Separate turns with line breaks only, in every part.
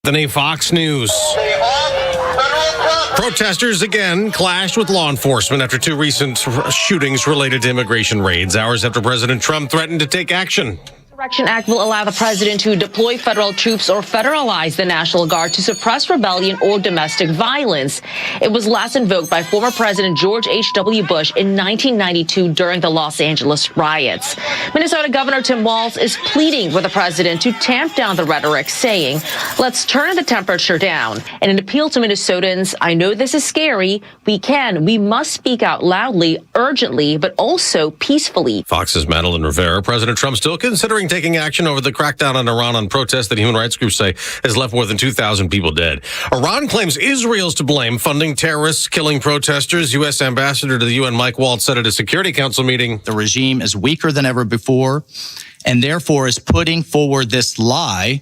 The name Fox News. Protesters again clashed with law enforcement after two recent shootings related to immigration raids, hours after President Trump threatened to take action.
The Insurrection Act will allow the president to deploy federal troops or federalize the National Guard to suppress rebellion or domestic violence. It was last invoked by former President George H.W. Bush in 1992 during the Los Angeles riots. Minnesota Governor Tim Walz is pleading with the president to tamp down the rhetoric, saying, "Let's turn the temperature down." And an appeal to Minnesotans, "I know this is scary. We must speak out loudly, urgently, but also peacefully."
Fox's Madeline Rivera. President Trump still considering taking action over the crackdown on Iran on protests that human rights groups say has left more than 2,000 people dead. Iran claims Israel's to blame, funding terrorists, killing protesters. U.S. Ambassador to the UN Mike Waltz said at a Security Council meeting,
"The regime is weaker than ever before and therefore is putting forward this lie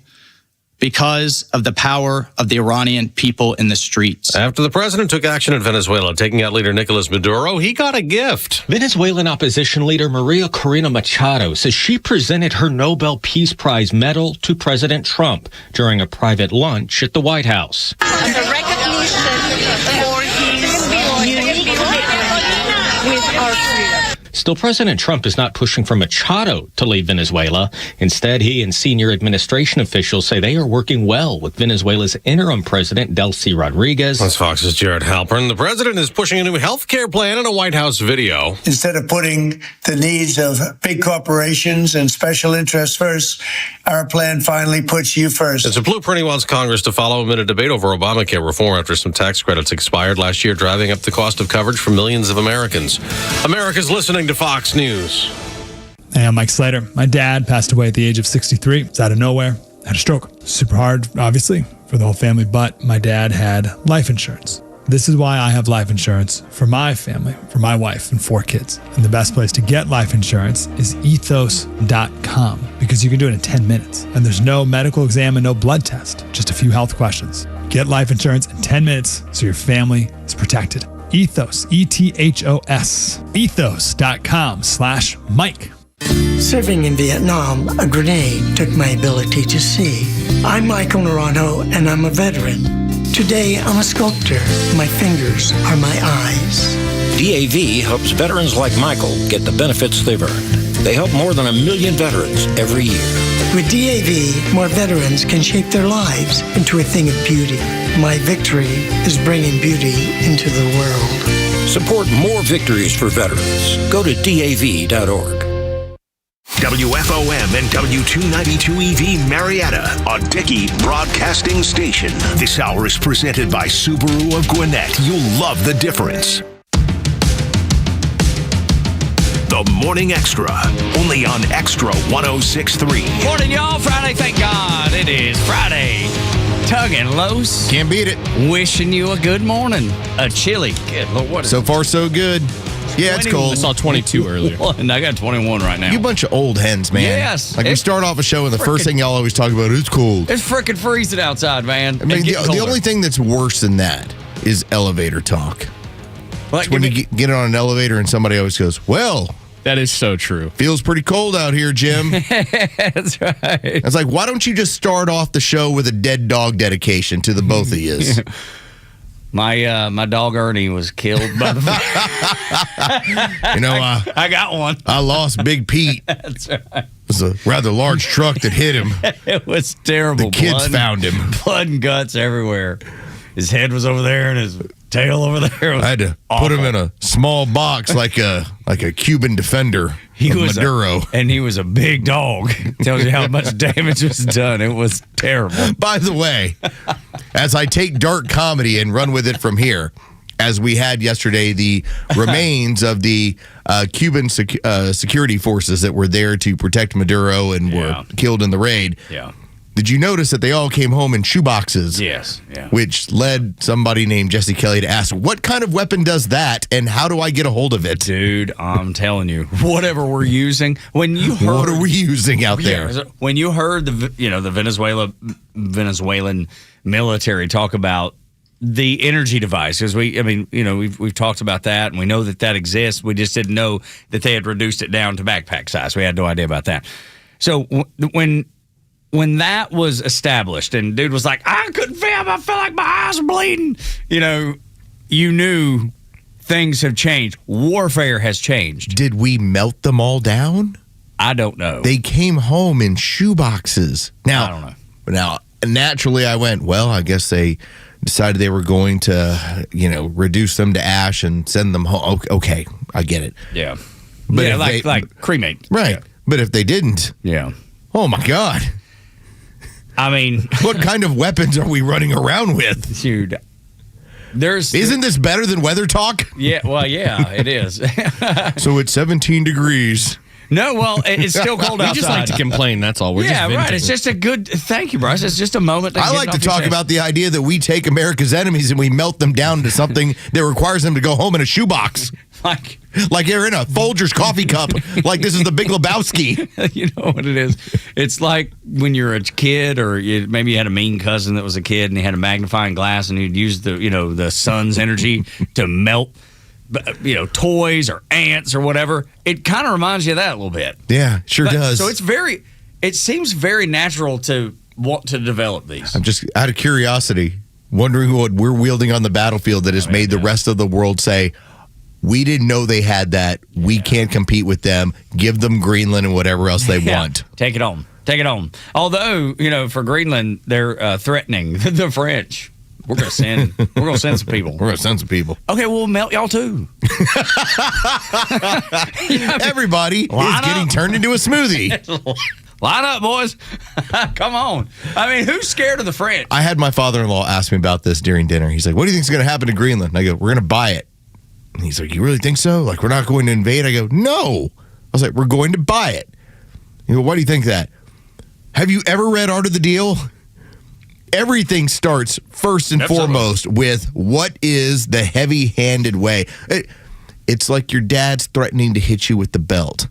because of the power of the Iranian people in the streets."
After the president took action in Venezuela, taking out leader Nicolas Maduro, he got a gift.
Venezuelan opposition leader Maria Corina Machado says she presented her Nobel Peace Prize medal to President Trump during a private lunch at the White House.
As a recognition for his unique commitment with our freedom.
Still, President Trump is not pushing for Machado to leave Venezuela. Instead, he and senior administration officials say they are working well with Venezuela's interim president, Delcy Rodriguez.
That's Fox's Jared Halpern. The president is pushing a new health care plan in a White House video.
Instead of putting the needs of big corporations and special interests first, our plan finally puts you first.
It's a blueprint he wants Congress to follow amid a debate over Obamacare reform after some tax credits expired last year, driving up the cost of coverage for millions of Americans. America's listening to Fox News.
Hey, I'm Mike Slater. My dad passed away at the age of 63. It's out of nowhere. Had a stroke. Super hard, obviously, for the whole family, but my dad had life insurance. This is why I have life insurance for my family, for my wife and 4 kids. And the best place to get life insurance is ethos.com because you can do it in 10 minutes. And there's no medical exam and no blood test, just a few health questions. Get life insurance in 10 minutes so your family is protected. Ethos, E-T-H-O-S, ethos.com/Mike.
Serving in Vietnam, a grenade took my ability to see. I'm Michael Naranjo, and I'm a veteran. Today, I'm a sculptor. My fingers are my eyes.
DAV helps veterans like Michael get the benefits they've earned. They help more than 1 million veterans every year.
With DAV, more veterans can shape their lives into a thing of beauty. My victory is bringing beauty into the world.
Support more victories for veterans. Go to DAV.org.
WFOM and W292EV Marietta, a Dickey broadcasting station. This hour is presented by Subaru of Gwinnett. You'll love the difference. The Morning Extra, only on Extra 106.3.
Morning, y'all. Friday, thank God. It is Friday. Tug and Los.
Can't beat it.
Wishing you a good morning. A chilly. Good Lord, what is
so far, so good. Yeah, it's cold.
I saw 22 earlier.
And I got 21 right now.
You bunch of old hens, man.
Yes.
Like we start off a show and the first thing y'all always talk about is cold.
It's freaking freezing outside, man.
I mean, the only thing that's worse than that is elevator talk. Like when you get on an elevator and somebody always goes, "Well,
that is so true.
Feels pretty cold out here, Jim."
That's right.
It's like, why don't you just start off the show with a dead dog dedication to the both of you?
My dog Ernie was killed by the fire. I got one.
I lost Big Pete.
That's right.
It was a rather large truck that hit him.
It was terrible.
The kids found him.
Blood and guts everywhere. His head was over there and his tail over there.
I had to put him in a small box like a Cuban defender. He was Maduro.
And he was a big dog. Tells you how much damage was done. It was terrible.
By the way, as I take dark comedy and run with it from here, as we had yesterday, the remains of the Cuban security forces that were there to protect Maduro and were killed in the raid.
Yeah.
Did you notice that they all came home in shoeboxes?
Yes. Yeah.
Which led somebody named Jesse Kelly to ask, what kind of weapon does that, and how do I get a hold of it?
Dude, I'm telling you, whatever we're using, when you heard...
What are we using out there?
When you heard the Venezuelan military talk about the energy device, because we've talked about that, and we know that exists. We just didn't know that they had reduced it down to backpack size. We had no idea about that. So when when that was established and dude was like, I couldn't feel, I felt like my eyes were bleeding. You knew things have changed. Warfare has changed.
Did we melt them all down?
I don't know.
They came home in shoeboxes. Now,
I don't know.
Now, naturally, I went, well, I guess they decided they were going to, reduce them to ash and send them home. Okay, I get it.
Yeah.
But
yeah, like cremate.
Right.
Yeah.
But if they didn't, oh my God.
I mean,
what kind of weapons are we running around with?
Dude,
isn't this better than weather talk?
Yeah, well, yeah, it is.
So it's 17 degrees.
No, well, it's still cold outside.
We just like to complain, that's all. We're just
right. It's just a good, thank you, Bryce. It's just a moment.
I like to talk about the idea that we take America's enemies and we melt them down to something that requires them to go home in a shoebox. Like you're in a Folgers coffee cup, like this is the Big Lebowski.
You know what it is? It's like when you're a kid, or maybe you had a mean cousin that was a kid and he had a magnifying glass and he'd use the sun's energy to melt toys or ants or whatever. It kind of reminds you of that a little bit.
Yeah, sure does.
So it seems very natural to want to develop these.
I'm just out of curiosity, wondering what we're wielding on the battlefield that has made the rest of the world say, we didn't know they had that. We can't compete with them. Give them Greenland and whatever else they want.
Take it on. Although, for Greenland, they're threatening the French. We're gonna send some people.
We're gonna send some people.
Okay, we'll melt y'all too.
Everybody is getting turned into a smoothie.
Line up, boys. Come on. I mean, who's scared of the French?
I had my father-in-law ask me about this during dinner. He's like, what do you think is going to happen to Greenland? And I go, we're going to buy it. And he's like, you really think so? Like, we're not going to invade? I go, no. I was like, we're going to buy it. He go, why do you think that? Have you ever read Art of the Deal? Everything starts first and foremost with what is the heavy-handed way. It's like your dad's threatening to hit you with the belt.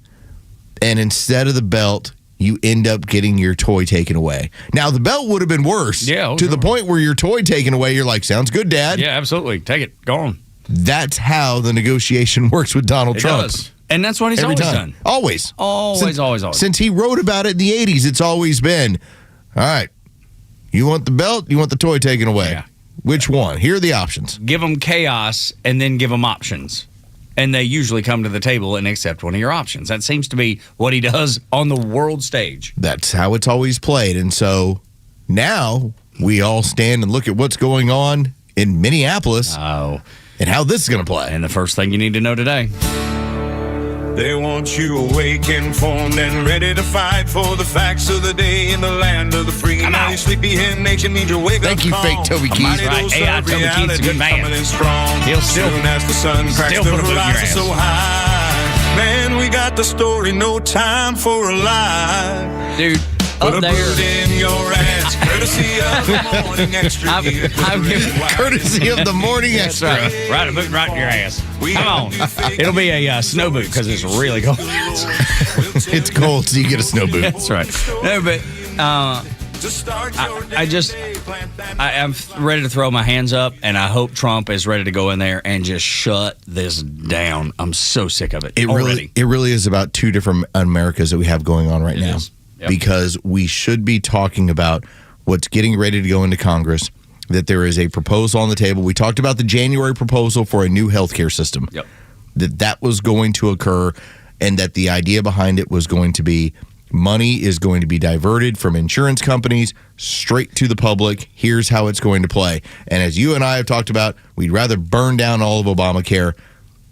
And instead of the belt, you end up getting your toy taken away. Now, the belt would have been worse.
Yeah.
To the point where your toy taken away, you're like, sounds good, Dad.
Yeah, absolutely. Take it. Go on.
That's how the negotiation works with Donald Trump.
Does. And that's what he's always done.
Always.
Always.
Since he wrote about it in the 80s, it's always been, all right, you want the belt, you want the toy taken away. Yeah. Which one? Here are the options.
Give them chaos and then give them options. And they usually come to the table and accept one of your options. That seems to be what he does on the world stage.
That's how it's always played. And so now we all stand and look at what's going on in Minneapolis and how this is going to play.
And the first thing you need to know today.
They want you awake, informed, and ready to fight for the facts of the day in the land of the free. Now you sleepyhead nation needs your wake
Thank
up
you,
call.
fake Toby Keith.
Right. AI Toby Keith's a good man. He'll still
Soon as the sun cracks the horizon so high. Man, we got the story, no time for a lie.
Dude,
Put
up
a
there.
bird in your ass, courtesy of the Morning Extra.
Courtesy of the Morning
That's
Extra.
right. Right, a boot right in your ass. Come on. It'll be a snow boot because it's really cold.
It's cold, so you get a snow boot.
That's right. No, but I'm ready to throw my hands up, and I hope Trump is ready to go in there and just shut this down. I'm so sick of it.
It really is about two different Americas that we have going on right now.
Yep.
Because we should be talking about what's getting ready to go into Congress, that there is a proposal on the table. We talked about the January proposal for a new healthcare system.
Yep.
That was going to occur, and that the idea behind it was going to be money is going to be diverted from insurance companies straight to the public. Here's how it's going to play. And as you and I have talked about, we'd rather burn down all of Obamacare.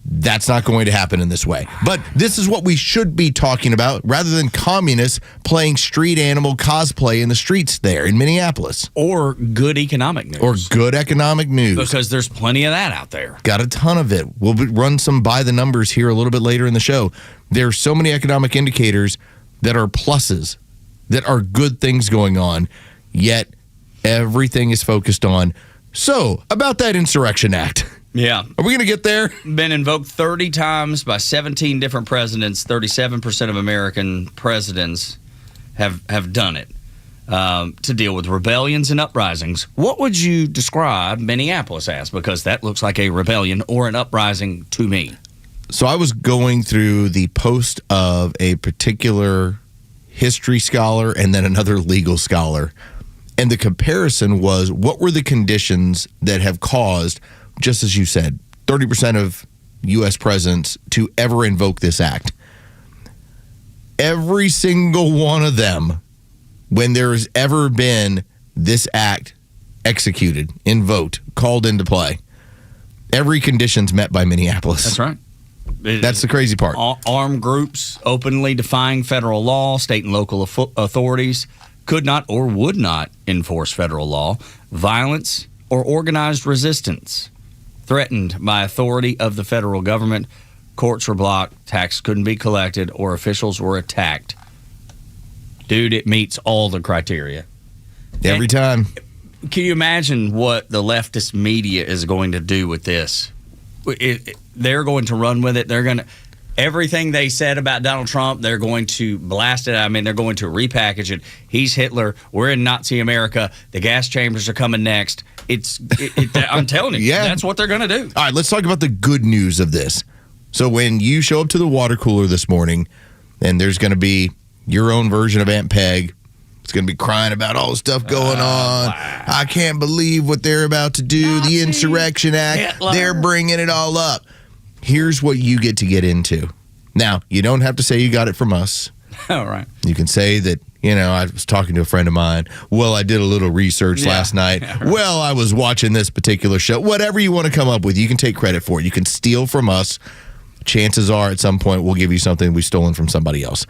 That's not going to happen in this way. But this is what we should be talking about rather than communists playing street animal cosplay in the streets there in Minneapolis.
Or good economic news.
Or good economic news.
Because there's plenty of that out there.
Got a ton of it. We'll run some by the numbers here a little bit later in the show. There's so many economic indicators that are pluses, that are good things going on, yet everything is focused on. So, about that Insurrection Act.
Yeah.
Are we going to get there?
Been invoked 30 times by 17 different presidents. 37% of American presidents have done it to deal with rebellions and uprisings. What would you describe Minneapolis as? Because that looks like a rebellion or an uprising to me.
So I was going through the post of a particular history scholar and then another legal scholar. And the comparison was, what were the conditions that have caused, just as you said, 30% of U.S. presidents to ever invoke this act? Every single one of them, when there's ever been this act executed, invoked, called into play, every condition's met by Minneapolis.
That's right.
That's the crazy part.
Armed groups openly defying federal law, state and local authorities could not or would not enforce federal law. Violence or organized resistance threatened by authority of the federal government. Courts were blocked, tax couldn't be collected, or officials were attacked. Dude, it meets all the criteria.
Every time.
Can you imagine what the leftist media is going to do with this? They're going to run with it. They're going to everything they said about Donald Trump, they're going to blast it. I mean, they're going to repackage it. He's Hitler. We're in Nazi America. The gas chambers are coming next. I'm telling you, that's what they're going to do.
All right, let's talk about the good news of this. So when you show up to the water cooler this morning, and there's going to be your own version of Aunt Peg. It's going to be crying about all the stuff going on. Wow. I can't believe what they're about to do. Nazi, the Insurrection Act. Hitler. They're bringing it all up. Here's what you get to get into. Now, you don't have to say you got it from us.
All right.
You can say that, I was talking to a friend of mine. Well, I did a little research last night. Yeah, right. Well, I was watching this particular show. Whatever you want to come up with, you can take credit for it. You can steal from us. Chances are at some point we'll give you something we've stolen from somebody else.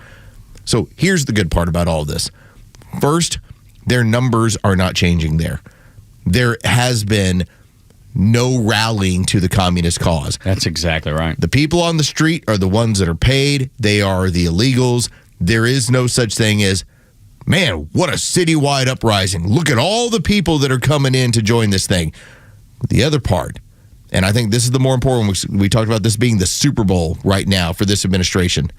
So here's the good part about all of this. First, their numbers are not changing there. There has been no rallying to the communist cause.
That's exactly right.
The people on the street are the ones that are paid. They are the illegals. There is no such thing as, man, what a citywide uprising. Look at all the people that are coming in to join this thing. The other part, and I think this is the more important one, we talked about this being the Super Bowl right now for this administration.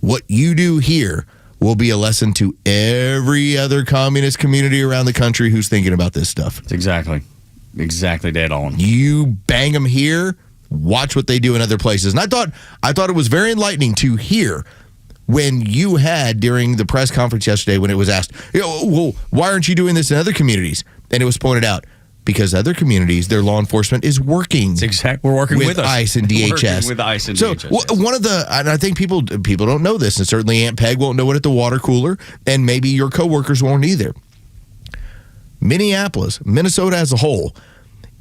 What you do here will be a lesson to every other communist community around the country who's thinking about this stuff.
It's exactly dead on.
You bang them here, watch what they do in other places. And I thought it was very enlightening to hear when you had during the press conference yesterday when it was asked, well, why aren't you doing this in other communities? And it was pointed out, because other communities, their law enforcement is working.
We're working with
ICE and DHS.
Working with ICE and DHS.
So one of the, and I think people don't know this, and certainly Aunt Peg won't know it at the water cooler, and maybe your coworkers won't either. Minneapolis, Minnesota as a whole,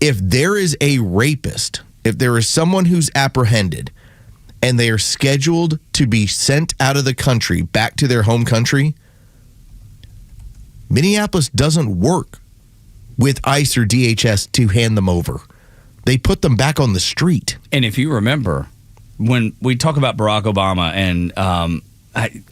if there is a rapist, if there is someone who's apprehended, and they are scheduled to be sent out of the country back to their home country, Minneapolis doesn't work with ICE or DHS to hand them over. They put them back on the street.
And if you remember, when we talk about Barack Obama and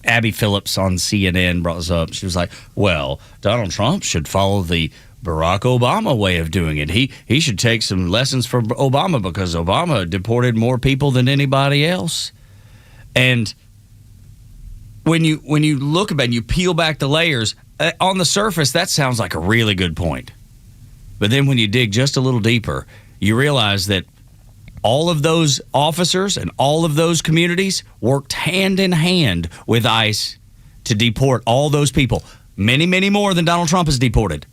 Abby Phillips on CNN brought this up, she was like, well, Donald Trump should follow the Barack Obama way of doing it. He should take some lessons from Obama because Obama deported more people than anybody else. And when you look about it and you peel back the layers, on the surface, that sounds like a really good point. But then when you dig just a little deeper, you realize that all of those officers and all of those communities worked hand in hand with ICE to deport all those people. Many, many more than Donald Trump has deported.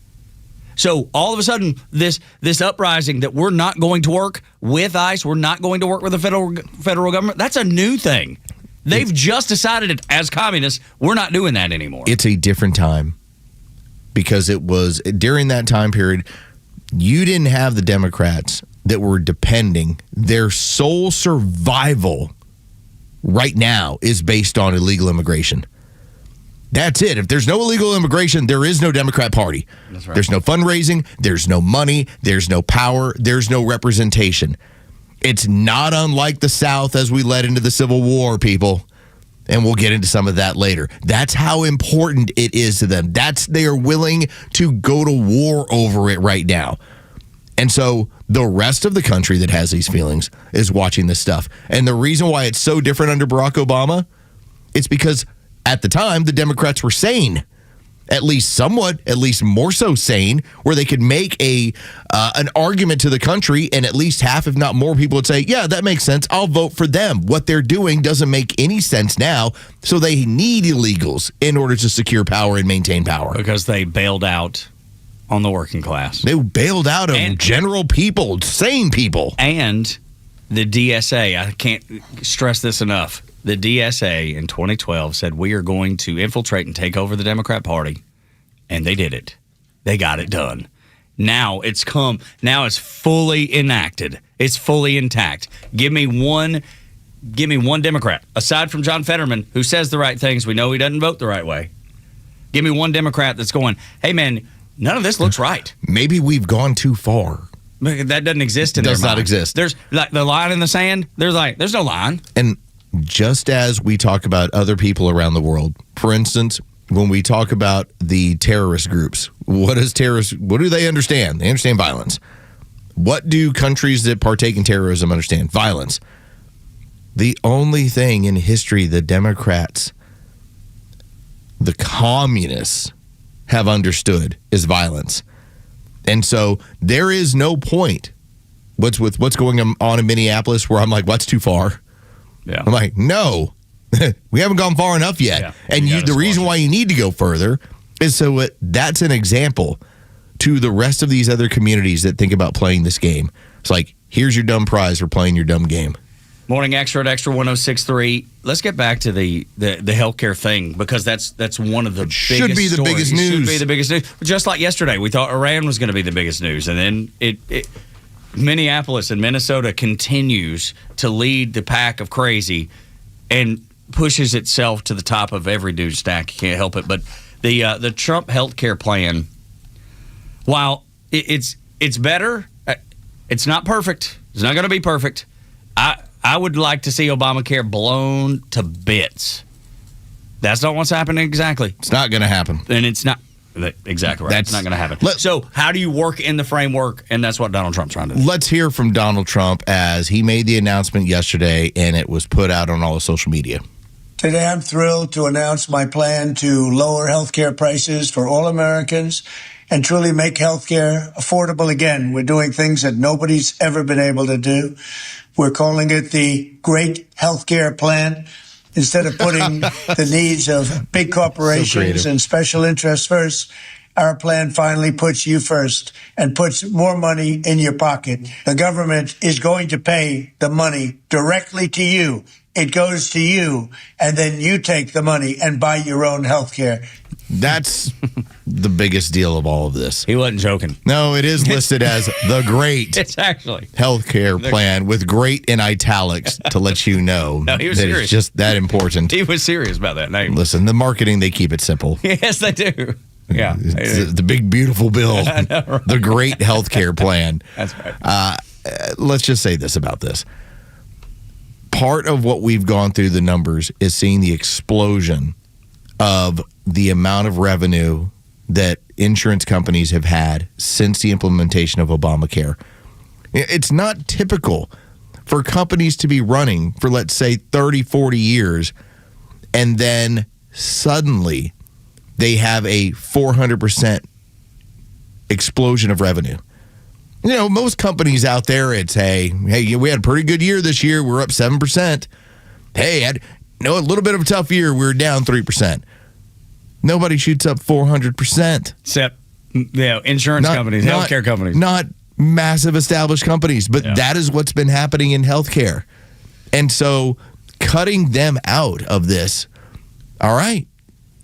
So all of a sudden, this uprising that we're not going to work with ICE, we're not going to work with the federal government, that's a new thing. They've just decided it as communists, we're not doing that anymore.
It's a different time because it was during that time period, you didn't have the Democrats that were depending. Their sole survival right now is based on illegal immigration. That's it. If there's no illegal immigration, there is no Democrat Party. That's right. There's no fundraising. There's no money. There's no power. There's no representation. It's not unlike the South as we led into the Civil War, people. And we'll get into some of that later. That's how important it is to them. They are willing to go to war over it right now. And so the rest of the country that has these feelings is watching this stuff. And the reason why it's so different under Barack Obama, it's because at the time, the Democrats were sane. at least somewhat, at least more so sane, where they could make an argument to the country, and at least half, if not more, people would say, yeah, that makes sense. I'll vote for them. What they're doing doesn't make any sense now, so they need illegals in order to secure power and maintain power.
Because they bailed out on the working class.
They bailed out of general people, sane people.
And the DSA, I can't stress this enough. The DSA in 2012 said we are going to infiltrate and take over the Democrat Party, and they did it. They got it done. Now it's fully enacted. It's fully intact. Give me one Democrat, aside from John Fetterman, who says the right things. We know he doesn't vote the right way. Give me one Democrat that's going, hey, man, none of this looks right.
Maybe we've gone too far.
That doesn't exist in their mind.
Does not exist.
There's like the line in the sand. There's no line.
And just as we talk about other people around the world, for instance, when we talk about the terrorist groups, what do they understand? They understand violence. What do countries that partake in terrorism understand? Violence. The only thing in history the Democrats, the communists, have understood is violence. And so there is no point what's going on in Minneapolis where I'm like, what's too far?
Yeah.
I'm like, no, we haven't gone far enough yet. Yeah, and the reason why you need to go further is so that's an example to the rest of these other communities that think about playing this game. It's like, here's your dumb prize for playing your dumb game.
Morning Extra at Extra 106.3. Let's get back to the healthcare thing, because that's one of the biggest stories.
Should be the biggest news.
Should be the biggest news. Just like yesterday, we thought Iran was going to be the biggest news, and then Minneapolis and Minnesota continues to lead the pack of crazy and pushes itself to the top of every news stack. You can't help it. But the Trump healthcare plan, while it's better, it's not perfect. It's not going to be perfect. I would like to see Obamacare blown to bits. That's not what's happening exactly.
It's not going to happen.
And it's not. Exactly right. It's not going to happen. So how do you work in the framework? And that's what Donald Trump's trying to do.
Let's hear from Donald Trump as he made the announcement yesterday, and it was put out on all the social media.
Today, I'm thrilled to announce my plan to lower healthcare prices for all Americans and truly make healthcare affordable again. We're doing things that nobody's ever been able to do. We're calling it the Great Healthcare Plan. Instead of putting the needs of big corporations and special interests first, our plan finally puts you first and puts more money in your pocket. The government is going to pay the money directly to you. It goes to you, and then you take the money and buy your own health care.
That's the biggest deal of all of this.
He wasn't joking.
No, it is listed as the great healthcare plan with great in italics to let you know
no, he was
that
serious.
It's just that important.
He was serious about that name.
Listen, the marketing, they keep it simple.
Yes, they do. Yeah.
It's the big, beautiful bill.
I know, right?
The great healthcare plan.
That's right.
Let's just say this about this. Part of what we've gone through the numbers is seeing the explosion of the amount of revenue that insurance companies have had since the implementation of Obamacare. It's not typical for companies to be running for, let's say, 30, 40 years, and then suddenly they have a 400% explosion of revenue. You know, most companies out there, it's, hey, we had a pretty good year this year. We're up 7%. Hey, a little bit of a tough year. We're down 3%. Nobody shoots up 400%.
Except, insurance companies, healthcare companies.
Not massive established companies, but that is what's been happening in healthcare. And so cutting them out of this, all right,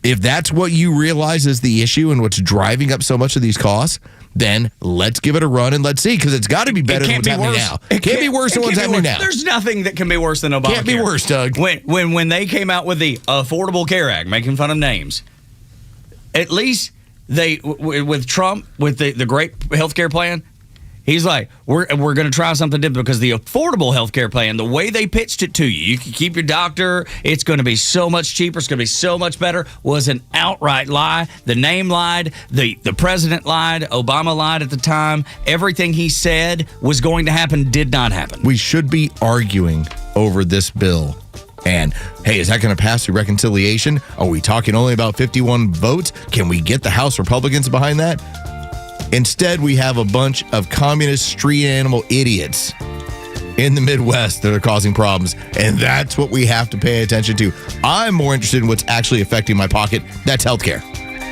if that's what you realize is the issue and what's driving up so much of these costs, then let's give it a run and let's see, because it's got to be better than what's happening now. It can't be worse than what's happening now.
There's nothing that can be worse than Obamacare.
Can't be worse, Doug.
When they came out with the Affordable Care Act, making fun of names, at least they, with Trump, with the great healthcare plan, he's like, we're going to try something different, because the affordable health care plan, the way they pitched it to you can keep your doctor, it's going to be so much cheaper, it's going to be so much better, was an outright lie. The name lied, the president lied, Obama lied at the time. Everything he said was going to happen did not happen.
We should be arguing over this bill And hey, is that going to pass through reconciliation? Are we talking only about 51 votes? Can we get the House Republicans behind that? Instead, we have a bunch of communist street animal idiots in the Midwest that are causing problems. And that's what we have to pay attention to. I'm more interested in what's actually affecting my pocket. That's healthcare.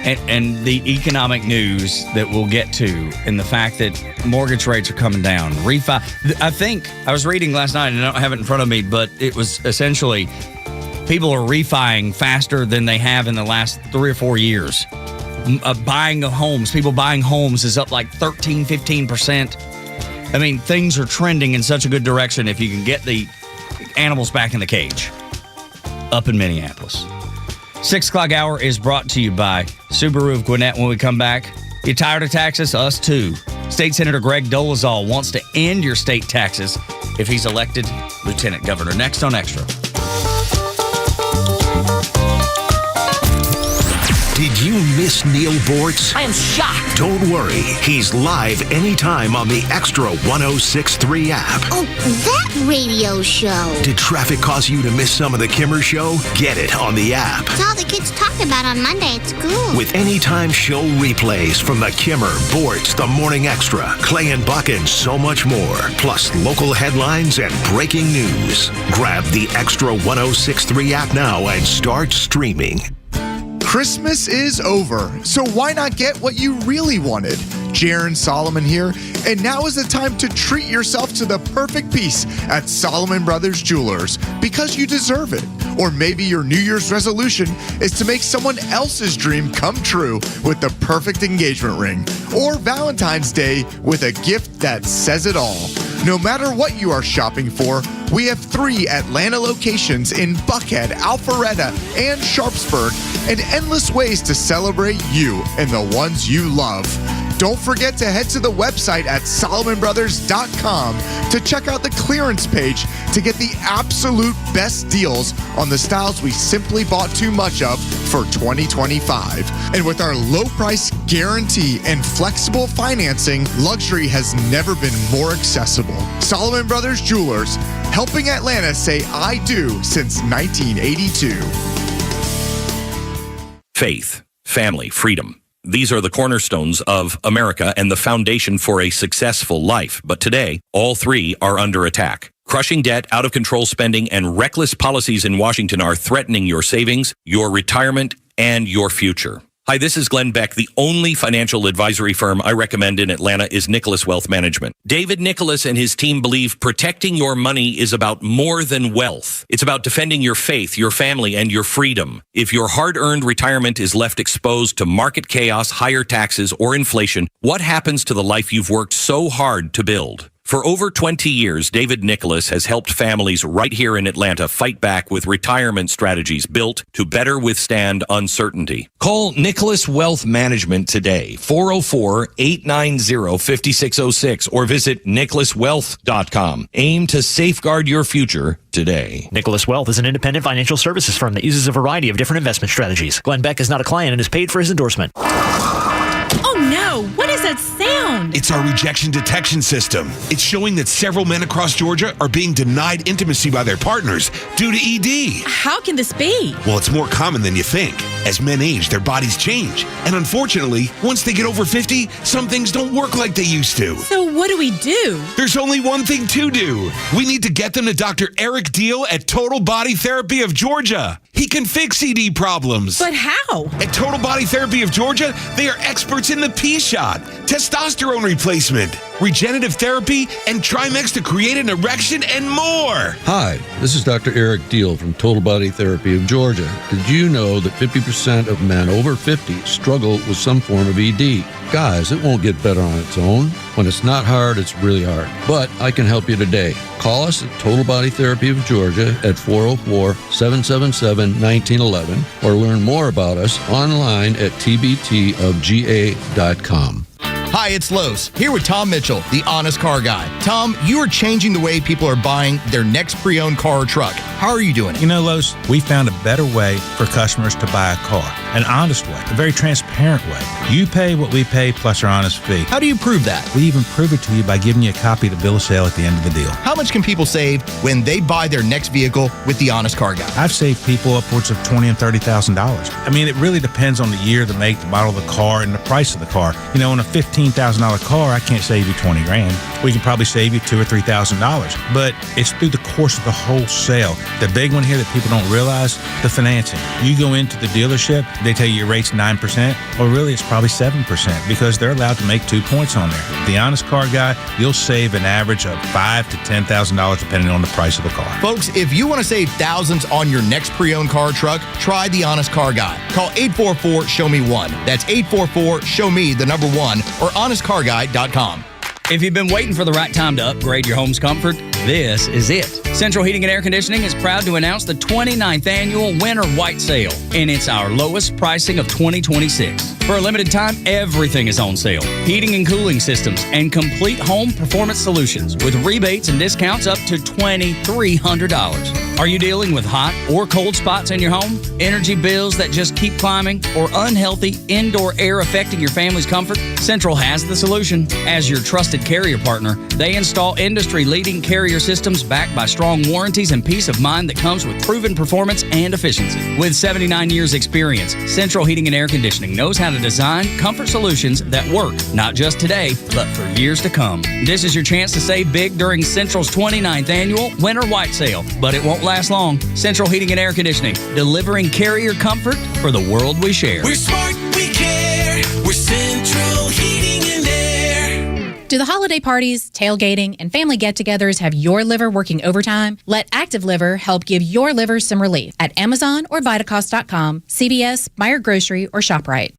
And the economic news that we'll get to, and the fact that mortgage rates are coming down. Refi. I think I was reading last night, and I don't have it in front of me, but it was essentially people are refiing faster than they have in the last 3 or 4 years. Buying homes, people buying homes is up like 13, 15%. I mean, things are trending in such a good direction if you can get the animals back in the cage up in Minneapolis. 6 o'clock hour is brought to you by Subaru of Gwinnett. When we come back, you tired of taxes? Us too. State Senator Greg Dolezal wants to end your state taxes if he's elected lieutenant governor. Next on Extra.
Did you miss Neil Bortz?
I am shocked.
Don't worry. He's live anytime on the Extra 106.3 app.
Oh, that radio show.
Did traffic cause you to miss some of the Kimmer Show? Get it on the app.
It's all the kids talk about on Monday at school.
With anytime show replays from the Kimmer, Bortz, the Morning Extra, Clay and Buck, and so much more. Plus local headlines and breaking news. Grab the Extra 106.3 app now and start streaming.
Christmas is over, so why not get what you really wanted? Jaron Solomon here, and now is the time to treat yourself to the perfect piece at Solomon Brothers Jewelers, because you deserve it. Or maybe your New Year's resolution is to make someone else's dream come true with the perfect engagement ring. Or Valentine's Day with a gift that says it all. No matter what you are shopping for, we have 3 Atlanta locations in Buckhead, Alpharetta, and Sharpsburg, and endless ways to celebrate you and the ones you love. Don't forget to head to the website at SolomonBrothers.com to check out the clearance page to get the absolute best deals on the styles we simply bought too much of for 2025. And with our low price guarantee and flexible financing, luxury has never been more accessible. Solomon Brothers Jewelers, helping Atlanta say I do since 1982.
Faith, family, freedom. These are the cornerstones of America and the foundation for a successful life. But today, all 3 are under attack. Crushing debt, out-of-control spending, and reckless policies in Washington are threatening your savings, your retirement, and your future. Hi, this is Glenn Beck. The only financial advisory firm I recommend in Atlanta is Nicholas Wealth Management. David Nicholas and his team believe protecting your money is about more than wealth. It's about defending your faith, your family, and your freedom. If your hard-earned retirement is left exposed to market chaos, higher taxes, or inflation, what happens to the life you've worked so hard to build? For over 20 years, David Nicholas has helped families right here in Atlanta fight back with retirement strategies built to better withstand uncertainty. Call Nicholas Wealth Management today, 404-890-5606, or visit nicholaswealth.com. Aim to safeguard your future today.
Nicholas Wealth is an independent financial services firm that uses a variety of different investment strategies. Glenn Beck is not a client and is paid for his endorsement.
Oh no, what is that sound?
It's our rejection detection system. It's showing that several men across Georgia are being denied intimacy by their partners due to ED.
How can this be?
Well, it's more common than you think. As men age, their bodies change. And unfortunately, once they get over 50, some things don't work like they used to.
So what do we do?
There's only one thing to do. We need to get them to Dr. Eric Deal at Total Body Therapy of Georgia. He can fix ED problems.
But how?
At Total Body Therapy of Georgia, they are experts in the P-shot, testosterone replacement, regenerative therapy, and Trimex to create an erection and more.
Hi, this is Dr. Eric Deal from Total Body Therapy of Georgia. Did you know that 50% of men over 50 struggle with some form of ED? Guys, it won't get better on its own. When it's not hard, it's really hard. But I can help you today. Call us at Total Body Therapy of Georgia at 404-777-1911 or learn more about us online at tbtofga.com.
Hi, it's Los, here with Tom Mitchell, the honest car guy. Tom, you are changing the way people are buying their next pre-owned car or truck.
How are you doing it?
You know, Los, we found a better way for customers to buy a car. An honest way, a very transparent way. You pay what we pay plus our honest fee.
How do you prove that?
We even prove it to you by giving you a copy of the bill of sale at the end of the deal.
How much can people save when they buy their next vehicle with the Honest Car Guy?
I've saved people upwards of $20,000 and $30,000. I mean, it really depends on the year, the make, the model of the car, and the price of the car. You know, on a $15,000 car, I can't save you $20,000. We can probably save you $2,000 or $3,000. But it's through the course of the whole sale. The big one here that people don't realize, the financing. You go into the dealership, they tell you your rate's 9%, or really it's probably 7% because they're allowed to make 2 points on there. The Honest Car Guy, you'll save an average of $5,000 to $10,000 depending on the price of the car.
Folks, if you want to save thousands on your next pre-owned car or truck, try the Honest Car Guy. Call 844-SHOW-ME-1. That's 844-SHOW-ME, the number 1, or honestcarguy.com.
If you've been waiting for the right time to upgrade your home's comfort, this is it. Central Heating and Air Conditioning is proud to announce the 29th annual Winter White Sale, and it's our lowest pricing of 2026. For a limited time, everything is on sale. Heating and cooling systems and complete home performance solutions with rebates and discounts up to $2,300. Are you dealing with hot or cold spots in your home? Energy bills that just keep climbing? Or unhealthy indoor air affecting your family's comfort? Central has the solution. As your trusted carrier partner, they install industry-leading carrier systems backed by strong warranties and peace of mind that comes with proven performance and efficiency. With 79 years experience, Central Heating and Air Conditioning knows how to design comfort solutions that work, not just today, but for years to come. This is your chance to save big during Central's 29th annual Winter White Sale, but it won't last long. Central Heating and Air Conditioning, delivering carrier comfort for the world we share.
We're smart, we care. We're Central Heating and Air.
Do the holiday parties, tailgating, and family get-togethers have your liver working overtime? Let Active Liver help give your liver some relief at Amazon or Vitacost.com, CVS, Meijer Grocery, or ShopRite.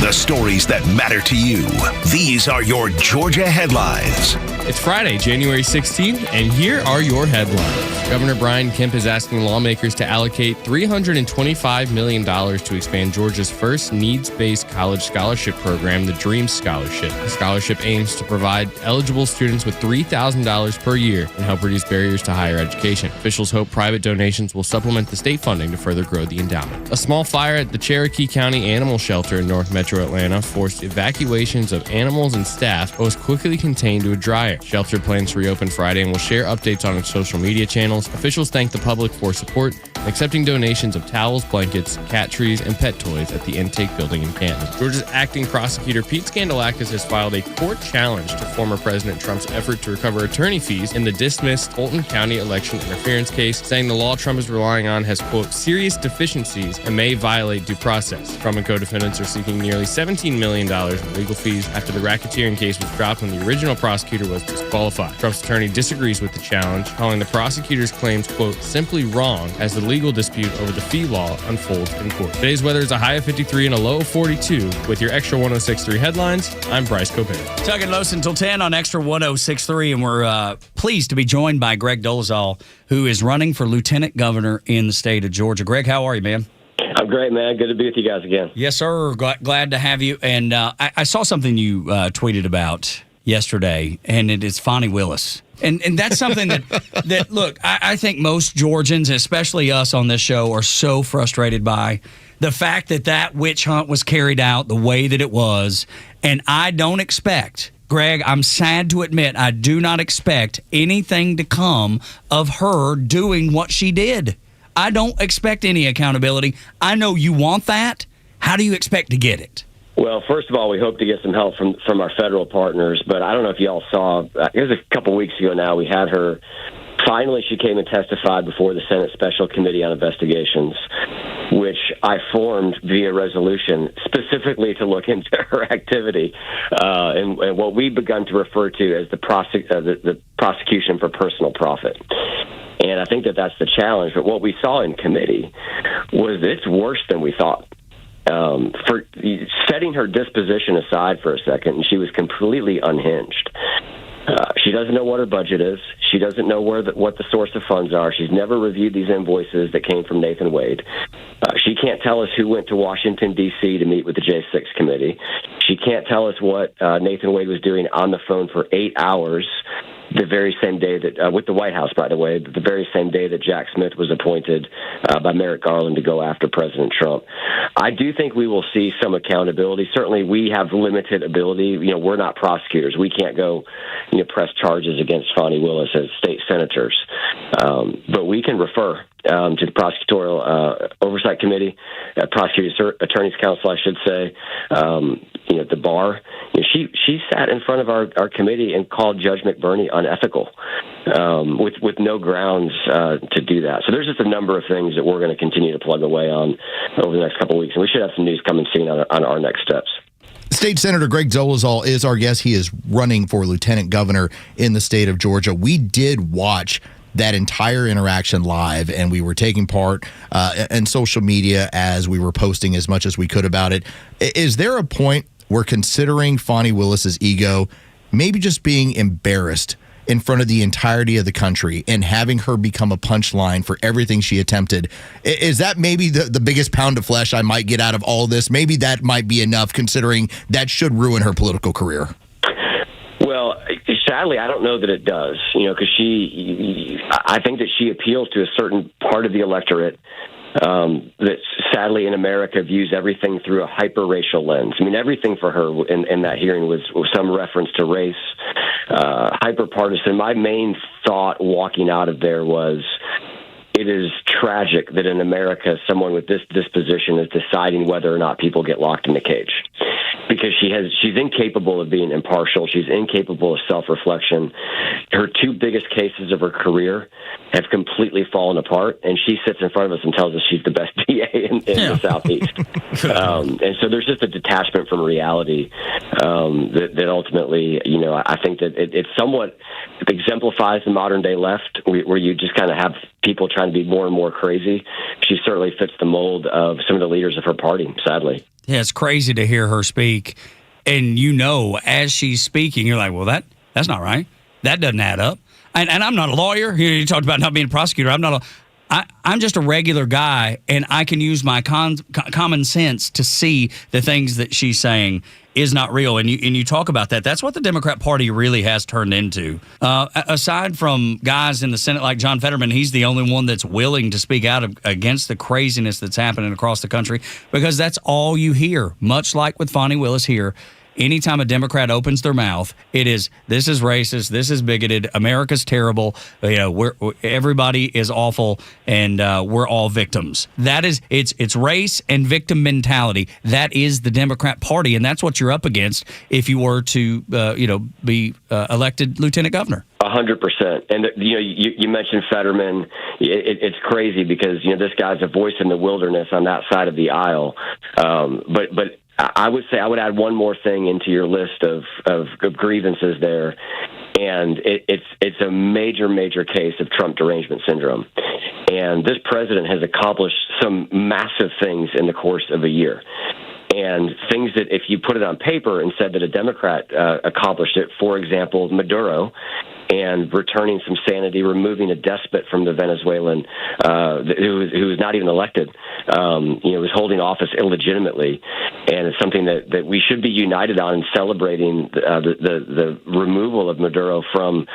The stories that matter to you. These are your Georgia headlines.
It's Friday, January 16th, and here are your headlines. Governor Brian Kemp is asking lawmakers to allocate $325 million to expand Georgia's first needs-based college scholarship program, the Dream Scholarship. The scholarship aims to provide eligible students with $3,000 per year and help reduce barriers to higher education. Officials hope private donations will supplement the state funding to further grow the endowment. A small fire at the Cherokee County Animal Shelter in North Metro Atlanta forced evacuations of animals and staff, but was quickly contained to a dryer. Shelter plans to reopen Friday and will share updates on its social media channels. Officials thank the public for support, accepting donations of towels, blankets, cat trees, and pet toys at the intake building in Canton. Georgia's acting prosecutor Pete Skandalakis has filed a court challenge to former President Trump's effort to recover attorney fees in the dismissed Fulton County election interference case, saying the law Trump is relying on has, quote, serious deficiencies and may violate due process. Trump and co-defendants are seeking nearly $17 million in legal fees after the racketeering case was dropped when the original prosecutor was disqualified. Trump's attorney disagrees with the challenge, calling the prosecutor's claims, quote, simply wrong as the legal dispute over the fee law unfolds in court. Today's weather is a high of 53 and a low of 42. With your Extra 106.3 headlines, I'm Bryce Copay.
Tug and Los until 10 on Extra 106.3, and we're pleased to be joined by Greg Dolezal, who is running for lieutenant governor in the state of Georgia. Greg, how are you, man?
I'm great, man. Good to be with you guys again.
Yes, sir. Glad to have you. And I saw something you tweeted about yesterday, and it is Fonnie Willis. And that's something that look, I think most Georgians, especially us on this show, are so frustrated by the fact that witch hunt was carried out the way that it was. And I don't expect, Greg, I'm sad to admit, I do not expect anything to come of her doing what she did. I don't expect any accountability. I know you want that. How do you expect to get it?
Well, first of all, we hope to get some help from our federal partners, but I don't know if y'all saw, it was a couple weeks ago now, we had her, finally she came and testified before the Senate Special Committee on Investigations, which I formed via resolution specifically to look into her activity and what we've begun to refer to as the prosecution for personal profit. And I think that's the challenge. But what we saw in committee was that it's worse than we thought. For setting her disposition aside for a second, and she was completely unhinged. She doesn't know what her budget is. She doesn't know what the source of funds are. She's never reviewed these invoices that came from Nathan Wade. She can't tell us who went to Washington, D.C. to meet with the J6 committee. She can't tell us what Nathan Wade was doing on the phone for 8 hours the very same day that, with the White House, by the way, the very same day that Jack Smith was appointed by Merrick Garland to go after President Trump. I do think we will see some accountability. Certainly, we have limited ability. We're not prosecutors. We can't go, press charges against Fani Willis as state senators. But we can refer to the Prosecutorial Oversight Committee, Prosecuting Attorneys Council, I should say, the bar. She sat in front of our committee and called Judge McBurney unethical with no grounds to do that. So there's just a number of things that we're going to continue to plug away on over the next couple of weeks, and we should have some news coming soon on our next steps.
State Senator Greg Dolezal is our guest. He is running for lieutenant governor in the state of Georgia. We did watch that entire interaction live, and we were taking part in social media as we were posting as much as we could about it. Is there a point where, considering Fani Willis's ego, maybe just being embarrassed in front of the entirety of the country and having her become a punchline for everything she attempted, is that maybe the biggest pound of flesh I might get out of all this? Maybe that might be enough, considering that should ruin her political career.
Well, sadly, I don't know that it does, because I think that she appeals to a certain part of the electorate that sadly in America views everything through a hyper-racial lens. I mean, everything for her in that hearing was some reference to race, hyper-partisan. My main thought walking out of there was, it is tragic that in America, someone with this disposition is deciding whether or not people get locked in a cage. Because she's incapable of being impartial. She's incapable of self-reflection. Her two biggest cases of her career have completely fallen apart, and she sits in front of us and tells us she's the best DA in the Southeast. And so there's just a detachment from reality that ultimately, I think that it somewhat exemplifies the modern-day left, where you just kind of have people trying to be more and more crazy. She certainly fits the mold of some of the leaders of her party, sadly.
Yeah, it's crazy to hear her speak, and as she's speaking, you're like, well, that's not right. That doesn't add up. And I'm not a lawyer. You talked about not being a prosecutor. I'm just a regular guy, and I can use my common sense to see the things that she's saying is not real. And you talk about that. That's what the Democrat Party really has turned into. Aside from guys in the Senate like John Fetterman, he's the only one that's willing to speak out against the craziness that's happening across the country, because that's all you hear. Much like with Fani Willis here, anytime a Democrat opens their mouth, this is racist, this is bigoted, America's terrible, everybody is awful, and we're all victims. That is, it's race and victim mentality. That is the Democrat Party, and that's what you're up against if you were to, be elected lieutenant governor.
100%. And, you mentioned Fetterman. It's crazy because, this guy's a voice in the wilderness on that side of the aisle. But I would say I would add one more thing into your list of grievances there, and it's a major case of Trump derangement syndrome. And this president has accomplished some massive things in the course of a year. And things that if you put it on paper and said that a Democrat accomplished it, for example, Maduro, and returning some sanity, removing a despot from the Venezuelan who was not even elected, was holding office illegitimately. And it's something that we should be united on in celebrating the removal of Maduro from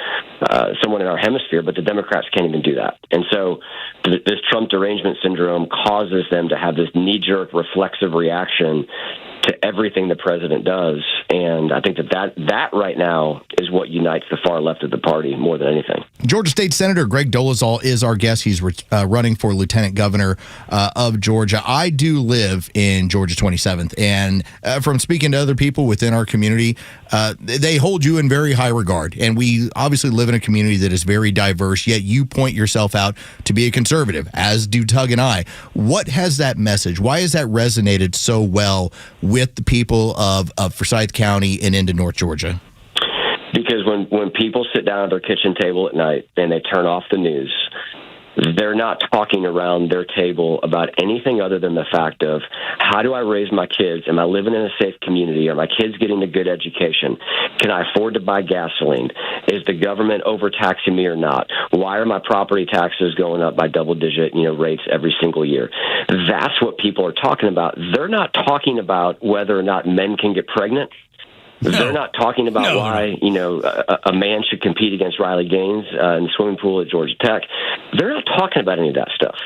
someone in our hemisphere, but the Democrats can't even do that. And so this Trump derangement syndrome causes them to have this knee-jerk reflexive reaction to everything the president does. And I think that right now is what unites the far left of the party more than anything.
Georgia State Senator Greg Dolezal is our guest. He's running for lieutenant governor of Georgia. I do live in Georgia 27th, and from speaking to other people within our community, they hold you in very high regard. And we obviously live in a community that is very diverse, yet you point yourself out to be a conservative, as do Tug and I. What has that message? Why has that resonated so well with the people of Forsyth County and into North Georgia?
Because when people sit down at their kitchen table at night and they turn off the news, they're not talking around their table about anything other than the fact of, how do I raise my kids? Am I living in a safe community? Are my kids getting a good education? Can I afford to buy gasoline? Is the government overtaxing me or not? Why are my property taxes going up by double-digit rates every single year? That's what people are talking about. They're not talking about whether or not men can get pregnant. They're not talking about why, a man should compete against Riley Gaines in the swimming pool at Georgia Tech. They're not talking about any of that stuff.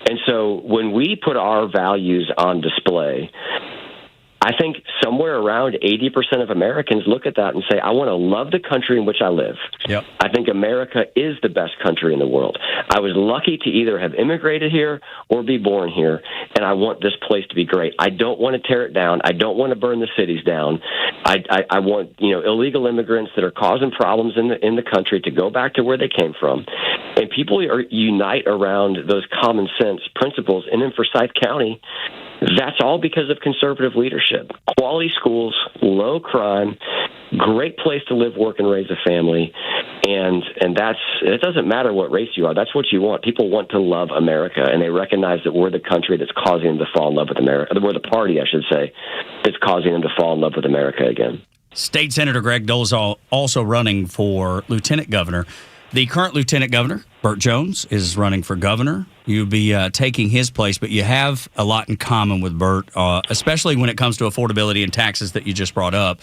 And so when we put our values on display, I think somewhere around 80% of Americans look at that and say, I want to love the country in which I live.
Yep.
I think America is the best country in the world. I was lucky to either have immigrated here or be born here, and I want this place to be great. I don't want to tear it down. I don't want to burn the cities down. I want illegal immigrants that are causing problems in the country to go back to where they came from. And people unite around those common sense principles. And in Forsyth County, that's all because of conservative leadership. Quality schools, low crime, great place to live, work, and raise a family. And it doesn't matter what race you are. That's what you want. People want to love America, and they recognize that we're the country that's causing them to fall in love with America. We're the party, I should say, that's causing them to fall in love with America again.
State Senator Greg Dolezal also running for lieutenant governor. The current lieutenant governor, Burt Jones, is running for governor. You'll be taking his place, but you have a lot in common with Burt, especially when it comes to affordability and taxes that you just brought up.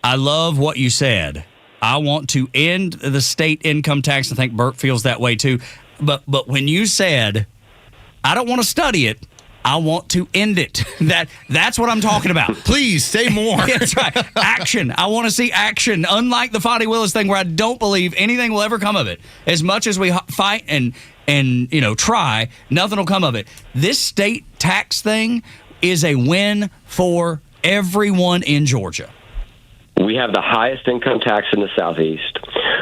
I love what you said. I want to end the state income tax. I think Burt feels that way too. But when you said, I don't want to study it, I want to end it. That's what I'm talking about.
Please say more.
That's right. Action. I want to see action. Unlike the Fonnie Willis thing, where I don't believe anything will ever come of it. As much as we fight and try, nothing will come of it. This state tax thing is a win for everyone in Georgia.
We have the highest income tax in the Southeast.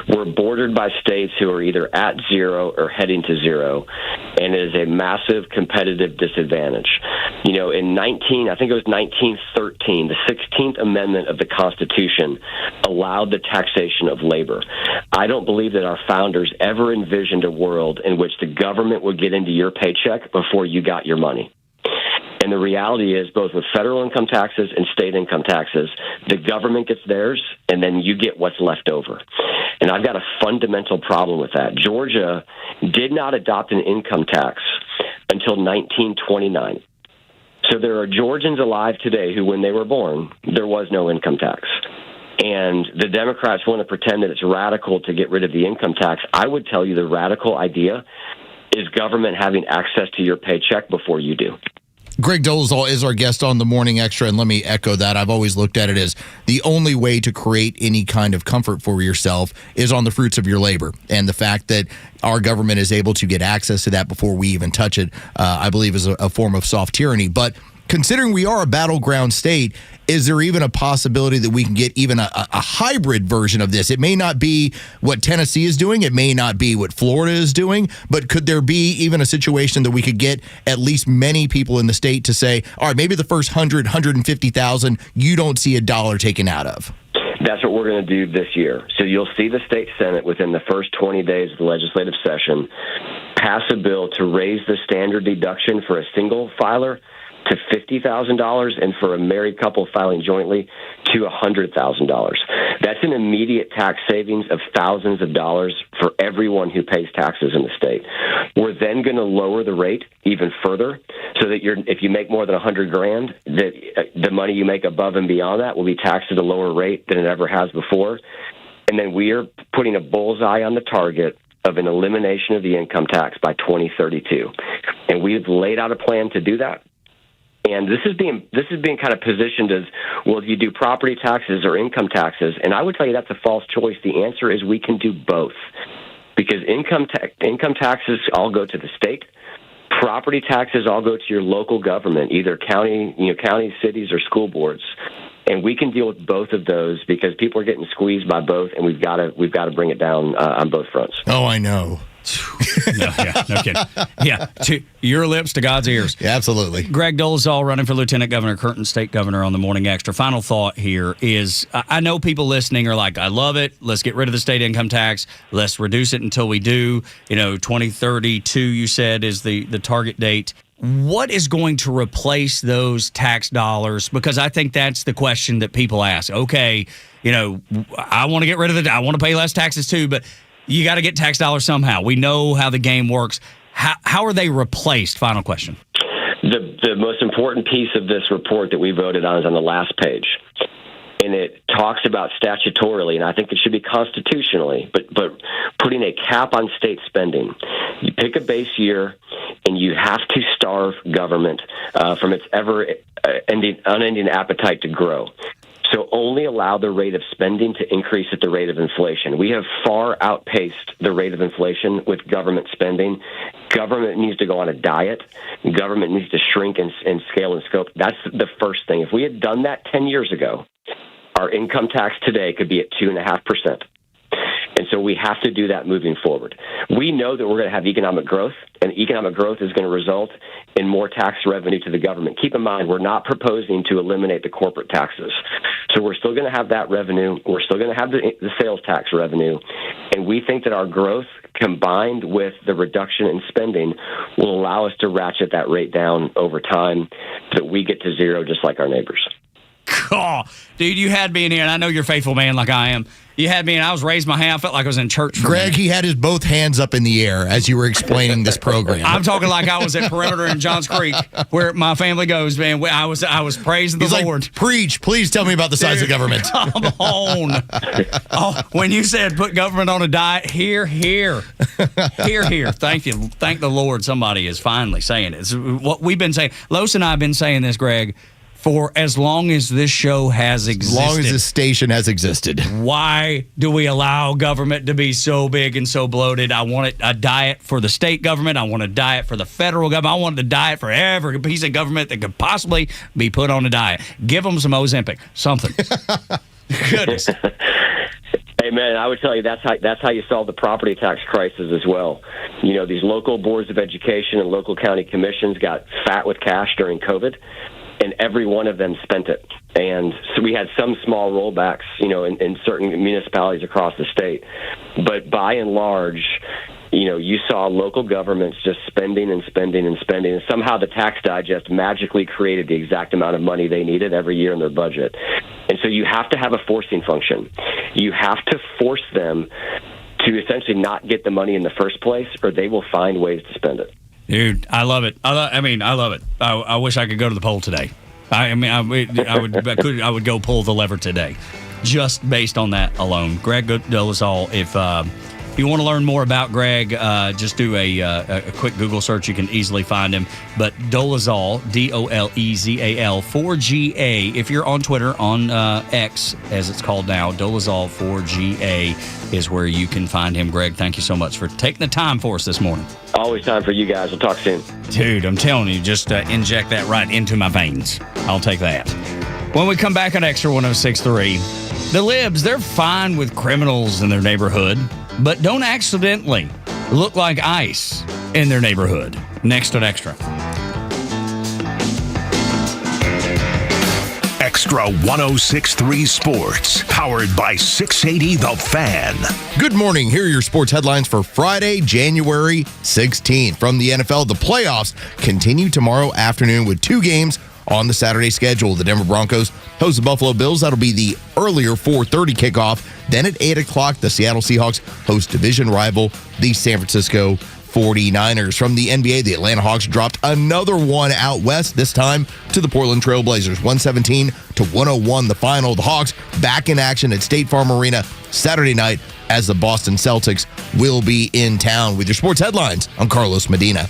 We're bordered by states who are either at zero or heading to zero, and it is a massive competitive disadvantage. In 1913, the 16th Amendment of the Constitution allowed the taxation of labor. I don't believe that our founders ever envisioned a world in which the government would get into your paycheck before you got your money. And the reality is, both with federal income taxes and state income taxes, the government gets theirs, and then you get what's left over. And I've got a fundamental problem with that. Georgia did not adopt an income tax until 1929. So there are Georgians alive today who, when they were born, there was no income tax. And the Democrats want to pretend that it's radical to get rid of the income tax. I would tell you the radical idea is government having access to your paycheck before you do.
Greg Dolezal is our guest on the Morning Extra, and let me echo that. I've always looked at it as the only way to create any kind of comfort for yourself is on the fruits of your labor. And the fact that our government is able to get access to that before we even touch it, I believe is a form of soft tyranny. But considering we are a battleground state, is there even a possibility that we can get even a hybrid version of this? It may not be what Tennessee is doing. It may not be what Florida is doing. But could there be even a situation that we could get at least many people in the state to say, all right, maybe the first 150,000, you don't see a dollar taken out of?
That's what we're going to do this year. So you'll see the state Senate within the first 20 days of the legislative session pass a bill to raise the standard deduction for a single filer to $50,000, and for a married couple filing jointly to $100,000. That's an immediate tax savings of thousands of dollars for everyone who pays taxes in the state. We're then going to lower the rate even further, so that if you make more than $100,000, that the money you make above and beyond that will be taxed at a lower rate than it ever has before. And then we are putting a bullseye on the target of an elimination of the income tax by 2032, and we've laid out a plan to do that. And this is being kind of positioned as, well, do you do property taxes or income taxes? And I would tell you that's a false choice. The answer is we can do both, because income taxes all go to the state. Property taxes all go to your local government, either counties, cities, or school boards. And we can deal with both of those, because people are getting squeezed by both, and we've got to bring it down on both fronts.
Oh, I know.
No kidding. Yeah, to your lips to God's ears.
Yeah, absolutely.
Greg Dolezal running for Lieutenant Governor, current state governor on the Morning Extra. Final thought here is, I know people listening are like, I love it. Let's get rid of the state income tax. Let's reduce it until we do. 2032, you said, is the target date. What is going to replace those tax dollars? Because I think that's the question that people ask. Okay, I want to get rid of I want to pay less taxes too, but you got to get tax dollars somehow. We know how the game works. How are they replaced? Final question.
The most important piece of this report that we voted on is on the last page. and it talks about statutorily, and I think it should be constitutionally, but putting a cap on state spending. You pick a base year, and you have to starve government from its unending appetite to grow. So only allow the rate of spending to increase at the rate of inflation. We have far outpaced the rate of inflation with government spending. Government needs to go on a diet. Government needs to shrink in scale and scope. That's the first thing. If we had done that 10 years ago, our income tax today could be at 2.5%. And so we have to do that moving forward. We know that we're going to have economic growth, and economic growth is going to result in more tax revenue to the government. Keep in mind, we're not proposing to eliminate the corporate taxes. So we're still going to have that revenue. We're still going to have the sales tax revenue. And we think that our growth combined with the reduction in spending will allow us to ratchet that rate down over time so that we get to zero just like our neighbors.
Oh, dude, you had me in here, and I know you're a faithful man like I am. You had me, and I was raised my hand. I felt like I was in church.
Greg, he had his both hands up in the air as you were explaining this program.
I'm talking like I was at Perimeter in Johns Creek, where my family goes, man. I was praising the Lord.
Like, preach, please tell me about the size of government.
Come on. Oh, when you said put government on a diet, here. Thank you. Thank the Lord somebody is finally saying it. It's what we've been saying. Los and I have been saying this, Greg, for as long as this show has existed.
As long as this station has existed.
Why do we allow government to be so big and so bloated? I want a diet for the state government. I want a diet for the federal government. I want a diet for every piece of government that could possibly be put on a diet. Give them some Ozempic, something. Goodness.
Hey, man, I would tell you that's how you solve the property tax crisis as well. You know, these local boards of education and local county commissions got fat with cash during COVID, and every one of them spent it. And so we had some small rollbacks, you know, in certain municipalities across the state. But by and large, you know, you saw local governments just spending and spending and spending. And somehow the tax digest magically created the exact amount of money they needed every year in their budget. And so you have to have a forcing function. You have to force them to essentially not get the money in the first place, or they will find ways to spend it.
Dude, I love it. I love it. I wish I could go to the poll today. I would go pull the lever today, just based on that alone. Greg Dolezal, if you want to learn more about Greg, just do a quick Google search. You can easily find him. But Dolezal, Dolezal 4GA. If you're on Twitter, on X, as it's called now, Dolezal 4GA is where you can find him. Greg, thank you so much for taking the time for us this morning.
Always time for you guys. We'll talk soon.
Dude, I'm telling you, just inject that right into my veins. I'll take that. When we come back on Extra 106.3, the libs, they're fine with criminals in their neighborhood, but don't accidentally look like ICE in their neighborhood. Next on Extra.
Extra 106.3 Sports, powered by 680 The Fan.
Good morning. Here are your sports headlines for Friday, January 16th. From the NFL, the playoffs continue tomorrow afternoon with 2 games on the Saturday schedule. The Denver Broncos host the Buffalo Bills. That'll be the earlier 4:30 kickoff. Then at 8 o'clock, the Seattle Seahawks host division rival, the San Francisco 49ers. From the NBA, the Atlanta Hawks dropped another one out west, this time to the Portland Trail Blazers. 117-101 the final. The Hawks back in action at State Farm Arena Saturday night as the Boston Celtics will be in town. With your sports headlines, I'm Carlos Medina.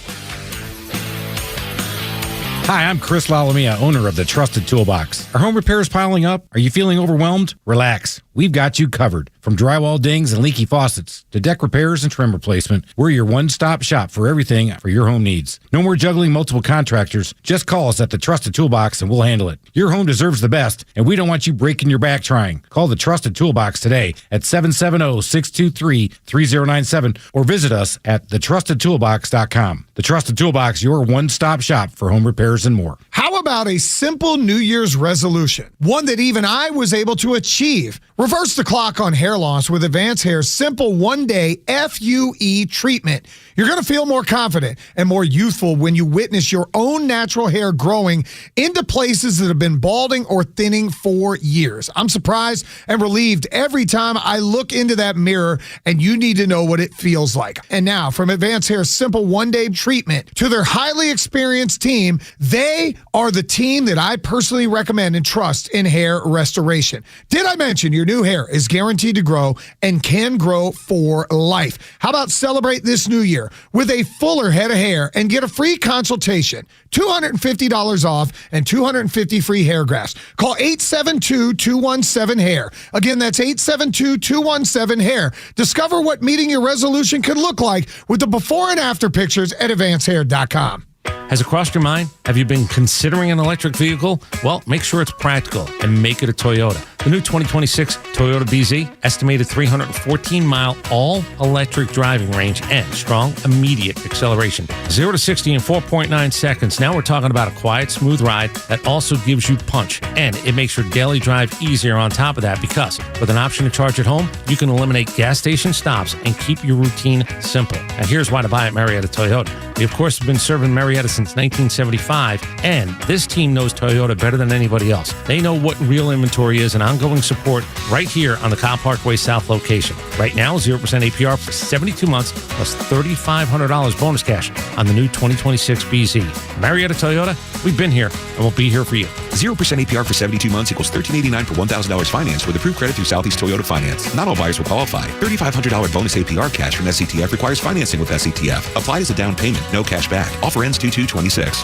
Hi, I'm Chris Lalamia, owner of the Trusted Toolbox. Are home repairs piling up? Are you feeling overwhelmed? Relax. We've got you covered. From drywall dings and leaky faucets to deck repairs and trim replacement, we're your one-stop shop for everything for your home needs. No more juggling multiple contractors. Just call us at the Trusted Toolbox and we'll handle it. Your home deserves the best, and we don't want you breaking your back trying. Call the Trusted Toolbox today at 770-623-3097 or visit us at thetrustedtoolbox.com. The Trusted Toolbox, your one-stop shop for home repairs and more.
How about a simple New Year's resolution? One that even I was able to achieve. Reverse the clock on hair loss with Advanced Hair's simple one-day FUE treatment. You're going to feel more confident and more youthful when you witness your own natural hair growing into places that have been balding or thinning for years. I'm surprised and relieved every time I look into that mirror, and you need to know what it feels like. And now, from Advanced Hair's simple one-day treatment treatment to their highly experienced team. They are the team that I personally recommend and trust in hair restoration. Did I mention your new hair is guaranteed to grow and can grow for life? How about celebrate this new year with a fuller head of hair and get a free consultation, $250 off, and 250 free hair grafts. Call 872-217-HAIR. Again, that's 872-217-HAIR. Discover what meeting your resolution could look like with the before and after pictures at advancehair.com.
Has it crossed your mind? Have you been considering an electric vehicle? Well, make sure it's practical and make it a Toyota. The new 2026 Toyota BZ, estimated 314-mile all-electric driving range and strong immediate acceleration. 0 to 60 in 4.9 seconds. Now we're talking about a quiet, smooth ride that also gives you punch. And it makes your daily drive easier on top of that because with an option to charge at home, you can eliminate gas station stops and keep your routine simple. And here's why to buy at Marietta Toyota. We, of course, have been serving Marietta since 1975, and this team knows Toyota better than anybody else. They know what real inventory is and ongoing support right here on the Kyle Parkway South location. Right now, 0% APR for 72 months plus $3,500 bonus cash on the new 2026 BZ. Marietta Toyota, we've been here and we'll be here for you.
0% APR for 72 months equals $1,389 for $1,000 finance with approved credit through Southeast Toyota Finance. Not all buyers will qualify. $3,500 bonus APR cash from SCTF requires financing with SCTF. Applied as a down payment. No cash back. Offer ends 2/2/26.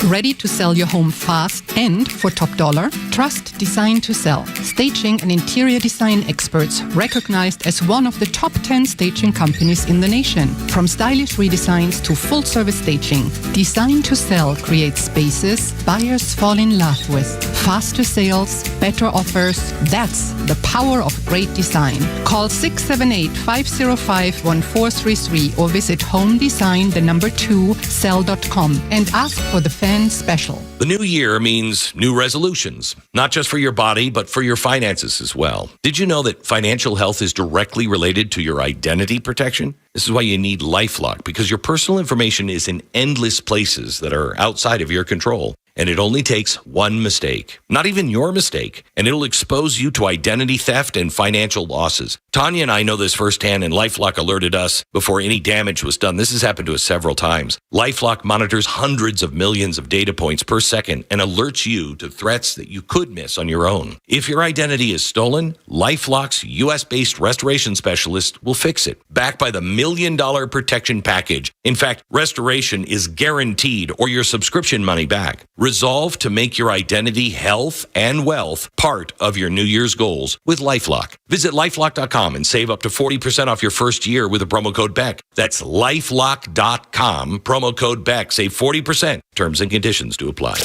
Ready to sell your home fast and for top dollar? Trust Design to Sell. Staging and interior design experts recognized as one of the top 10 staging companies in the nation. From stylish redesigns to full-service staging, Design to Sell creates spaces buyers fall in love with. Faster sales, better offers. That's the power of great design. Call 678-505-1433 or visit homedesign2sell.com and ask for the fan special.
The new year means new resolutions, not just for your body, but for your finances as well. Did you know that financial health is directly related to your identity protection? This is why you need LifeLock, because your personal information is in endless places that are outside of your control. And it only takes one mistake, not even your mistake, and it'll expose you to identity theft and financial losses. Tanya and I know this firsthand, and LifeLock alerted us before any damage was done. This has happened to us several times. LifeLock monitors hundreds of millions of data points per second and alerts you to threats that you could miss on your own. If your identity is stolen, LifeLock's U.S.-based restoration specialist will fix it, backed by the $1 million protection package. In fact, restoration is guaranteed or your subscription money back. Resolve to make your identity, health, and wealth part of your New Year's goals with LifeLock. Visit LifeLock.com and save up to 40% off your first year with the promo code BECK. That's LifeLock.com, promo code BECK. Save 40%. Terms and conditions to apply.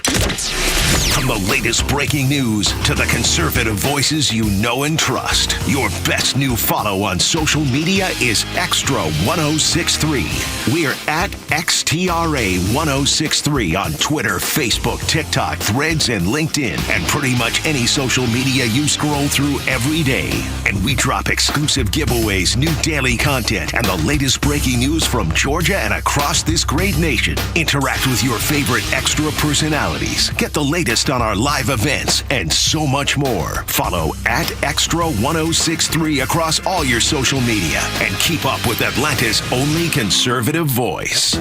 From the latest breaking news to the conservative voices you know and trust, your best new follow on social media is Extra 1063. We're at XTRA 1063 on Twitter, Facebook, TikTok, Threads, and LinkedIn, and pretty much any social media you scroll through every day. And we drop exclusive giveaways, new daily content, and the latest breaking news from Georgia and across this great nation. Interact with your favorite Extra personalities. Get the latest on our live events and so much more. Follow at Extra 1063 across all your social media and keep up with Atlanta's only conservative voice.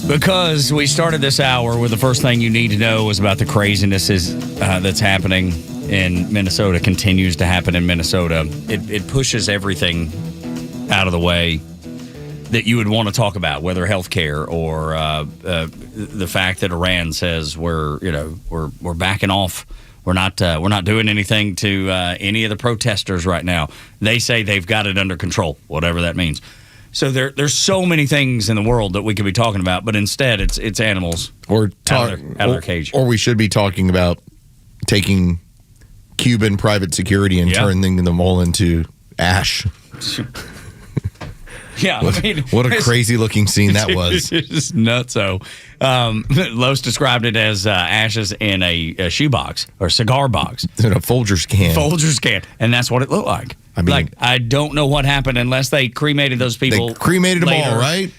Because we started this hour with the first thing you need to know is about the craziness that's happening in Minnesota, continues to happen in Minnesota. It pushes everything out of the way that you would want to talk about, whether healthcare or the fact that Iran says we're backing off. We're not doing anything to any of the protesters right now. They say they've got it under control, whatever that means. So there's so many things in the world that we could be talking about, but instead it's animals
or
out of their cage.
Or we should be talking about taking Cuban private security and turning them all into ash.
Yeah,
what a crazy looking scene that was.
It's nutso. Los described it as ashes in a shoebox or cigar box.
In a Folgers can.
Folgers can. And that's what it looked like. I mean, I don't know what happened unless they cremated those people.
They cremated them all, right?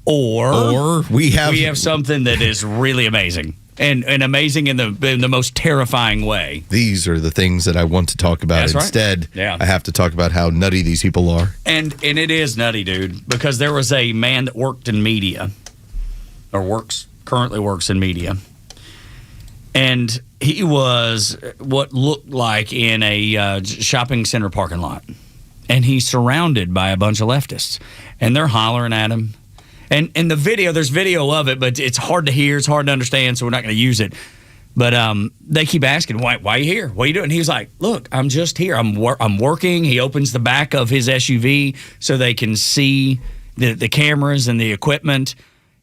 Or
we have
something that is really amazing. And amazing in the most terrifying way.
These are the things that I want to talk about.
That's
Instead,
right.
I have to talk about how nutty these people are.
And it is nutty, dude, because there was a man that worked in media or currently works in media. And he was what looked like in a shopping center parking lot. And he's surrounded by a bunch of leftists. And they're hollering at him. And in the video, there's video of it, but it's hard to hear. It's hard to understand, so we're not going to use it. But they keep asking, why are you here? What are you doing? He's like, look, I'm just here. I'm working. He opens the back of his SUV so they can see the cameras and the equipment.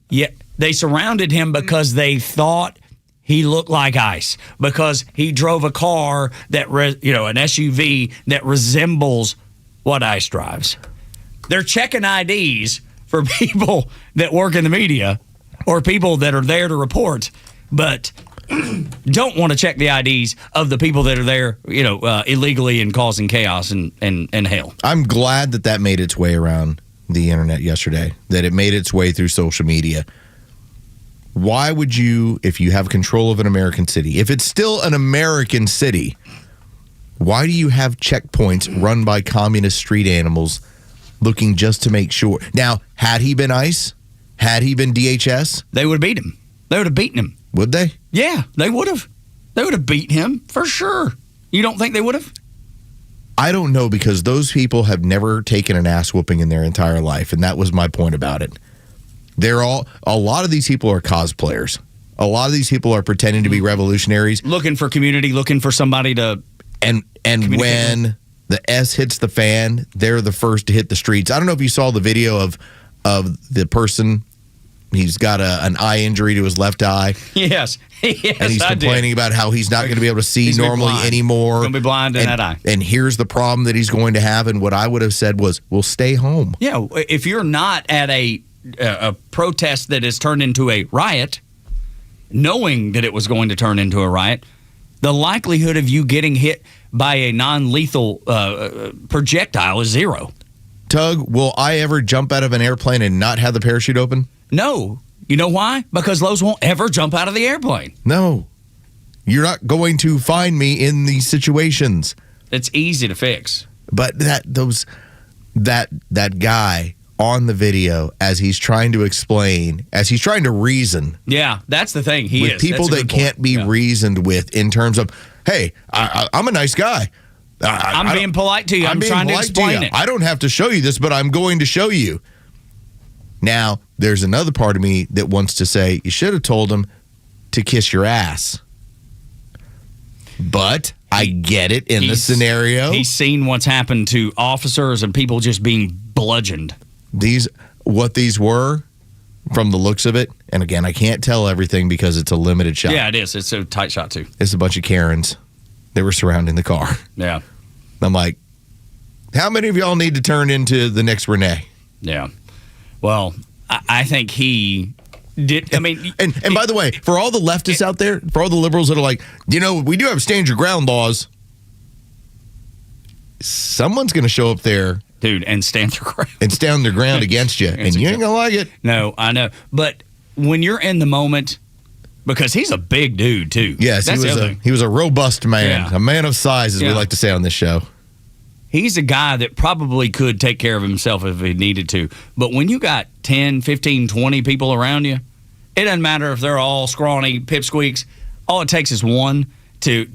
Yet they surrounded him because they thought he looked like ICE, because he drove a car that, an SUV that resembles what ICE drives. They're checking IDs for people that work in the media or people that are there to report, but don't want to check the IDs of the people that are there, illegally and causing chaos and hell.
I'm glad that made its way around the internet yesterday, that it made its way through social media. Why would you, if you have control of an American city, if it's still an American city, why do you have checkpoints run by communist street animals looking just to make sure? Now, had he been ICE, had he been DHS,
they would have beat him. They would have beaten him.
Would they?
Yeah, they would have. They would have beat him for sure. You don't think they would have?
I don't know, because those people have never taken an ass whooping in their entire life, and that was my point about it. A lot of these people are cosplayers. A lot of these people are pretending to be revolutionaries.
Looking for community, looking for somebody to...
And when the S hits the fan, they're the first to hit the streets. I don't know if you saw the video of the person. He's got an eye injury to his left eye.
Yes,
and he's complaining about how he's not going to be able to see normally anymore.
He's going to be blind in that eye.
And here's the problem that he's going to have. And what I would have said was, well, stay home.
Yeah, if you're not at a protest that has turned into a riot, knowing that it was going to turn into a riot, the likelihood of you getting hit by a non-lethal projectile is zero.
Tug, will I ever jump out of an airplane and not have the parachute open?
No. You know why? Because Los won't ever jump out of the airplane.
No. You're not going to find me in these situations.
It's easy to fix.
But that guy on the video, as he's trying to explain, as he's trying to reason.
Yeah, that's the thing. With
people that can't be reasoned with in terms of, hey, I'm a nice guy.
I'm being polite to you. I'm trying to explain it.
I don't have to show you this, but I'm going to show you. Now, there's another part of me that wants to say, you should have told him to kiss your ass. But I get it in the scenario.
He's seen what's happened to officers and people just being bludgeoned.
What these were, from the looks of it, and again, I can't tell everything because it's a limited shot.
Yeah, it is. It's a tight shot, too.
It's a bunch of Karens that were surrounding the car.
Yeah.
I'm like, how many of y'all need to turn into the next Renee?
Yeah. Well, I think he did. I mean,
and by the way, for all the leftists out there, for all the liberals that are like, we do have stand your ground laws. Someone's going to show up there,
dude, and stand
their ground against you, and you ain't gonna like it.
No, I know, but when you're in the moment, because he's a big dude too.
Yes, he was a robust man, a man of size, as we like to say on this show.
He's a guy that probably could take care of himself if he needed to. But when you got 10, 15, 20 people around you, it doesn't matter if they're all scrawny pipsqueaks. All it takes is one to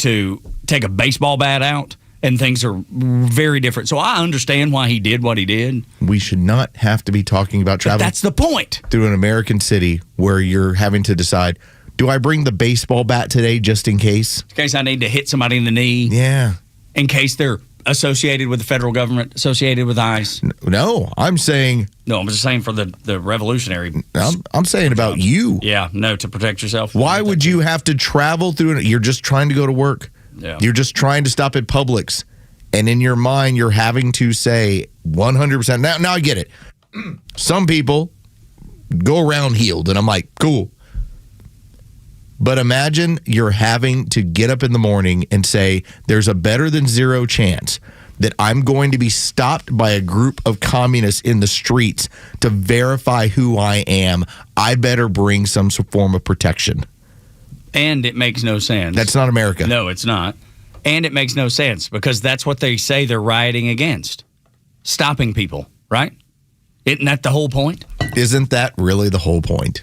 take a baseball bat out, and things are very different. So I understand why he did what he did.
We should not have to be talking about travel.
That's the point.
Through an American city where you're having to decide, do I bring the baseball bat today just in case?
In case I need to hit somebody in the knee.
Yeah.
In case they're associated with the federal government, associated with ICE.
No, I'm saying...
No, I'm just saying for the revolutionary...
I'm saying about you.
Yeah, no, to protect yourself.
Why would you have to travel through... You're just trying to go to work.
Yeah.
You're just trying to stop at Publix. And in your mind, you're having to say 100%. Now I get it. Some people go around healed, and I'm like, cool. But imagine you're having to get up in the morning and say, there's a better than zero chance that I'm going to be stopped by a group of communists in the streets to verify who I am. I better bring some form of protection.
And it makes no sense.
That's not America.
No, it's not. And it makes no sense because that's what they say they're rioting against. Stopping people, right? Isn't that the whole point?
Isn't that really the whole point?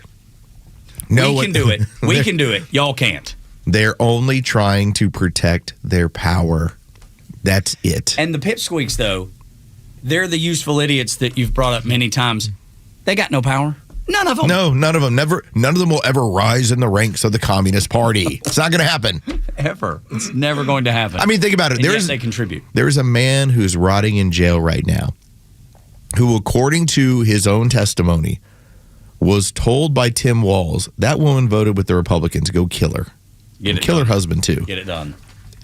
We can do it. We can do it. Y'all can't.
They're only trying to protect their power. That's it.
And the pipsqueaks, though, they're the useful idiots that you've brought up many times. They got no power. None of them.
No, none of them. None of them will ever rise in the ranks of the Communist Party. It's not going to happen.
Ever. It's never going to happen.
I mean, think about it.
They contribute.
There's a man who's rotting in jail right now who, according to his own testimony, was told by Tim Walz, that woman voted with the Republicans, go kill her. Kill her husband, too.
Get it done.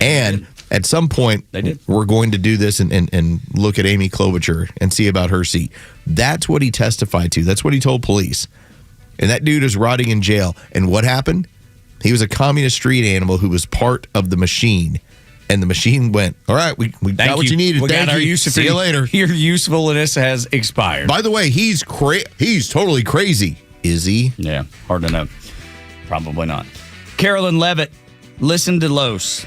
And at some point, we're going to do this and look at Amy Klobuchar and see about her seat. That's what he testified to. That's what he told police. And that dude is rotting in jail. And what happened? He was a communist street animal who was part of the machine. And the machine went, all right, we got what you needed. Thank you. See you later.
Your usefulness has expired.
By the way, he's totally crazy. Is he?
Yeah, hard to know. Probably not. Carolyn Levitt listened to Los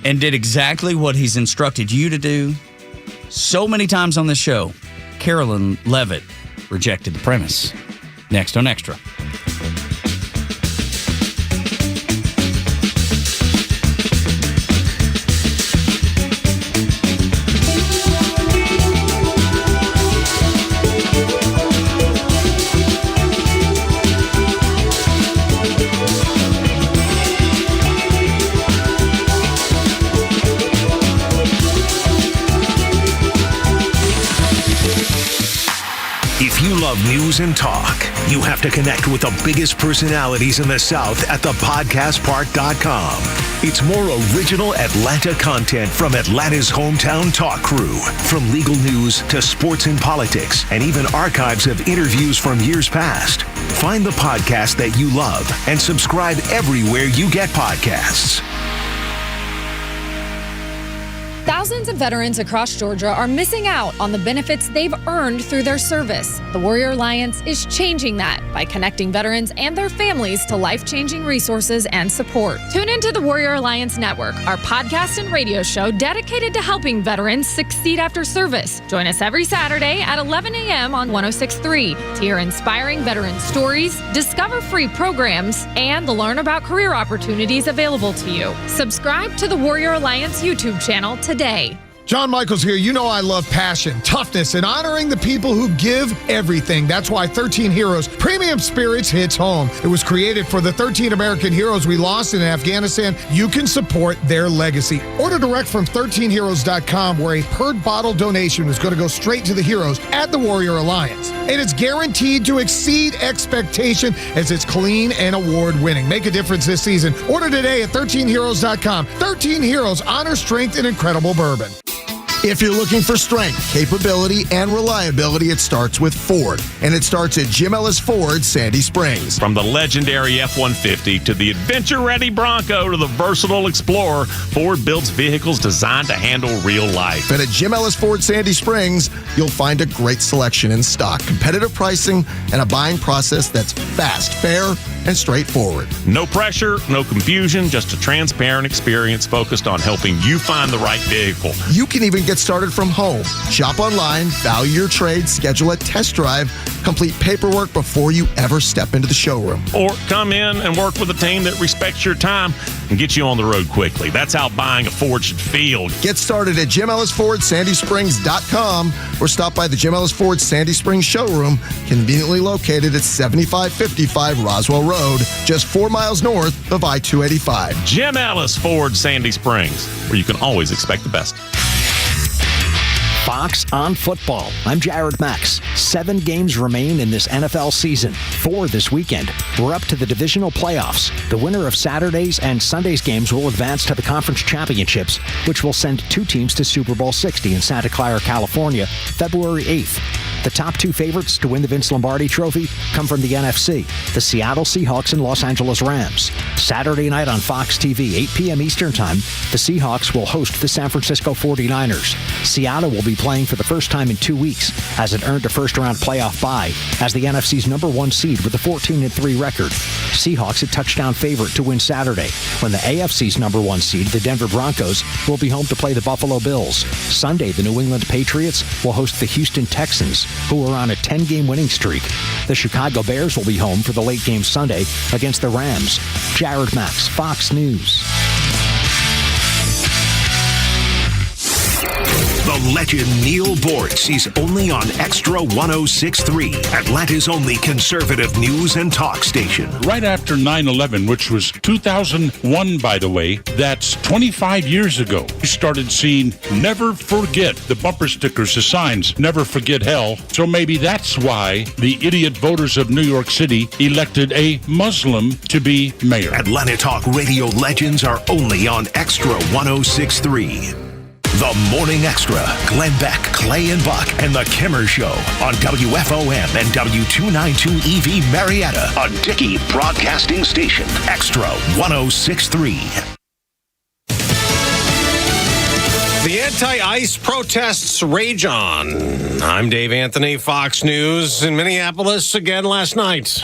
and did exactly what he's instructed you to do so many times on this show. Carolyn Levitt rejected the premise. Next on Extra.
If you love news and talk, you have to connect with the biggest personalities in the South at thepodcastpark.com. It's more original Atlanta content from Atlanta's hometown talk crew. From legal news to sports and politics, and even archives of interviews from years past. Find the podcast that you love and subscribe everywhere you get podcasts.
Thousands of veterans across Georgia are missing out on the benefits they've earned through their service. The Warrior Alliance is changing that by connecting veterans and their families to life-changing resources and support. Tune into the Warrior Alliance Network, our podcast and radio show dedicated to helping veterans succeed after service. Join us every Saturday at 11 a.m. on 106.3 to hear inspiring veteran stories, discover free programs, and learn about career opportunities available to you. Subscribe to the Warrior Alliance YouTube channel today.
John Michaels here. You know I love passion, toughness, and honoring the people who give everything. That's why 13 Heroes Premium Spirits hits home. It was created for the 13 American heroes we lost in Afghanistan. You can support their legacy. Order direct from 13heroes.com, where a per bottle donation is going to go straight to the heroes at the Warrior Alliance. And it's guaranteed to exceed expectation as it's clean and award-winning. Make a difference this season. Order today at 13heroes.com. 13 Heroes, honor, strength, and incredible bourbon. If you're looking for strength, capability, and reliability, it starts with Ford. And it starts at Jim Ellis Ford, Sandy Springs.
From the legendary F-150 to the adventure-ready Bronco to the versatile Explorer, Ford builds vehicles designed to handle real life.
And at Jim Ellis Ford, Sandy Springs, you'll find a great selection in stock, competitive pricing, and a buying process that's fast, fair, and straightforward.
No pressure, no confusion, just a transparent experience focused on helping you find the right vehicle.
You can even get started from home. Shop online, value your trade, schedule a test drive, complete paperwork before you ever step into the showroom.
Or come in and work with a team that respects your time and gets you on the road quickly. That's how buying a Ford should feel.
Get started at JimEllisFordSandySprings.com or stop by the Jim Ellis Ford Sandy Springs showroom, conveniently located at 7555 Roswell Road, just 4 miles north of I-285.
Jim Ellis Ford Sandy Springs, where you can always expect the best.
Fox on Football. I'm Jared Max. 7 games remain in this NFL season. 4 this weekend. We're up to the divisional playoffs. The winner of Saturday's and Sunday's games will advance to the conference championships, which will send 2 teams to Super Bowl 60 in Santa Clara, California, February 8th. The top 2 favorites to win the Vince Lombardi Trophy come from the NFC, the Seattle Seahawks and Los Angeles Rams. Saturday night on Fox TV, 8 p.m. Eastern Time, the Seahawks will host the San Francisco 49ers. Seattle will be playing for the first time in 2 weeks, as it earned a first-round playoff bye as the NFC's number 1 seed with a 14-3 record. Seahawks a touchdown favorite to win Saturday, when the AFC's number 1 seed, the Denver Broncos, will be home to play the Buffalo Bills. Sunday, the New England Patriots will host the Houston Texans. who are on a 10-game winning streak. The Chicago Bears will be home for the late game Sunday against the Rams. Jared Max, Fox News.
The legend Neil Bortz is only on Extra 106.3, Atlanta's only conservative news and talk station.
Right after 9/11, which was 2001, by the way, that's 25 years ago, we started seeing Never Forget, the bumper stickers, the signs, Never Forget Hell. So maybe that's why the idiot voters of New York City elected a Muslim to be mayor.
Atlanta Talk radio legends are only on Extra 106.3. The Morning Extra, Glenn Beck, Clay and Buck, and The Kimmer Show on WFOM and W292 EV Marietta, a Dickey broadcasting station. Extra 106.3.
The anti-ICE protests rage on. I'm Dave Anthony, Fox News in Minneapolis again last night.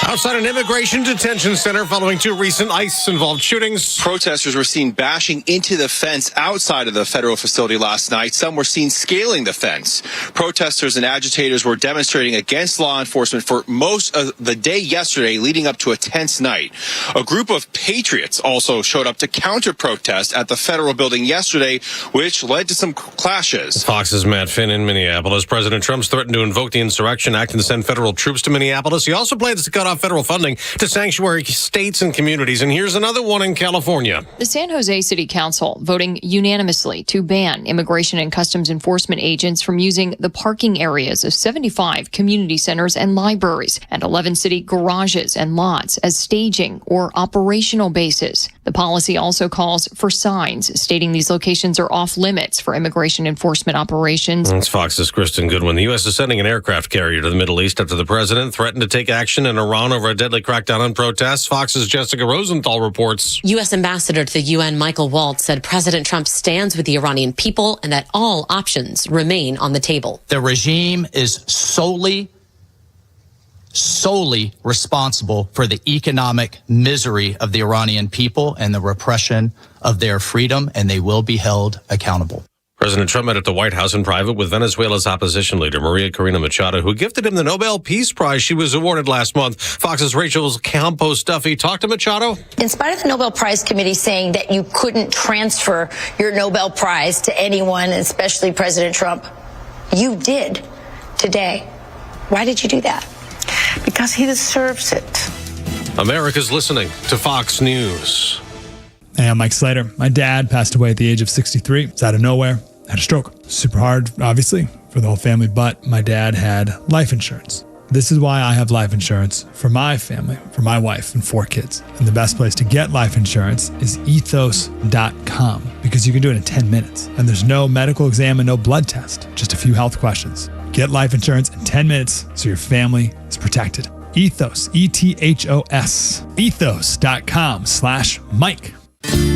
Outside an immigration detention center following two recent ICE-involved shootings.
Protesters were seen bashing into the fence outside of the federal facility last night. Some were seen scaling the fence. Protesters and agitators were demonstrating against law enforcement for most of the day yesterday, leading up to a tense night. A group of patriots also showed up to counter-protest at the federal building yesterday, which led to some clashes.
Fox's Matt Finn in Minneapolis. President Trump's threatened to invoke the Insurrection Act and send federal troops to Minneapolis. He also plans to cut off federal funding to sanctuary states and communities. And here's another one in California.
The San Jose City Council voting unanimously to ban immigration and customs enforcement agents from using the parking areas of 75 community centers and libraries and 11 city garages and lots as staging or operational bases. The policy also calls for signs stating these locations are off limits for immigration enforcement operations.
It's Fox's Kristen Goodwin. The U.S. is sending an aircraft carrier to the Middle East after the president threatened to take action in Iran over a deadly crackdown on protests. Fox's Jessica Rosenthal reports.
U.S. Ambassador to the UN, Michael Waltz, said President Trump stands with the Iranian people and that all options remain on the table.
The regime is solely responsible for the economic misery of the Iranian people and the repression of their freedom, and they will be held accountable.
President Trump met at the White House in private with Venezuela's opposition leader, Maria Corina Machado, who gifted him the Nobel Peace Prize she was awarded last month. Fox's Rachel Campos Duffy talked to Machado.
In spite of the Nobel Prize Committee saying that you couldn't transfer your Nobel Prize to anyone, especially President Trump, you did today. Why did you do that? Because he deserves it.
America's listening to Fox News.
Hey, I'm Mike Slater. My dad passed away at the age of 63. It's out of nowhere. Had a stroke. Super hard, obviously, for the whole family, but my dad had life insurance. This is why I have life insurance for my family, for my wife and 4 kids. And the best place to get life insurance is ethos.com because you can do it in 10 minutes. And there's no medical exam and no blood test, just a few health questions. Get life insurance in 10 minutes so your family is protected. Ethos, E-T-H-O-S, ethos.com/Mike.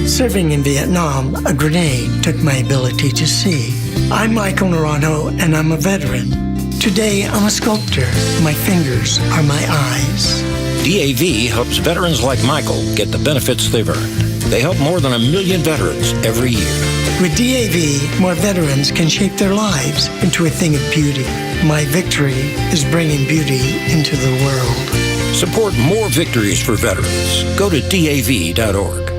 Serving in Vietnam, a grenade took my ability to see. I'm Michael Naranjo, and I'm a veteran. Today, I'm a sculptor. My fingers are my eyes.
DAV helps veterans like Michael get the benefits they've earned. They help more than 1 million veterans every year.
With DAV, more veterans can shape their lives into a thing of beauty. My victory is bringing beauty into the world.
Support more victories for veterans. Go to DAV.org.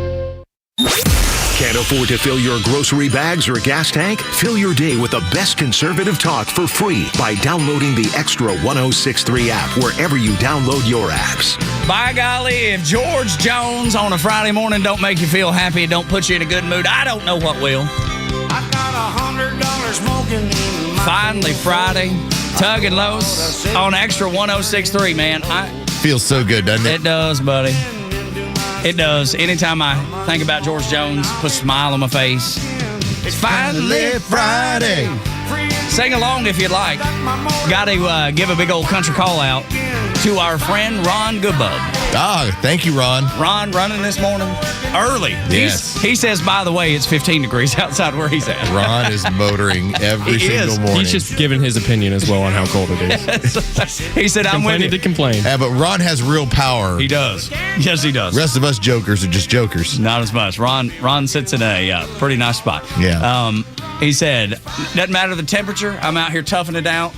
Can't afford to fill your grocery bags or gas tank? Fill your day with the best conservative talk for free by downloading the Extra 106.3 app wherever you download your apps.
By golly, if George Jones on a Friday morning don't make you feel happy, don't put you in a good mood, I don't know what will.
I got $100 smoking in my
Finally Friday, Tug and Los on Extra 106.3, man.
Feels so good, doesn't it?
It does, buddy. It does. Anytime I think about George Jones, put a smile on my face. It's finally Friday. Sing along if you'd like. Got to give a big old country call out to our friend Ron Goodbub.
Ah, thank you, Ron.
Ron running this morning early.
Yes.
He says, by the way, it's 15 degrees outside where he's at.
Ron is motoring every single morning.
He's just giving his opinion as well on how cold it is.
He said, I'm with you.
To complain.
Yeah, but Ron has real power.
He does. Yes, he does.
The rest of us jokers are just jokers.
Not as much. Ron sits in a pretty nice spot.
Yeah.
He said, doesn't matter the temperature. I'm out here toughing it out.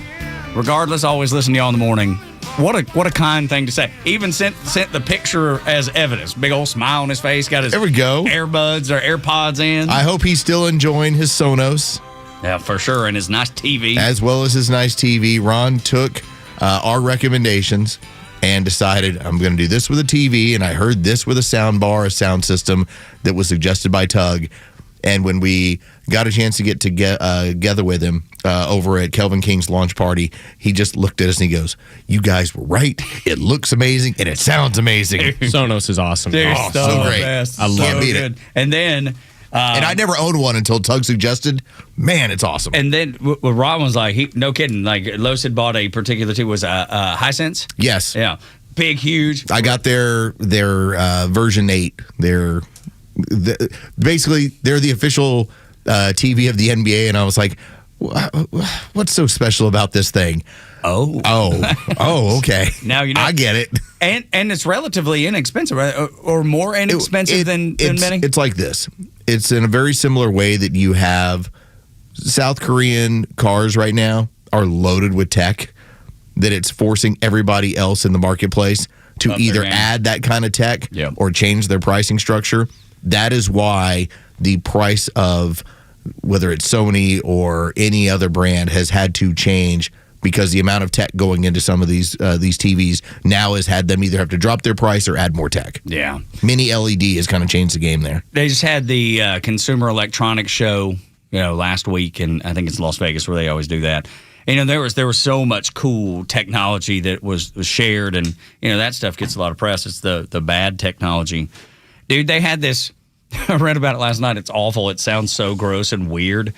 Regardless, always listen to y'all in the morning. What a kind thing to say. Even sent the picture as evidence. Big old smile on his face. Got his
there we go.
Earbuds or AirPods in.
I hope he's still enjoying his Sonos.
Yeah, for sure. And his nice TV.
As well as his nice TV. Ron took our recommendations and decided I'm going to do this with a TV. And I heard this with a sound bar, a sound system that was suggested by Tug. And when we got a chance to get together with him over at Kelvin King's launch party, he just looked at us and he goes, "You guys were right. It looks amazing and it sounds amazing."
Sonos is awesome.
So great. I can't beat it.
And then...
and I never owned one until Tug suggested. Man, it's awesome.
And then Ron was like, no kidding, like Los had bought a particular TV, was Hisense?
Yes.
Yeah. Big, huge.
I got their version 8. Basically, they're the official TV of the NBA, and I was like, what's so special about this thing? Oh, okay.
Now you know.
I get it.
And it's relatively inexpensive, right? Or more inexpensive than many?
It's like this. It's in a very similar way that you have South Korean cars right now are loaded with tech, that it's forcing everybody else in the marketplace to either add that kind of tech or change their pricing structure. That is why the price of whether it's Sony or any other brand has had to change, because the amount of tech going into some of these TVs now has had them either have to drop their price or add more tech.
Yeah.
Mini LED has kind of changed the game there.
They just had the Consumer Electronics Show, last week, and I think it's Las Vegas where they always do that. And, there was so much cool technology that was shared, and that stuff gets a lot of press. It's the bad technology. Dude, they had this. I read about it last night. It's awful. It sounds so gross and weird.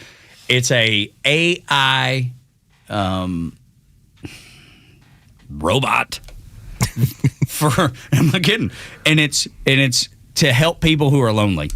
It's a AI robot I'm not kidding. And it's to help people who are lonely.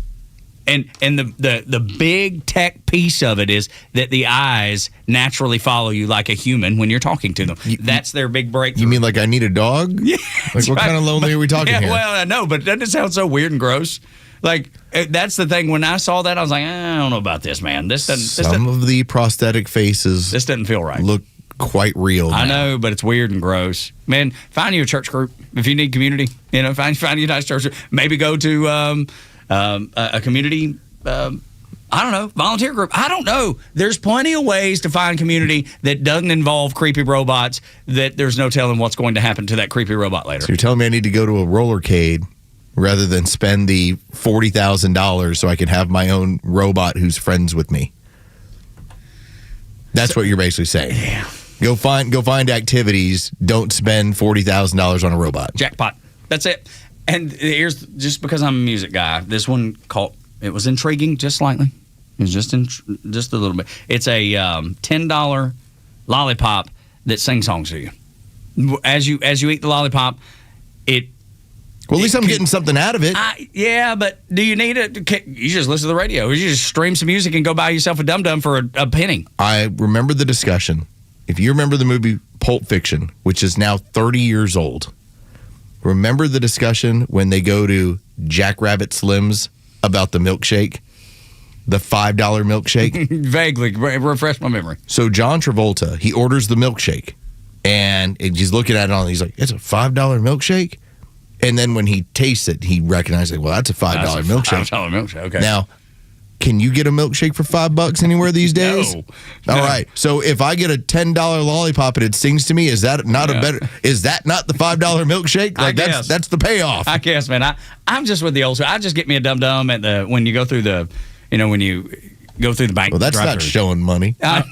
And the big tech piece of it is that the eyes naturally follow you like a human when you're talking to them. That's their big breakthrough.
You mean like I need a dog?
Yeah.
Like what kind of lonely are we talking here?
Well, I know, but doesn't it sound so weird and gross? Like, that's the thing. When I saw that, I was like, I don't know about this, man.
Some of the prosthetic faces
this doesn't feel right.
Look quite real now.
I know, but it's weird and gross. Man, find you a church group if you need community. Find you a nice church group. Maybe go to a community, I don't know, volunteer group. I don't know. There's plenty of ways to find community that doesn't involve creepy robots, that there's no telling what's going to happen to that creepy robot later.
So you're telling me I need to go to a rollercade rather than spend the $40,000 so I can have my own robot who's friends with me? That's what you're basically saying.
Yeah.
Go find activities. Don't spend $40,000 on a robot.
Jackpot. That's it. And here's, just because I'm a music guy, this one it was intriguing just slightly. It was just a little bit. It's a $10 lollipop that sings songs to you. As you eat the lollipop,
well, at least I'm getting something out of it.
Yeah, but do you need it? You just listen to the radio. You just stream some music and go buy yourself a dum-dum for a penny.
I remember the discussion. If you remember the movie Pulp Fiction, which is now 30 years old, remember the discussion when they go to Jackrabbit Slim's about the milkshake? The $5 milkshake?
Vaguely. Refresh my memory.
So John Travolta, he orders the milkshake, and he's looking at it and he's like, it's a $5 milkshake? And then when he tastes it, he recognizes, well, that's a $5 milkshake.
$5 milkshake, okay.
Now, can you get a milkshake for $5 anywhere these days?
No.
All right. So if I get a $10 lollipop and it sings to me, is that not is that not the $5 milkshake? Like that's the payoff.
I guess, man. I'm just with the old school. I just get me a dum-dum at when you go through the, when you go through the bank.
Well, that's not showing money.
I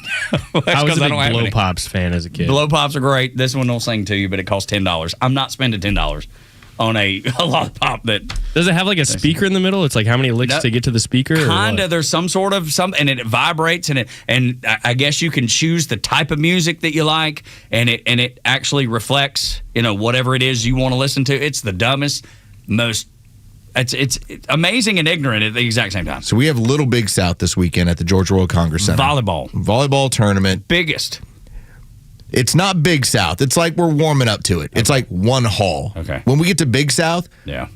was a big Blow Pops fan as a kid.
Blow Pops are great. This one will sing to you, but it costs $10. I'm not spending $10 on a lollipop that...
Does it have like a speaker in the middle? It's like how many licks to get to the speaker?
Kinda. There's some sort of and it vibrates, and I guess you can choose the type of music that you like, and it actually reflects whatever it is you want to listen to. It's the dumbest, most... It's amazing and ignorant at the exact same time.
So we have Little Big South this weekend at the Georgia World Congress Center. Volleyball tournament.
Biggest.
It's not Big South. It's like we're warming up to it. Okay. It's like one hall.
Okay.
When we get to Big South,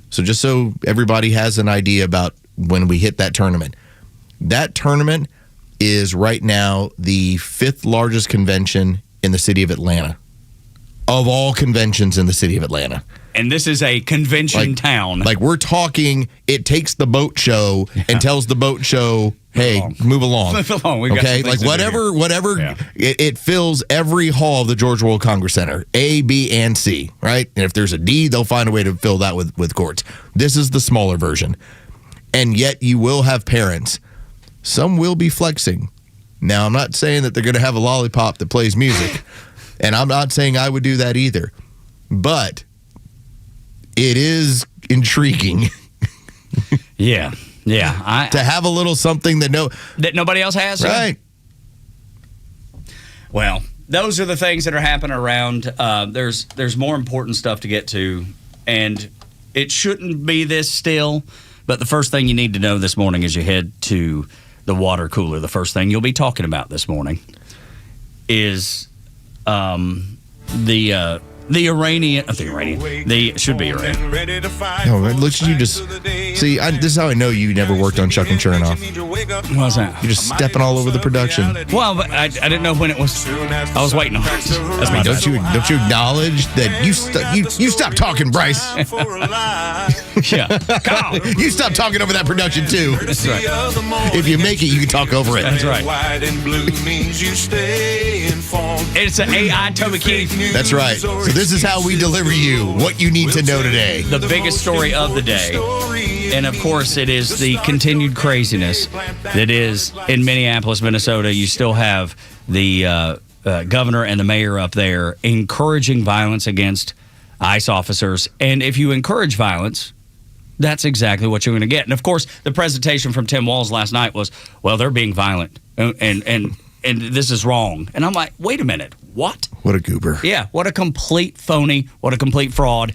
so just so everybody has an idea about when we hit that tournament
is right now the 5th largest convention in the city of Atlanta. Of all conventions in the city of Atlanta.
And this is a convention town.
Like, we're talking, it takes the boat show and tells the boat show, hey, move along.
Move along. We've got
okay?
some things
Like,
to do
whatever,
here.
it fills every hall of the Georgia World Congress Center, A, B, and C, right? And if there's a D, they'll find a way to fill that with courts. This is the smaller version. And yet you will have parents. Some will be flexing. Now, I'm not saying that they're going to have a lollipop that plays music. And I'm not saying I would do that either. But it is intriguing.
Yeah.
To have a little something that
nobody else has.
Right.
Well, those are the things that are happening around. There's more important stuff to get to, and it shouldn't be this still. But the first thing you need to know this morning as you head to the water cooler, the first thing you'll be talking about this morning is should be Iranian.
No, look, you just see. This is how I know you never worked on Chuck and Chernoff.
What's that?
You're just stepping all over the production.
Well, but I didn't know when it was. I was waiting on it. That's my
don't you acknowledge that you stop talking, Bryce?
Yeah,
you stop talking over that production too.
That's right.
If you make it, you can talk over it.
That's right. It's an AI Toby Keith.
That's right. So this is how we deliver you what you need to know today.
The biggest story of the day. And of course, it is the continued craziness that is in Minneapolis, Minnesota. You still have the governor and the mayor up there encouraging violence against ICE officers. And if you encourage violence, that's exactly what you're going to get. And of course, the presentation from Tim Walz last night was, well, they're being violent and this is wrong. And I'm like, wait a minute, what?
What a goober.
Yeah, what a complete phony, what a complete fraud,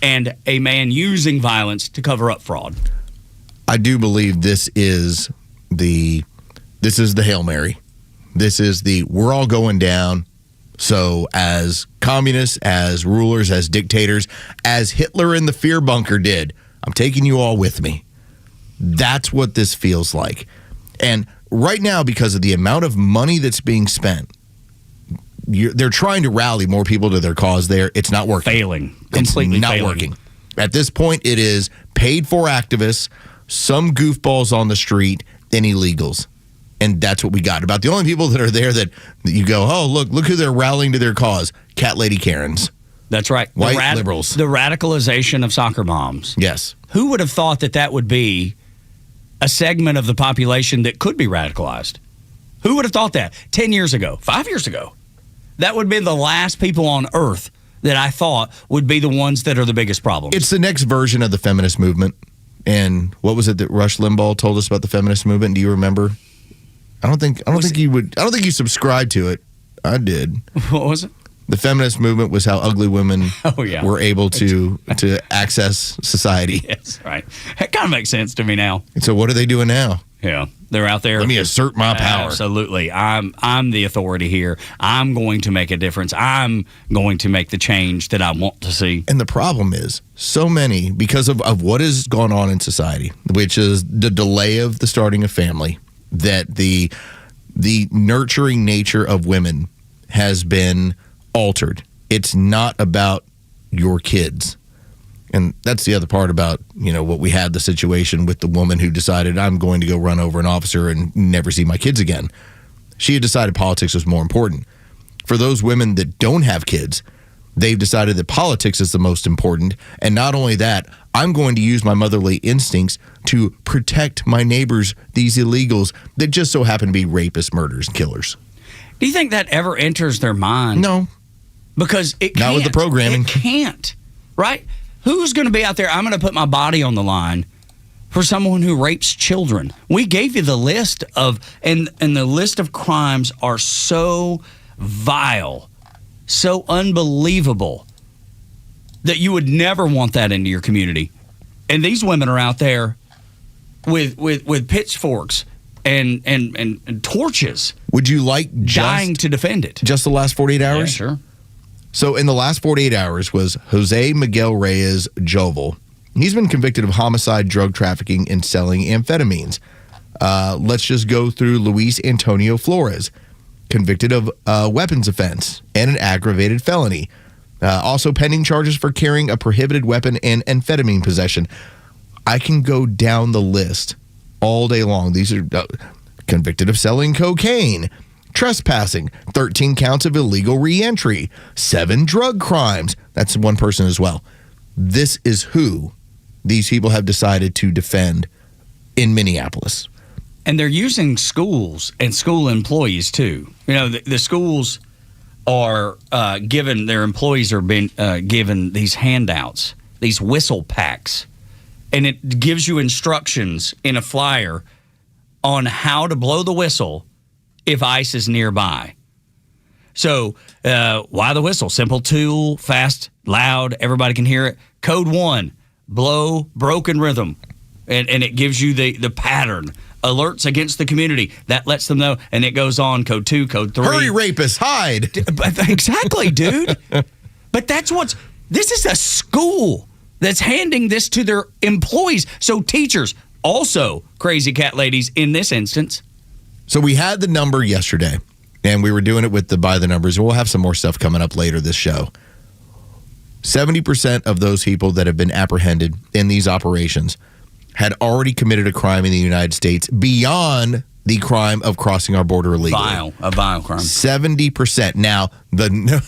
and a man using violence to cover up fraud.
I do believe this is the Hail Mary. This is we're all going down. So as communists, as rulers, as dictators, as Hitler in the fear bunker did, I'm taking you all with me. That's what this feels like. And right now, because of the amount of money that's being spent, they're trying to rally more people to their cause there. It's not working.
Failing. Completely
not
failing.
working. At this point, it is paid for activists, some goofballs on the street, and illegals. And that's what we got. About the only people that are there that you go, oh, look who they're rallying to their cause. Cat lady Karens.
That's right.
White liberals.
The radicalization of soccer moms.
Yes.
Who would have thought that would be a segment of the population that could be radicalized? Who would have thought that 10 years ago, 5 years ago? That would be the last people on earth that I thought would be the ones that are the biggest problem.
It's the next version of the feminist movement. And what was it that Rush Limbaugh told us about the feminist movement? Do you remember? I don't think you subscribed to it. I did.
What was it?
The feminist movement was how ugly women were able to access society.
Yes, right. That kind of makes sense to me now.
And so what are they doing now?
Yeah, they're out there.
Let me assert my power.
Absolutely. I'm the authority here. I'm going to make a difference. I'm going to make the change that I want to see.
And the problem is, so many, because of what has gone on in society, which is the delay of the starting a family, that the nurturing nature of women has been altered. It's not about your kids. And that's the other part about, what we had, the situation with the woman who decided, I'm going to go run over an officer and never see my kids again. She had decided politics was more important. For those women that don't have kids, they've decided that politics is the most important. And not only that, I'm going to use my motherly instincts to protect my neighbors, these illegals that just so happen to be rapists, murderers, and killers.
Do you think that ever enters their mind?
No.
Because it can't.
Not with the programming.
It can't, right? Who's going to be out there? I'm going to put my body on the line for someone who rapes children. We gave you the list of, and the list of crimes are so vile, so unbelievable that you would never want that into your community. And these women are out there with pitchforks and torches.
Would you like
dying to defend it?
Just the last 48 hours?
Yeah, sure.
So in the last 48 hours was Jose Miguel Reyes Jovel. He's been convicted of homicide, drug trafficking, and selling amphetamines. Let's just go through Luis Antonio Flores, convicted of weapons offense and an aggravated felony. Also pending charges for carrying a prohibited weapon and amphetamine possession. I can go down the list all day long. These are convicted of selling cocaine, trespassing, 13 counts of illegal reentry, 7 drug crimes. That's one person as well. This is who these people have decided to defend in Minneapolis.
And they're using schools and school employees, too. You know, the schools are given, their employees are being given these handouts, these whistle packs. And it gives you instructions in a flyer on how to blow the whistle if ICE is nearby. So, why the whistle? Simple tool, fast, loud, everybody can hear it. Code 1, blow, broken rhythm. And it gives you the pattern. Alerts against the community. That lets them know. And it goes on, code 2, code 3.
Hurry, rapists, hide.
Exactly, dude. But this is a school that's handing this to their employees. So teachers, also crazy cat ladies in this instance.
So we had the number yesterday, and we were doing it with the by the numbers. We'll have some more stuff coming up later this show. 70% of those people that have been apprehended in these operations had already committed a crime in the United States beyond the crime of crossing our border illegally.
A vile crime.
70%. Now, the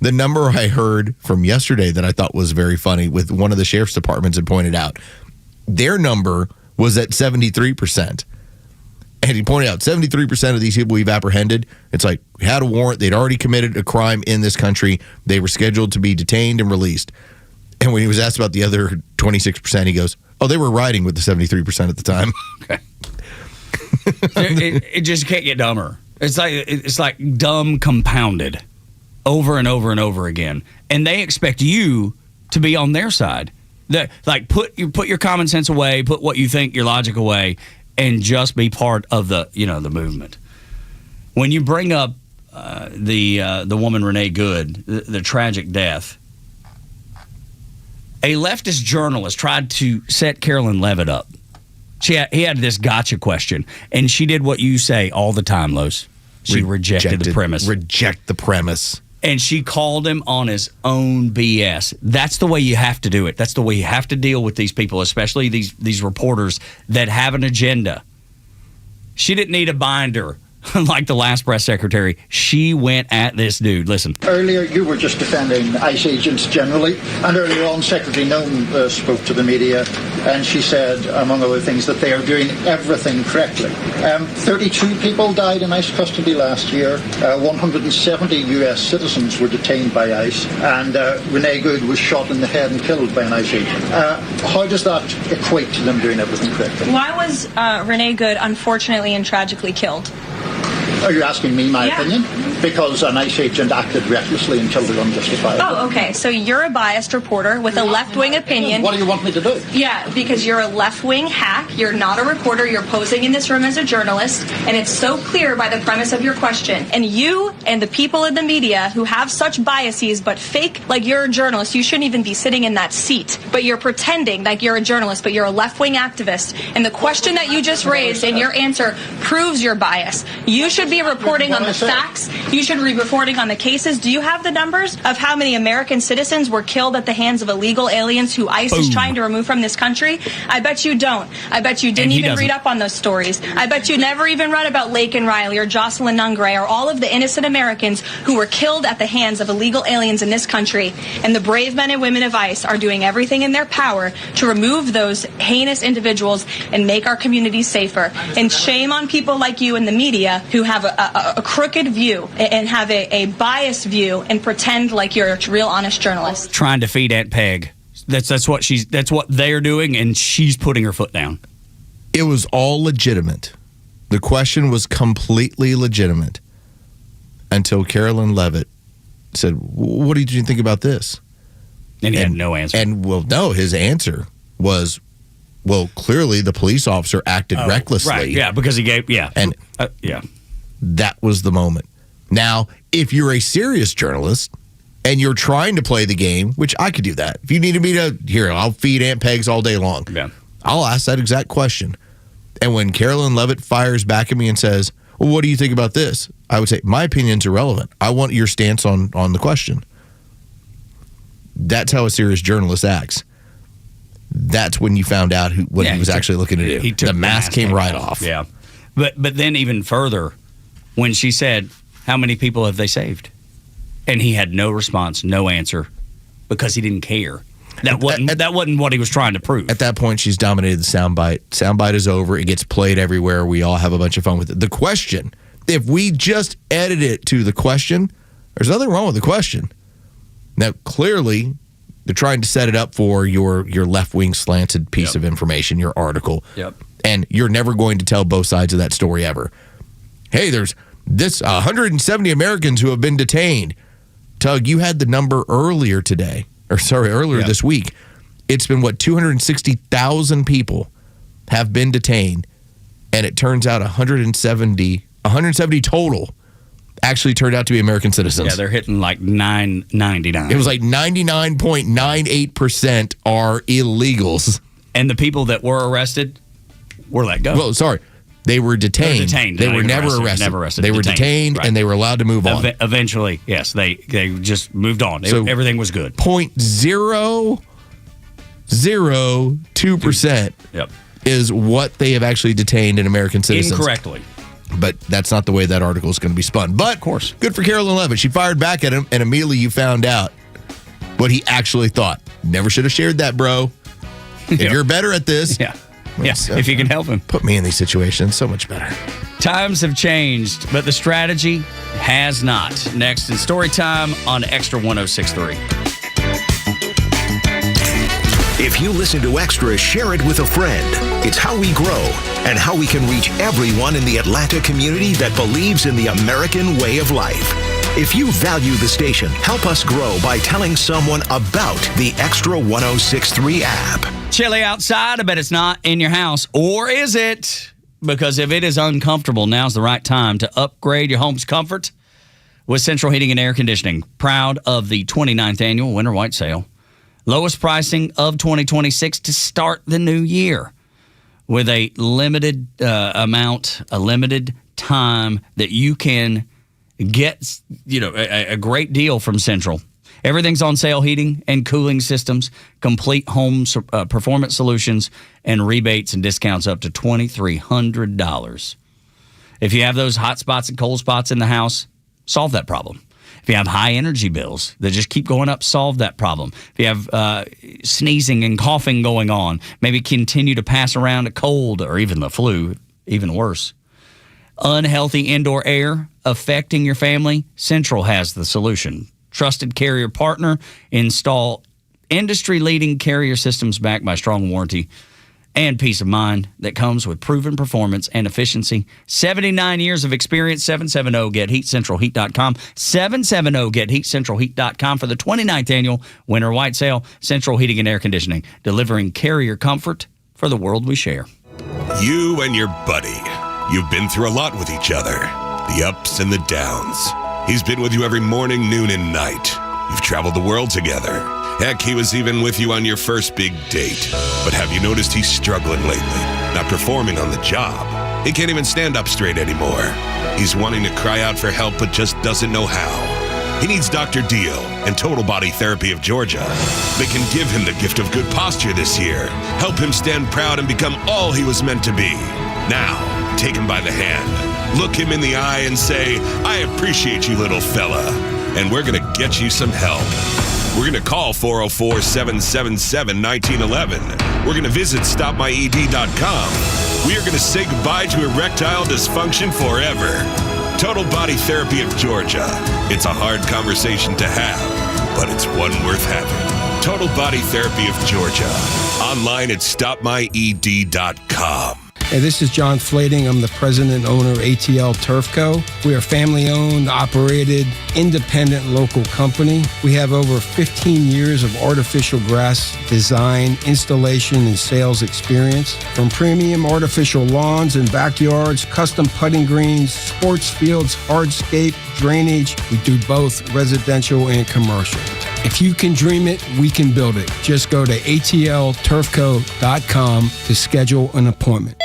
number I heard from yesterday that I thought was very funny with one of the sheriff's departments had pointed out, their number was at 73%. And he pointed out 73% of these people we've apprehended, it's like, we had a warrant, they'd already committed a crime in this country, they were scheduled to be detained and released. And when he was asked about the other 26%, he goes, oh, they were riding with the 73% at the time.
Okay. it just can't get dumber. It's like dumb compounded over and over and over again. And they expect you to be on their side. Like put your common sense away, put what you think, your logic away, and just be part of the movement. When you bring up the woman Renee Good, the tragic death, a leftist journalist tried to set Carolyn Levitt up. He had this gotcha question, and she did what you say all the time, Los. She rejected the premise.
Reject the premise.
And she called him on his own BS. That's the way you have to do it. That's the way you have to deal with these people, especially these reporters that have an agenda. She didn't need a binder like the last press secretary. She went at this dude. Listen.
Earlier, you were just defending ICE agents generally, and earlier on, Secretary Noem spoke to the media, and she said, among other things, that they are doing everything correctly. 32 people died in ICE custody last year. 170 U.S. citizens were detained by ICE, and Renee Good was shot in the head and killed by an ICE agent. How does that equate to them doing everything correctly?
Why was Renee Good unfortunately and tragically killed?
Are you asking me my opinion? Because an ICE agent acted recklessly and killed her unjustifiably.
Oh, okay. So you're a biased reporter with a left-wing opinion.
What do you want me to do?
Yeah, because you're a left-wing hack. You're not a reporter. You're posing in this room as a journalist. And it's so clear by the premise of your question. And you and the people in the media who have such biases but fake like you're a journalist, you shouldn't even be sitting in that seat. But you're pretending like you're a journalist, but you're a left-wing activist. And the question that you just raised and your answer proves your bias. You should be reporting on the facts. You should be reporting on the cases. Do you have the numbers of how many American citizens were killed at the hands of illegal aliens who ICE is trying to remove from this country? I bet you don't. I bet you didn't even read up on those stories. I bet you never even read about Laken Riley or Jocelyn Nungray or all of the innocent Americans who were killed at the hands of illegal aliens in this country. And the brave men and women of ICE are doing everything in their power to remove those heinous individuals and make our communities safer. And shame on people like you in the media who have a crooked view and have a biased view and pretend like you're a real honest journalist.
Trying to feed Aunt Peg. That's what they're doing, and she's putting her foot down.
It was all legitimate. The question was completely legitimate until Carolyn Levitt said, what did you think about this?
And he had no answer.
And, no, his answer was, well, clearly the police officer acted recklessly.
Right, yeah, because he gave,
And that was the moment. Now, if you're a serious journalist and you're trying to play the game, which I could do that. If you needed me to, I'll feed Aunt Pegs all day long.
Yeah.
I'll ask that exact question.
And when Carolyn Levitt fires back at me and says, well, what do you think about this? I would say, my opinion's irrelevant. I want your stance on the question. That's how a serious journalist acts. That's when you found out what he was actually looking to do. The mask came right off.
Yeah. But then even further, when she said, how many people have they saved? And he had no response, no answer, because he didn't care. That wasn't what he was trying to prove.
At that point, she's dominated the soundbite. Soundbite is over. It gets played everywhere. We all have a bunch of fun with it. The question, if we just edit it to the question, there's nothing wrong with the question. Now, clearly, they're trying to set it up for your left-wing slanted piece of information, your article.
Yep.
And you're never going to tell both sides of that story ever. Hey, there's 170 Americans who have been detained. Tug, you had the number earlier this week. It's been, 260,000 people have been detained, and it turns out 170 total actually turned out to be American citizens.
Yeah, they're hitting like 999.
It was like 99.98% are illegals.
And the people that were arrested were let go.
Well, sorry. They were detained. They were never arrested.
Never arrested.
They were detained,
right.
And they were allowed to move on.
Eventually, yes, they just moved on. Everything was good.
0.002% is what they have actually detained in American citizens.
Incorrectly.
But that's not the way that article is going to be spun. But, of course, good for Carolyn Levitt. She fired back at him, and immediately you found out what he actually thought. Never should have shared that, bro. If you're better at this.
If you can help him.
Put me in these situations. So much better.
Times have changed, but the strategy has not. Next in Story Time on Extra 106.3.
If you listen to Extra, share it with a friend. It's how we grow and how we can reach everyone in the Atlanta community that believes in the American way of life. If you value the station, help us grow by telling someone about the Extra 106.3 app.
Chilly outside, I bet it's not in your house. Or is it? Because if it is uncomfortable, now's the right time to upgrade your home's comfort with Central Heating and Air Conditioning. Proud of the 29th annual Winter White Sale. Lowest pricing of 2026 to start the new year with a limited limited time that you can get, a great deal from Central. Everything's on sale: heating and cooling systems, complete home performance solutions, and rebates and discounts up to $2,300. If you have those hot spots and cold spots in the house, solve that problem. If you have high energy bills that just keep going up, solve that problem. If you have sneezing and coughing going on, maybe continue to pass around a cold or even the flu, even worse. Unhealthy indoor air affecting your family, Central has the solution. Trusted carrier partner, install industry-leading carrier systems backed by strong warranty and peace of mind that comes with proven performance and efficiency. 79 years of experience. 770-GET-HEAT-CentralHeat.com. 770-GET-HEAT-CentralHeat.com for the 29th annual Winter White Sale. Central Heating and Air Conditioning, delivering carrier comfort for the world we share.
You and your buddy, you've been through a lot with each other. The ups and the downs. He's been with you every morning, noon, and night. You've traveled the world together. Heck, he was even with you on your first big date. But have you noticed he's struggling lately? Not performing on the job. He can't even stand up straight anymore. He's wanting to cry out for help, but just doesn't know how. He needs Dr. Deal and Total Body Therapy of Georgia. They can give him the gift of good posture this year. Help him stand proud and become all he was meant to be. Now, take him by the hand. Look him in the eye and say, I appreciate you, little fella. And we're going to get you some help. We're going to call 404-777-1911. We're going to visit stopmyed.com. We are going to say goodbye to erectile dysfunction forever. Total Body Therapy of Georgia. It's a hard conversation to have, but it's one worth having. Total Body Therapy of Georgia. Online at stopmyed.com.
Hey, this is John Flading. I'm the president and owner of ATL Turf Co. We are a family-owned, operated, independent local company. We have over 15 years of artificial grass design, installation, and sales experience. From premium artificial lawns and backyards, custom putting greens, sports fields, hardscape, drainage. We do both residential and commercial. If you can dream it, we can build it. Just go to atlturfco.com to schedule an appointment.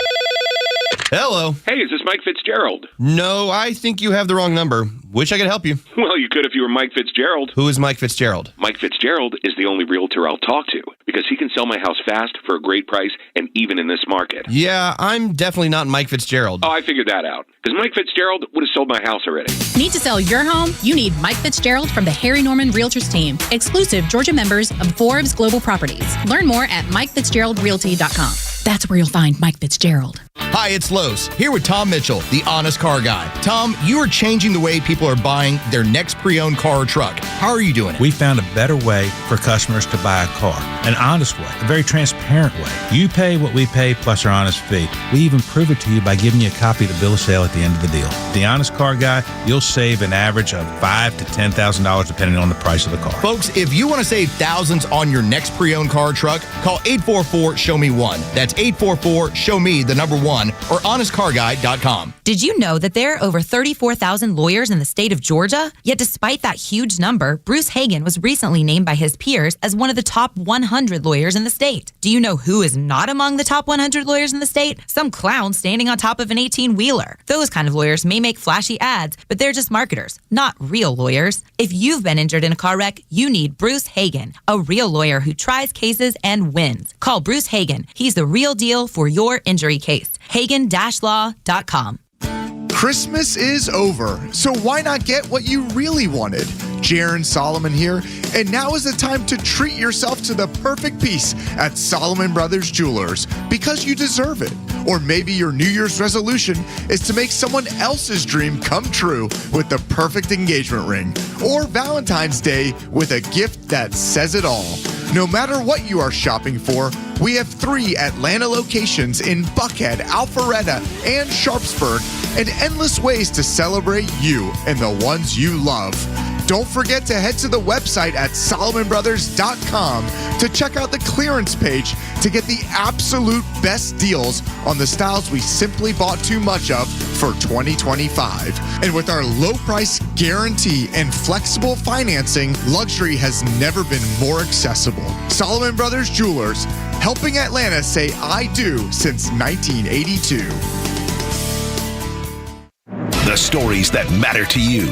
Hello.
Hey, is this Mike Fitzgerald?
No, I think you have the wrong number. Wish I could help you.
Well, you could if you were Mike Fitzgerald.
Who is Mike Fitzgerald?
Mike Fitzgerald is the only realtor I'll talk to because he can sell my house fast for a great price and even in this market.
Yeah, I'm definitely not Mike Fitzgerald.
Oh, I figured that out because Mike Fitzgerald would have sold my house already.
Need to sell your home? You need Mike Fitzgerald from the Harry Norman Realtors team. Exclusive Georgia members of Forbes Global Properties. Learn more at MikeFitzgeraldRealty.com. That's where you'll find Mike Fitzgerald.
Hi, it's Los, here with Tom Mitchell, the Honest Car Guy. Tom, you are changing the way people are buying their next pre-owned car or truck. How are you doing it?
We found a better way for customers to buy a car. An honest way, a very transparent way. You pay what we pay plus our honest fee. We even prove it to you by giving you a copy of the bill of sale at the end of the deal. The Honest Car Guy, you'll save an average of $5,000 to $10,000 depending on the price of the car.
Folks, if you want to save thousands on your next pre-owned car or truck, call 844-SHOW-ME-1. That's 844-SHOW-ME, the number 1, or honestcarguy.com.
Did you know that there are over 34,000 lawyers in the state of Georgia? Yet despite that huge number, Bruce Hagen was recently named by his peers as one of the top 100 lawyers in the state. Do you know who is not among the top 100 lawyers in the state? Some clown standing on top of an 18-wheeler. Those kind of lawyers may make flashy ads, but they're just marketers, not real lawyers. If you've been injured in a car wreck, you need Bruce Hagen, a real lawyer who tries cases and wins. Call Bruce Hagen. He's the real deal for your injury case. Hagen-law.com.
Christmas is over, so why not get what you really wanted? Jaron Solomon here, and now is the time to treat yourself to the perfect piece at Solomon Brothers Jewelers, because you deserve it. Or maybe your New Year's resolution is to make someone else's dream come true with the perfect engagement ring. Or Valentine's Day with a gift that says it all. No matter what you are shopping for, we have 3 Atlanta locations in Buckhead, Alpharetta, and Sharpsburg, and endless ways to celebrate you and the ones you love. Don't forget to head to the website at SolomonBrothers.com to check out the clearance page to get the absolute best deals on the styles we simply bought too much of for 2025. And with our low price guarantee and flexible financing, luxury has never been more accessible. Solomon Brothers Jewelers, helping Atlanta say I do since 1982.
The stories that matter to you.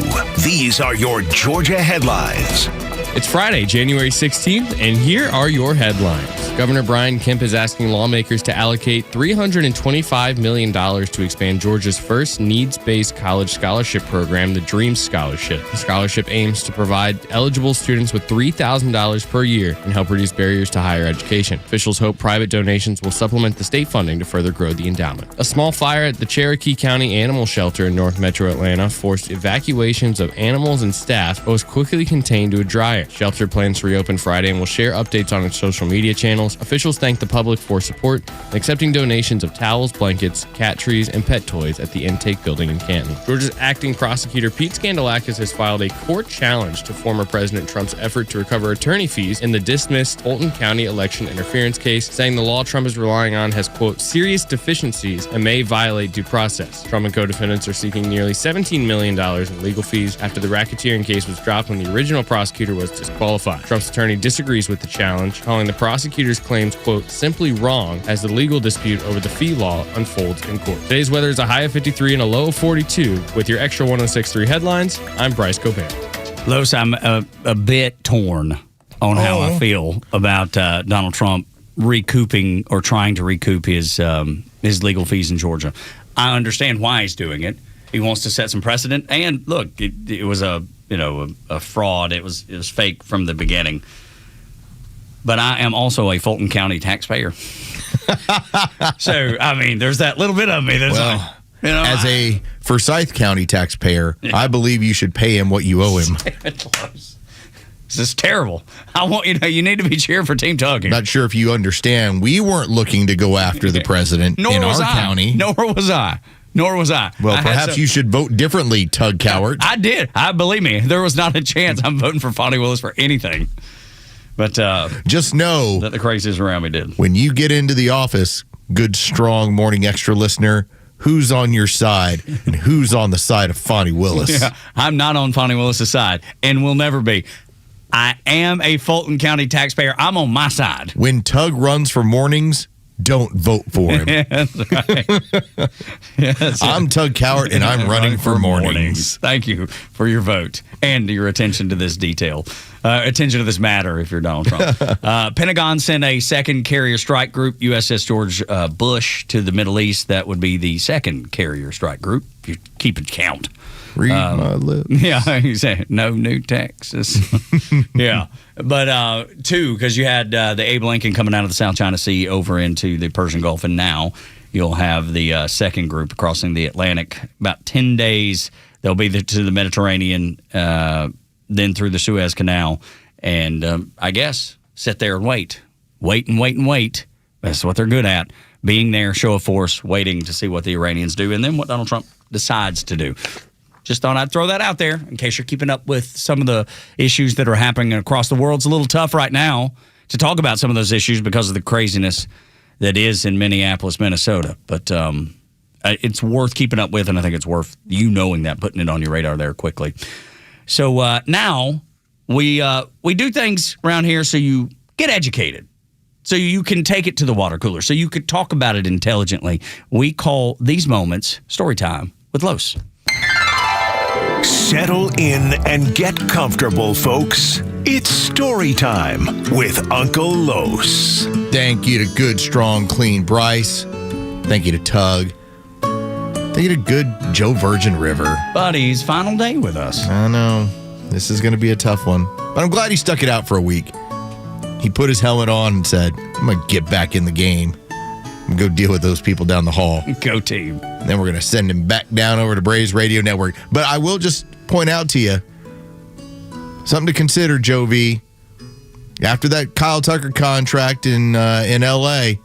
These are your Georgia headlines.
It's Friday, January 16th, and here are your headlines. Governor Brian Kemp is asking lawmakers to allocate $325 million to expand Georgia's first needs-based college scholarship program, the Dreams Scholarship. The scholarship aims to provide eligible students with $3,000 per year and help reduce barriers to higher education. Officials hope private donations will supplement the state funding to further grow the endowment. A small fire at the Cherokee County Animal Shelter in North Metro Atlanta forced evacuations of animals and staff, but was quickly contained to a dryer. Shelter plans to reopen Friday and will share updates on its social media channels. Officials thank the public for support and accepting donations of towels, blankets, cat trees, and pet toys at the intake building in Canton. Georgia's acting prosecutor Pete Skandalakis has filed a court challenge to former President Trump's effort to recover attorney fees in the dismissed Fulton County election interference case, saying the law Trump is relying on has, quote, serious deficiencies and may violate due process. Trump and co-defendants are seeking nearly $17 million in legal fees after the racketeering case was dropped when the original prosecutor was disqualified. Trump's attorney disagrees with the challenge, calling the prosecutor's claims, quote, simply wrong as the legal dispute over the fee law unfolds in court. Today's weather is a high of 53 and a low of 42. With your extra 106.3 headlines, I'm Bryce Copant.
Los, I'm a bit torn on how I feel about Donald Trump recouping or trying to recoup his legal fees in Georgia. I understand why he's doing it. He wants to set some precedent. And look, it was a fraud. It was fake from the beginning. But I am also a Fulton County taxpayer. So, I mean, there's that little bit of me that's
as a Forsyth County taxpayer, I believe you should pay him what you owe him.
This is terrible. You need to be cheering for Team Tug here.
Not sure if you understand. We weren't looking to go after the president in our county.
Nor was I.
Well, perhaps you should vote differently, Tug Cowart.
I did. Believe me, there was not a chance I'm voting for Fonnie Willis for anything. But
just know
that the crazies around me did.
When you get into the office, good, strong Morning Extra listener, who's on your side and who's on the side of Fonnie Willis?
Yeah, I'm not on Fonnie Willis's side and will never be. I am a Fulton County taxpayer. I'm on my side.
When Tug runs for mornings,
don't vote for him.
That's right. Yes.
I'm Tug Cowart, and I'm running for mornings.
Thank you for your vote and your attention to this detail. Attention to this matter if you're Donald Trump. Pentagon sent a second carrier strike group, USS George Bush, to the Middle East. That would be the second carrier strike group, if you keep it count.
Read my lips.
Yeah, exactly. No new Texas. Yeah. But two, because you had the Abe Lincoln coming out of the South China Sea over into the Persian Gulf, and now you'll have the second group crossing the Atlantic. About 10 days, they'll be to the Mediterranean, then through the Suez Canal, and I guess sit there and wait. Wait and wait and wait. That's what they're good at. Being there, show of force, waiting to see what the Iranians do, and then what Donald Trump decides to do. Just thought I'd throw that out there in case you're keeping up with some of the issues that are happening across the world. It's a little tough right now to talk about some of those issues because of the craziness that is in Minneapolis, Minnesota. But it's worth keeping up with, and I think it's worth you knowing that, putting it on your radar there quickly. So now we do things around here so you get educated, so you can take it to the water cooler, so you could talk about it intelligently. We call these moments story time with Los.
Settle in and get comfortable, folks. It's story time with Uncle Los.
Thank you to good, strong, clean Bryce. Thank you to Tug. Thank you to good Joe Virgin River.
Buddy's final day with us.
I know. This is going to be a tough one. But I'm glad he stuck it out for a week. He put his helmet on and said, I'm going to get back in the game and go deal with those people down the hall.
Go team.
And then we're going to send him back down over to Braves Radio Network. But I will just point out to you, something to consider, Joe V. After that Kyle Tucker contract in L.A.,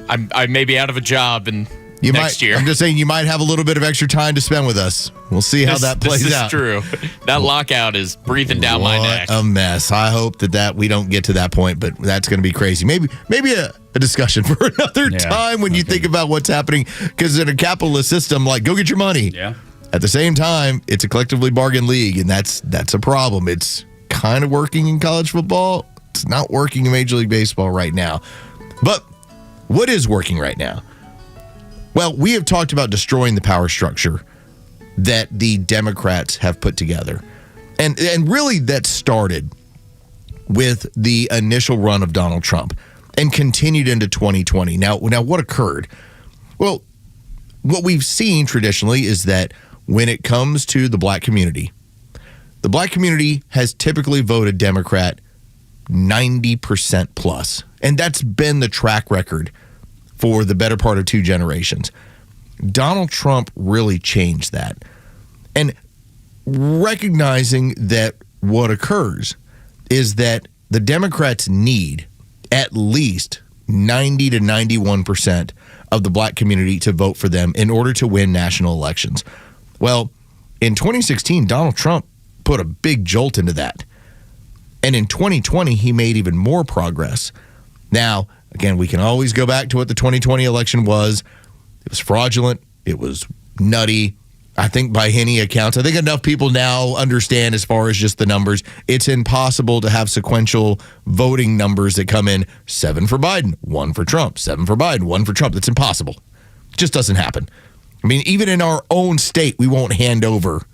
I may be out of a job next year.
I'm just saying you might have a little bit of extra time to spend with us. We'll see how that plays out.
This is true. That lockout is breathing down my neck.
What a mess. I hope that we don't get to that point, but that's going to be crazy. Maybe a discussion for another time when you think about what's happening, because in a capitalist system, like, go get your money.
Yeah.
At the same time, it's a collectively bargained league, and that's a problem. It's kind of working in college football. It's not working in Major League Baseball right now. But what is working right now? Well, we have talked about destroying the power structure that the Democrats have put together. And really that started with the initial run of Donald Trump and continued into 2020. Now what occurred? Well, what we've seen traditionally is that when it comes to the black community has typically voted Democrat 90% plus. And that's been the track record for the better part of 2 generations. Donald Trump really changed that. And recognizing that what occurs is that the Democrats need at least 90 to 91% of the black community to vote for them in order to win national elections. Well, in 2016, Donald Trump put a big jolt into that. And in 2020, he made even more progress. Now, again, we can always go back to what the 2020 election was. It was fraudulent. It was nutty. I think by any accounts, I think enough people now understand as far as just the numbers, it's impossible to have sequential voting numbers that come in 7 for Biden, 1 for Trump, 7 for Biden, 1 for Trump. That's impossible. It just doesn't happen. I mean, even in our own state, we won't hand over.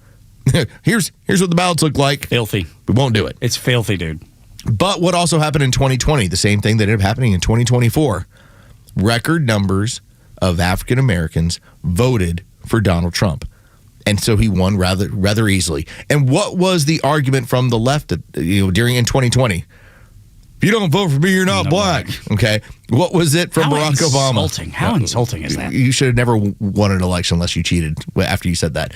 Here's what the ballots look like.
Filthy.
We won't do it.
It's filthy, dude.
But what also happened in 2020, the same thing that ended up happening in 2024, record numbers of African Americans voted for Donald Trump. And so he won rather easily. And what was the argument from the left during in 2020? If you don't vote for me, you're not black. Okay. What was it from Barack Obama?
How insulting is that?
You should have never won an election unless you cheated after you said that.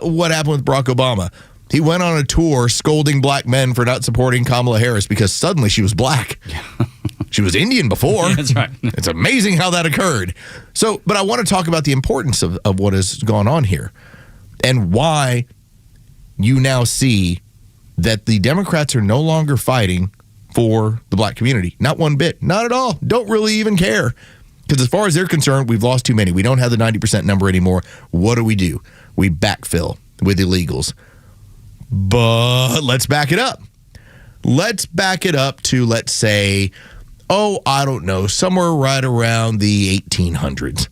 What happened with Barack Obama? He went on a tour scolding black men for not supporting Kamala Harris because suddenly she was black. She was Indian before.
Yeah, that's right.
It's amazing how that occurred. So, but I want to talk about the importance of what has gone on here and why you now see that the Democrats are no longer fighting for the black community. Not one bit. Not at all. Don't really even care. Because as far as they're concerned, we've lost too many. We don't have the 90% number anymore. What do? We backfill with illegals. But let's back it up. Let's back it up to, let's say, I don't know, somewhere right around the 1800s,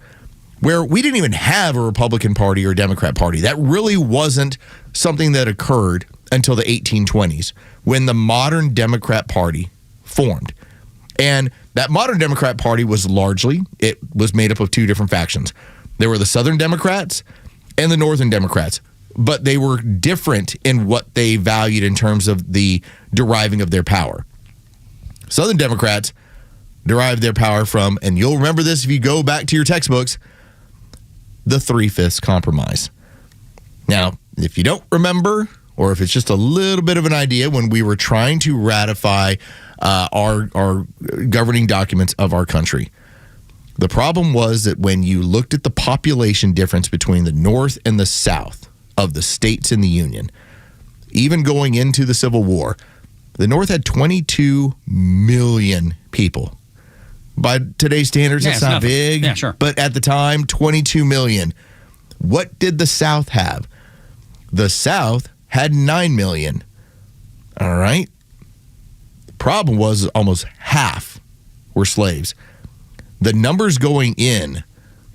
where we didn't even have a Republican Party or Democrat Party. That really wasn't something that occurred until the 1820s, when the modern Democrat Party formed. And that modern Democrat Party was it was made up of two different factions. There were the Southern Democrats and the Northern Democrats, but they were different in what they valued in terms of the deriving of their power. Southern Democrats derived their power from, and you'll remember this if you go back to your textbooks, the 3/5 compromise. Now, if you don't remember, or if it's just a little bit of an idea, when we were trying to ratify our governing documents of our country, the problem was that when you looked at the population difference between the North and the South of the states in the Union, even going into the Civil War, the North had 22 million people. By today's standards, that's not big.
Yeah, sure.
But at the time, 22 million. What did the South have? The South had 9 million. All right? The problem was almost half were slaves. The numbers going in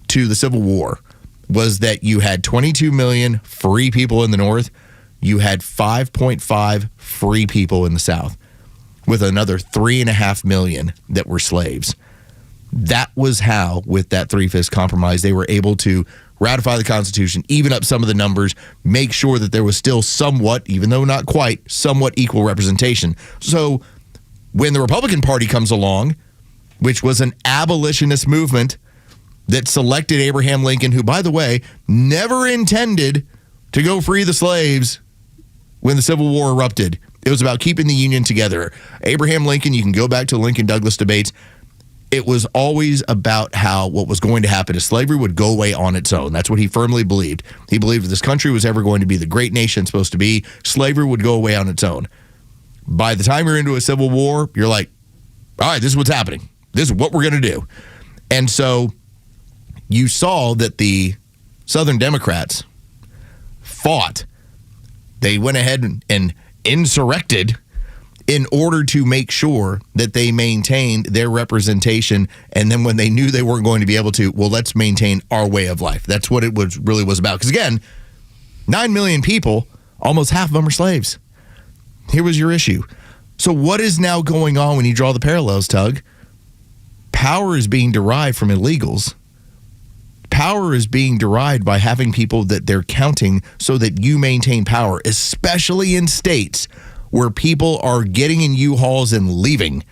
to the Civil War was that you had 22 million free people in the North. You had 5.5 free people in the South, with another 3.5 million that were slaves. That was how, with that 3/5 compromise, they were able to ratify the Constitution, even up some of the numbers, make sure that there was still somewhat, even though not quite, somewhat equal representation. So when the Republican Party comes along, which was an abolitionist movement that selected Abraham Lincoln, who, by the way, never intended to go free the slaves when the Civil War erupted. It was about keeping the Union together. Abraham Lincoln, you can go back to Lincoln-Douglas debates. It was always about how what was going to happen is slavery would go away on its own. That's what he firmly believed. He believed if this country was ever going to be the great nation it's supposed to be, slavery would go away on its own. By the time you're into a Civil War, you're like, all right, this is what's happening. This is what we're going to do. And so you saw that the Southern Democrats fought. They went ahead and insurrected in order to make sure that they maintained their representation. And then when they knew they weren't going to be able to, well, let's maintain our way of life. That's what it really was about. Because again, 9 million people, almost half of them are slaves. Here was your issue. So what is now going on when you draw the parallels, Tug? Power is being derived from illegals. Power is being derived by having people that they're counting so that you maintain power, especially in states where people are getting in U-Hauls and leaving.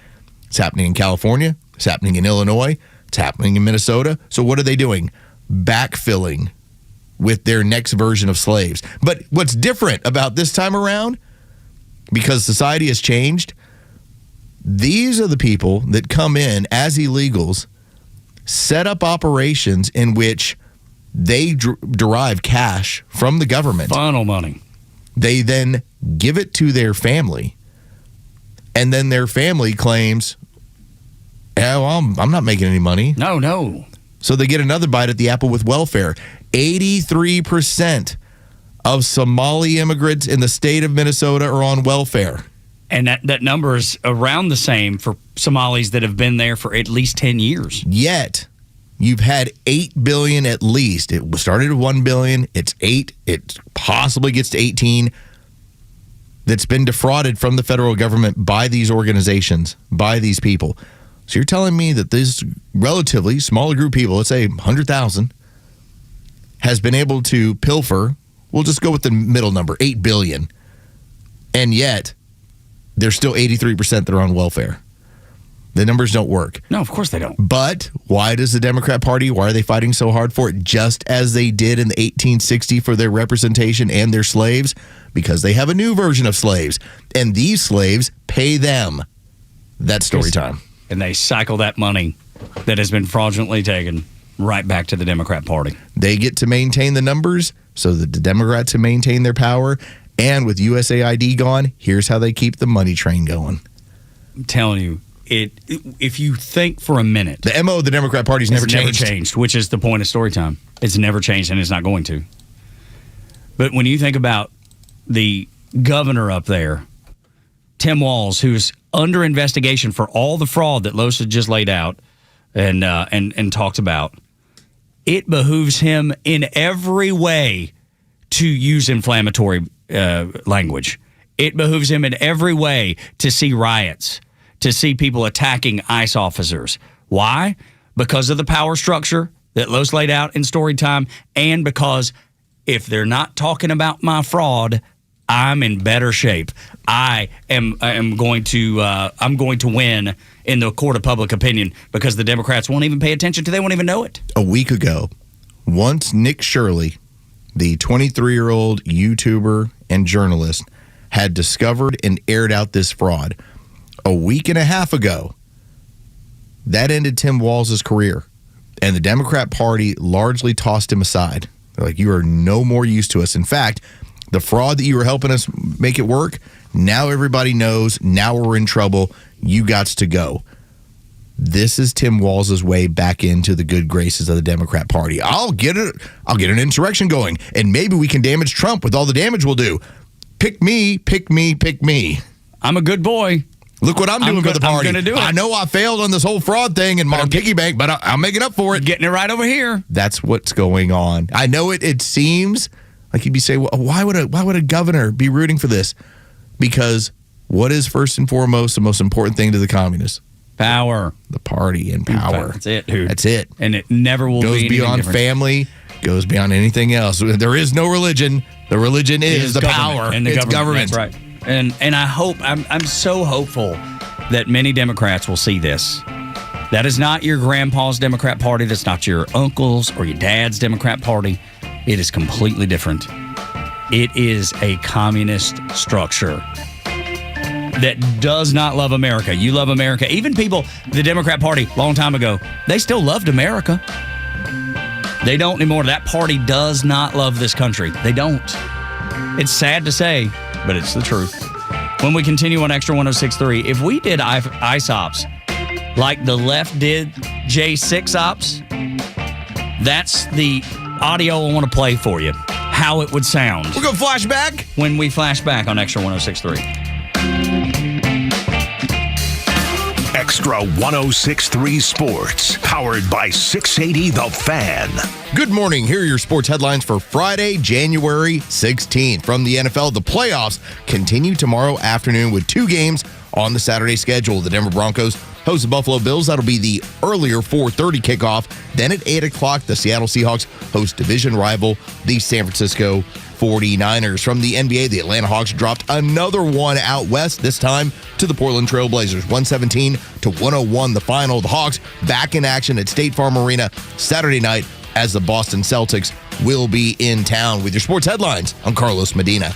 It's happening in California. It's happening in Illinois. It's happening in Minnesota. So what are they doing? Backfilling with their next version of slaves. But what's different about this time around, because society has changed, these are the people that come in as illegals, set up operations in which they derive cash from the government.
Funnel money.
They then give it to their family, and then their family claims, well, I'm not making any money.
No.
So they get another bite at the apple with welfare. 83% of Somali immigrants in the state of Minnesota are on welfare.
And that number is around the same for Somalis that have been there for at least 10 years.
Yet, you've had $8 billion at least. It started at $1 billion. It's $8. It possibly gets to 18. That's been defrauded from the federal government by these organizations, by these people. So you're telling me that this relatively smaller group of people, let's say 100,000, has been able to pilfer, we'll just go with the middle number, $8 billion. And yet, there's still 83% that are on welfare. The numbers don't work.
No, of course they don't.
But why does the Democrat Party, why are they fighting so hard for it? Just as they did in the 1860 for their representation and their slaves? Because they have a new version of slaves. And these slaves pay them. That's story time.
And they cycle that money that has been fraudulently taken right back to the Democrat Party.
They get to maintain the numbers so that the Democrats can maintain their power. And with USAID gone, here's how they keep the money train going.
I'm telling you. If you think for a minute,
the MO of the Democrat Party's never changed,
which is the point of story time. It's never changed, and it's not going to. But when you think about the governor up there Tim Walz, who's under investigation for all the fraud that Los had just laid out and talked about, it behooves him in every way to use inflammatory language. It behooves him in every way to see riots, to see people attacking ICE officers. Why? Because of the power structure that Los laid out in story time, and because if they're not talking about my fraud, I'm in better shape. I'm going to win in the court of public opinion because the Democrats won't even pay attention to. They won't even know it.
A week ago, once Nick Shirley, the 23-year-old YouTuber and journalist, had discovered and aired out this fraud, a week and a half ago, that ended Tim Walz's career. And the Democrat Party largely tossed him aside. They're like, you are no more use to us. In fact, the fraud that you were helping us make it work, now everybody knows. Now we're in trouble. You gots to go. This is Tim Walz's way back into the good graces of the Democrat Party. I'll get an insurrection going, and maybe we can damage Trump with all the damage we'll do. Pick me, pick me, pick me.
I'm a good boy.
Look what I'm doing for the party.
I'm gonna do it.
I know I failed on this whole fraud thing and my piggy bank, but I'm making up for it.
Getting it right over here.
That's what's going on. I know it seems like you'd be saying, well, why would a governor be rooting for this? Because what is first and foremost the most important thing to the communists?
Power.
The party and power.
That's it, dude.
That's it.
And it never will
goes
be
beyond family, goes beyond anything else. There is no religion. The religion is the power.
And the government. That's right. And I hope, I'm so hopeful that many Democrats will see this. That is not your grandpa's Democrat Party. That's not your uncle's or your dad's Democrat Party. It is completely different. It is a communist structure that does not love America. You love America. Even people, the Democrat Party, long time ago, they still loved America. They don't anymore. That party does not love this country. They don't. It's sad to say, but it's the truth. When we continue on Extra 106.3, if we did ICE ops like the left did J6 ops, that's the audio I want to play for you. How it would sound.
We're going to flash back?
When we flash back on Extra 106.3.
Extra 106.3 Sports, powered by 680 The Fan.
Good morning. Here are your sports headlines for Friday, January 16th. From the NFL, the playoffs continue tomorrow afternoon with 2 games on the Saturday schedule. The Denver Broncos host the Buffalo Bills. That'll be the earlier 4:30 kickoff. Then at 8 o'clock, the Seattle Seahawks host division rival, the San Francisco 49ers. From the NBA, the Atlanta Hawks dropped another one out west, this time to the Portland Trail Blazers. 117-101 the final. The Hawks back in action at State Farm Arena Saturday night as the Boston Celtics will be in town. With your sports headlines, I'm Carlos Medina.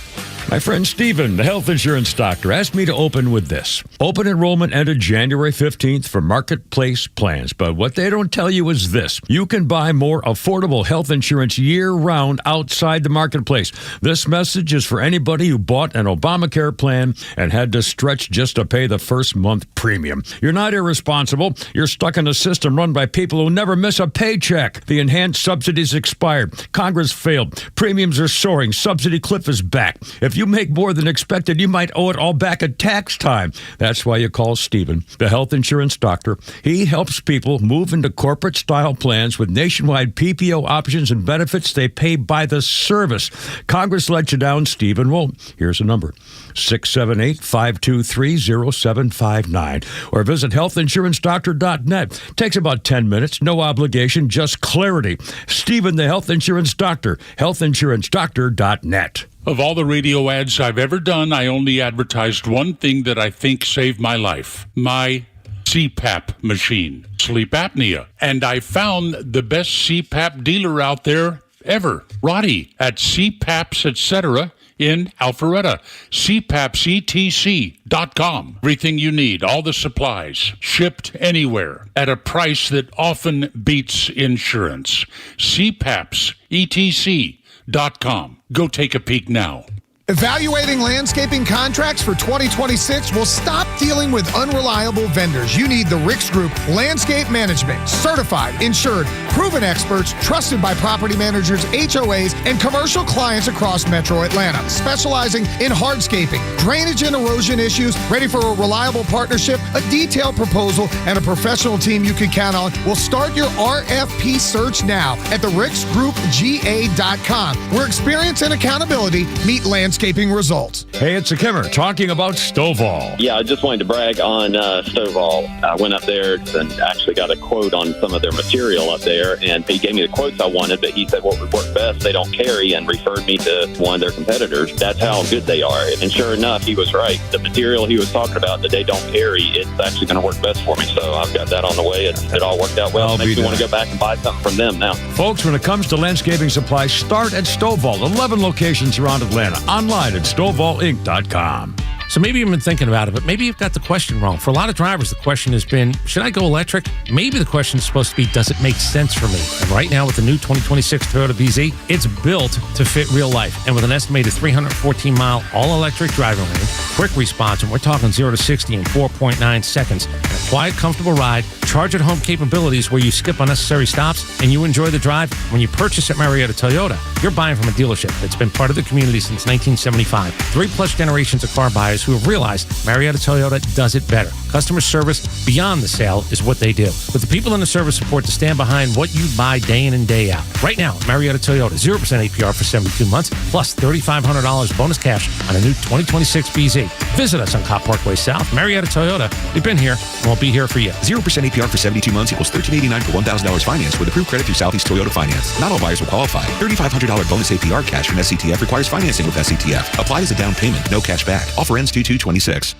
My friend Steven, the health insurance doctor, asked me to open with this. Open enrollment ended January 15th for Marketplace plans, but what they don't tell you is this. You can buy more affordable health insurance year-round outside the Marketplace. This message is for anybody who bought an Obamacare plan and had to stretch just to pay the first month premium. You're not irresponsible. You're stuck in a system run by people who never miss a paycheck. The enhanced subsidies expired. Congress failed. Premiums are soaring. Subsidy cliff is back. If you make more than expected, you might owe it all back at tax time. That's why you call Steven, the health insurance doctor. He helps people move into corporate-style plans with nationwide PPO options and benefits. They pay by the service. Congress let you down, Steven. Well, here's a number, 678-523-0759. Or visit healthinsurancedoctor.net. Takes about 10 minutes. No obligation, just clarity. Steven, the health insurance doctor, healthinsurancedoctor.net.
Of all the radio ads I've ever done, I only advertised one thing that I think saved my life. My CPAP machine. Sleep apnea. And I found the best CPAP dealer out there ever. Roddy at CPAPs, etc. in Alpharetta. CPAPsETC.com. Everything you need, all the supplies, shipped anywhere at a price that often beats insurance. CPAPsETC.com. Go take a peek now.
Evaluating landscaping contracts for 2026 will stop dealing with unreliable vendors. You need the Ricks Group Landscape Management. Certified, insured, proven experts, trusted by property managers, HOAs, and commercial clients across Metro Atlanta. Specializing in hardscaping, drainage and erosion issues, ready for a reliable partnership, a detailed proposal, and a professional team you can count on. Will start your RFP search now at thericksgroupga.com, where experience and accountability meet landscaping results.
Hey, it's a Kimmer talking about Stovall.
Yeah, I just wanted to brag on Stovall. I went up there and actually got a quote on some of their material up there, and he gave me the quotes I wanted, but he said what would work best, they don't carry, and referred me to one of their competitors. That's how good they are. And sure enough, he was right. The material he was talking about that they don't carry, it's actually going to work best for me. So I've got that on the way. It all worked out well. It makes me want to go back and buy something from them now.
Folks, when it comes to landscaping supplies, start at Stovall. 11 locations around Atlanta. Online at StovallInc.com.
So maybe you've been thinking about it, but maybe you've got the question wrong. For a lot of drivers, the question has been, should I go electric? Maybe the question is supposed to be, does it make sense for me? And right now with the new 2026 Toyota BZ, it's built to fit real life. And with an estimated 314-mile all-electric driving range, quick response, and we're talking 0 to 60 in 4.9 seconds, and a quiet, comfortable ride, charge-at-home capabilities where you skip unnecessary stops, and you enjoy the drive. When you purchase at Marietta Toyota, you're buying from a dealership that's been part of the community since 1975. 3+ generations of car buyers who have realized Marietta Toyota does it better. Customer service beyond the sale is what they do. With the people in the service support to stand behind what you buy day in and day out. Right now, Marietta Toyota, 0% APR for 72 months, plus $3,500 bonus cash on a new 2026 BZ. Visit us on Cop Parkway South. Marietta Toyota, we've been here and we'll be here for you.
0% APR for 72 months equals $1,389 for $1,000 finance with approved credit through Southeast Toyota Finance. Not all buyers will qualify. $3,500 bonus APR cash from SCTF requires financing with SCTF. Applied as a down payment. No cash back. Offer ends 2/2/26.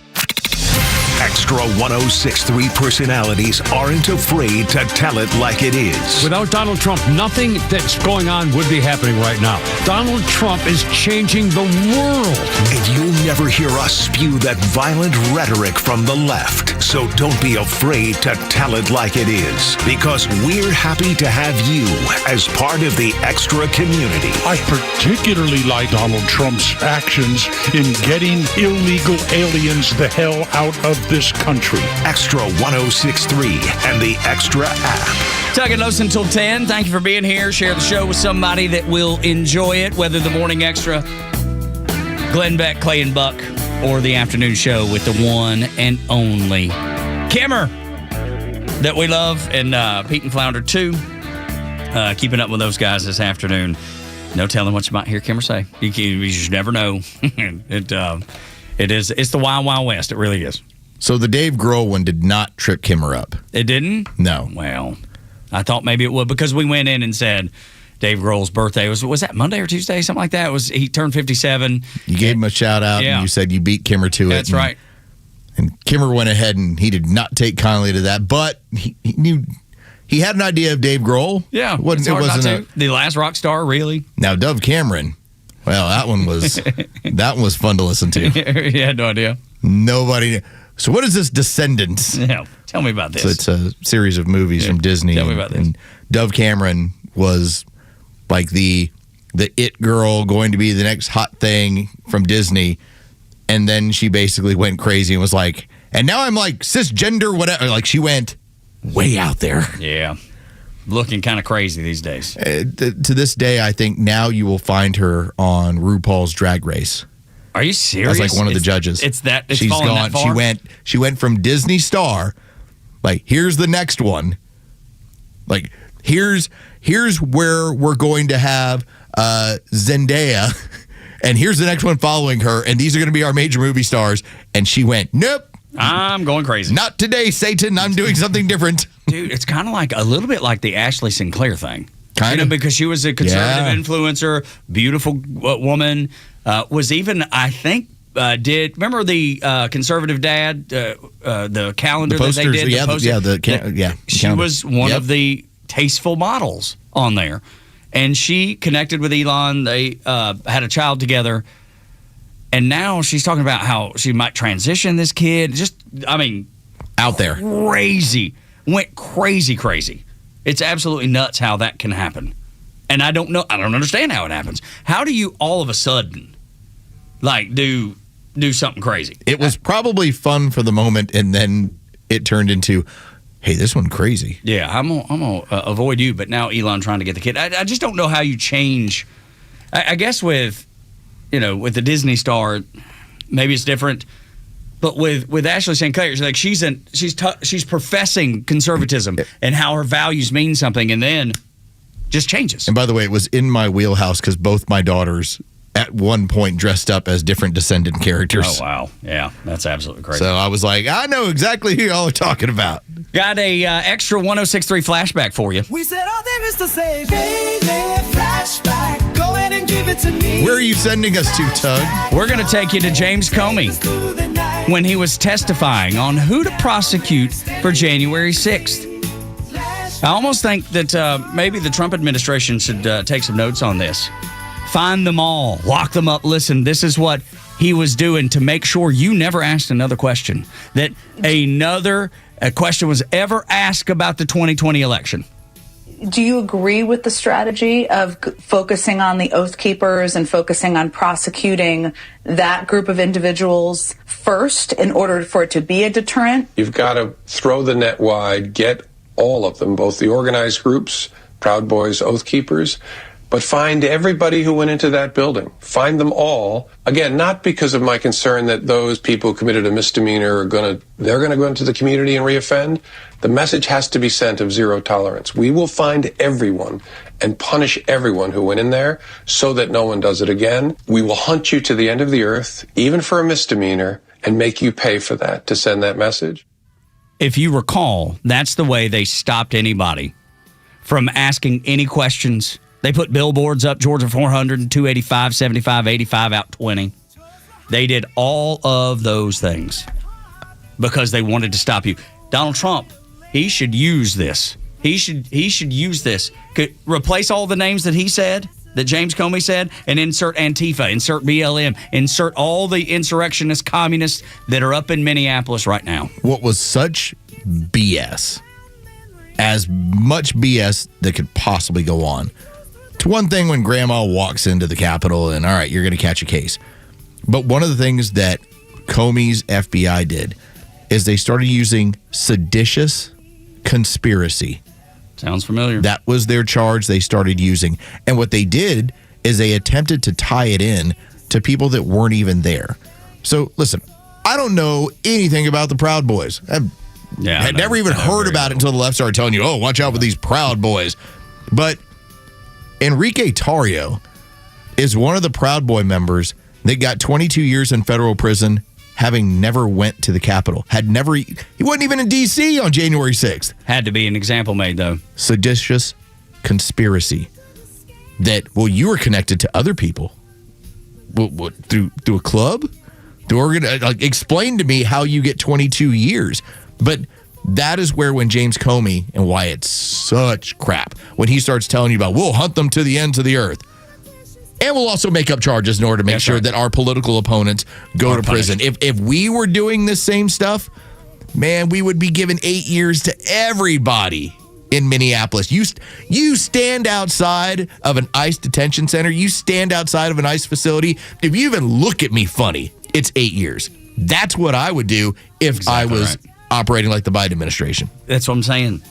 Extra 106.3 personalities aren't afraid to tell it like it is.
Without Donald Trump, nothing that's going on would be happening right now. Donald Trump is changing the world.
And you'll never hear us spew that violent rhetoric from the left. So don't be afraid to tell it like it is. Because we're happy to have you as part of the Extra community.
I particularly like Donald Trump's actions in getting illegal aliens the hell out of this country.
Extra 106.3 and the Extra app.
Tug and Los until 10. Thank you for being here. Share the show with somebody that will enjoy it, whether the Morning Extra, Glenn Beck, Clay and Buck, or the afternoon show with the one and only Kimmer that we love, and Pete and Flounder too. Keeping up with those guys this afternoon. No telling what you might hear Kimmer say. You just never know. It's the Wild Wild West. It really is.
So the Dave Grohl one did not trip Kimmer up.
It didn't?
No.
Well, I thought maybe it would, because we went in and said Dave Grohl's birthday was that Monday or Tuesday, something like that. He turned 57.
You gave him a shout out, and you said you beat Kimmer to it.
That's right.
And Kimmer went ahead and he did not take kindly to that, but he knew he had an idea of Dave Grohl.
Yeah, it wasn't the last rock star, really.
Now Dove Cameron, well, that one was fun to listen to.
You had no idea.
Nobody. So what is this Descendants?
Yeah, tell me about this.
So it's a series of movies from Disney.
Tell me about this.
And Dove Cameron was like the it girl, going to be the next hot thing from Disney, and then she basically went crazy and was like, and now I'm like cisgender, whatever. Like, she went way out there.
Yeah, looking kind of crazy these days.
To this day, I think now you will find her on RuPaul's Drag Race.
Are you serious?
As like one of the judges.
It's
she's
fallen
gone.
That far?
She went from Disney star, like, here's the next one. Like, here's where we're going to have Zendaya, and here's the next one following her, and these are going to be our major movie stars. And she went, nope.
I'm going crazy.
Not today, Satan. I'm doing something different.
Dude, it's kind of like a little bit like the Ashley Sinclair thing.
Kind of.
Because she was a conservative influencer, beautiful woman. Was even, I think, remember the conservative dad, the calendar
posters,
that they did? She
calendar.
was one of the tasteful models on there. And she connected with Elon. They had a child together. And now she's talking about how she might transition this kid.
Out there.
Crazy. Went crazy. It's absolutely nuts how that can happen. And I don't understand how it happens. How do you all of a sudden like do something crazy.
It was probably fun for the moment, and then it turned into, hey, this one crazy.
Yeah, I'm gonna avoid you, but now Elon trying to get the kid. I just don't know how you change. I guess with the Disney star, maybe it's different. But with Ashley St. Clair, she's professing conservatism and how her values mean something, and then just changes.
And by the way, it was in my wheelhouse because both my daughters at one point dressed up as different Descendant characters.
Oh, wow. Yeah, that's absolutely crazy.
So I was like, I know exactly who y'all are talking about.
Got a extra 106.3 flashback for you.
We said all there is to say, baby, flashback. Go ahead and give it to me.
Where are you sending us to, Tug?
We're going to take you to James Comey when he was testifying on who to prosecute for January 6th. I almost think that maybe the Trump administration should take some notes on this. Find them all, lock them up. Listen, this is what he was doing to make sure you never asked another question, that a question was ever asked about the 2020 election.
Do you agree with the strategy of focusing on the Oath Keepers and focusing on prosecuting that group of individuals first in order for it to be a deterrent?
You've got to throw the net wide, get all of them, both the organized groups, Proud Boys, Oath Keepers, but find everybody who went into that building. Find them all. Again, not because of my concern that those people who committed a misdemeanor they're going to go into the community and reoffend. The message has to be sent of zero tolerance. We will find everyone and punish everyone who went in there so that no one does it again. We will hunt you to the end of the earth, even for a misdemeanor, and make you pay for that to send that message.
If you recall, that's the way they stopped anybody from asking any questions. They put billboards up, Georgia 400, 285, 75, 85, out 20. They did all of those things because they wanted to stop you. Donald Trump, he should use this. He should use this. Could replace all the names that he said, that James Comey said, and insert Antifa, insert BLM, insert all the insurrectionist communists that are up in Minneapolis right now.
What was such BS, as much BS that could possibly go on. It's one thing when grandma walks into the Capitol and, all right, you're going to catch a case. But one of the things that Comey's FBI did is they started using seditious conspiracy.
Sounds familiar.
That was their charge they started using. And what they did is they attempted to tie it in to people that weren't even there. So, listen, I don't know anything about the Proud Boys. I had never even heard about it until the left started telling you, oh, watch out with these Proud Boys. But Enrique Tarrio is one of the Proud Boy members that got 22 years in federal prison, having never went to the Capitol. He wasn't even in D.C. on January 6th.
Had to be an example made, though.
Seditious conspiracy that, well, you were connected to other people. What, through a club? Explain to me how you get 22 years. But that is where, when James Comey, and why it's such crap, when he starts telling you about, we'll hunt them to the ends of the earth. And we'll also make up charges in order to make sure that our political opponents go to prison. If we were doing this same stuff, man, we would be giving 8 years to everybody in Minneapolis. You stand outside of an ICE detention center. You stand outside of an ICE facility. If you even look at me funny, it's 8 years. That's what I would do if I was operating like the Biden administration.
That's what I'm saying.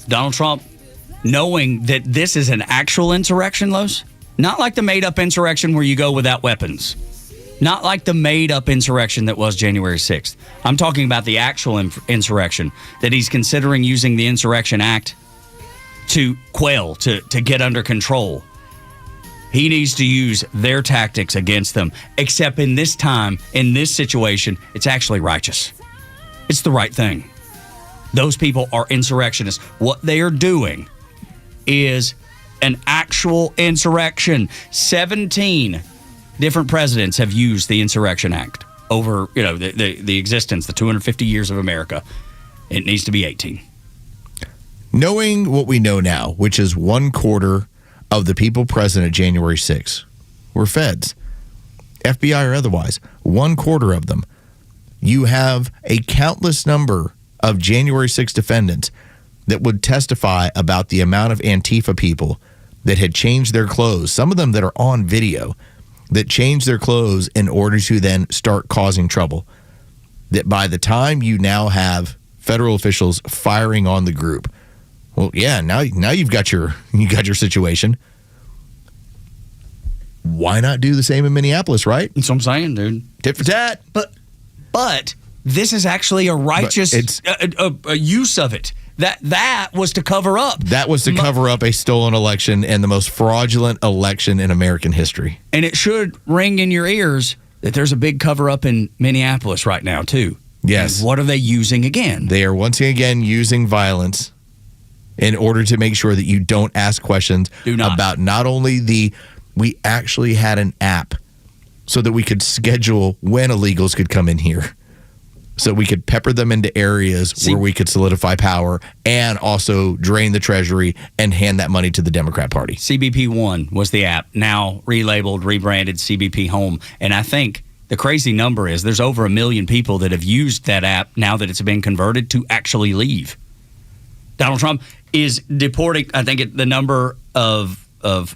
Donald Trump, knowing that this is an actual insurrection, Los, not like the made-up insurrection where you go without weapons. Not like the made-up insurrection that was January 6th. I'm talking about the actual insurrection that he's considering using the Insurrection Act to quell, to get under control. He needs to use their tactics against them. Except in this time, in this situation, it's actually righteous. It's the right thing. Those people are insurrectionists. What they are doing is an actual insurrection. 17 different presidents have used the Insurrection Act over, the existence, the 250 years of America. It needs to be 18.
Knowing what we know now, which is 1/4 of the people present at January 6th were feds, FBI or otherwise, 1/4 of them. You have a countless number of January 6th defendants that would testify about the amount of Antifa people that had changed their clothes, some of them that are on video, that change their clothes in order to then start causing trouble. That by the time you now have federal officials firing on the group, well, yeah, now you've got your situation. Why not do the same in Minneapolis, right?
That's what I'm saying, dude.
Tit for tat.
But this is actually a righteous a use of it. That was to cover up.
That was to cover up a stolen election and the most fraudulent election in American history.
And it should ring in your ears that there's a big cover-up in Minneapolis right now, too.
Yes.
And what are they using again?
They are once again using violence in order to make sure that you don't ask questions about not only we actually had an app so that we could schedule when illegals could come in here. So we could pepper them into areas where we could solidify power and also drain the treasury and hand that money to the Democrat Party.
CBP One was the app, now relabeled, rebranded CBP Home. And I think the crazy number is there's over 1 million people that have used that app now that it's been converted to actually leave. Donald Trump is deporting, I think the number of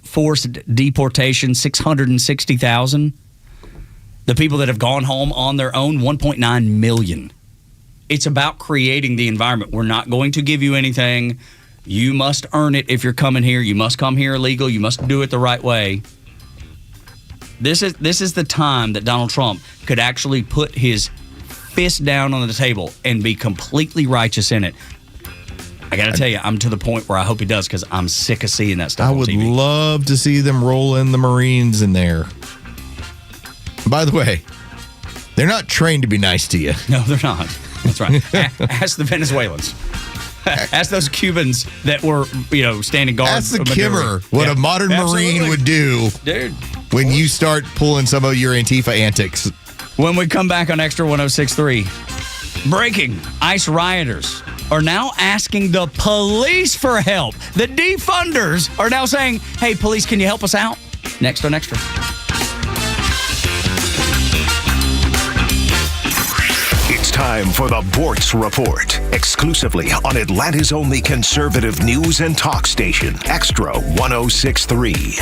forced deportation, 660,000. The people that have gone home on their own, 1.9 million. It's about creating the environment. We're not going to give you anything. You must earn it if you're coming here. You must come here illegal. You must do it the right way. This is the time that Donald Trump could actually put his fist down on the table and be completely righteous in it. I got to tell you, I'm to the point where I hope he does because I'm sick of seeing that stuff
I
on
would
TV.
love to see them roll in the Marines in there. By the way, they're not trained to be nice to you.
No, they're not. That's right. Ask the Venezuelans. Ask those Cubans that were, standing guard.
Ask the Kimmer what a modern Marine would do,
dude,
when you start pulling some of your Antifa antics.
When we come back on Extra 106.3, breaking: ICE rioters are now asking the police for help. The defunders are now saying, "Hey, police, can you help us out?" Next on Extra.
It's time for the Bortz Report, exclusively on Atlanta's only conservative news and talk station, Extra 106.3.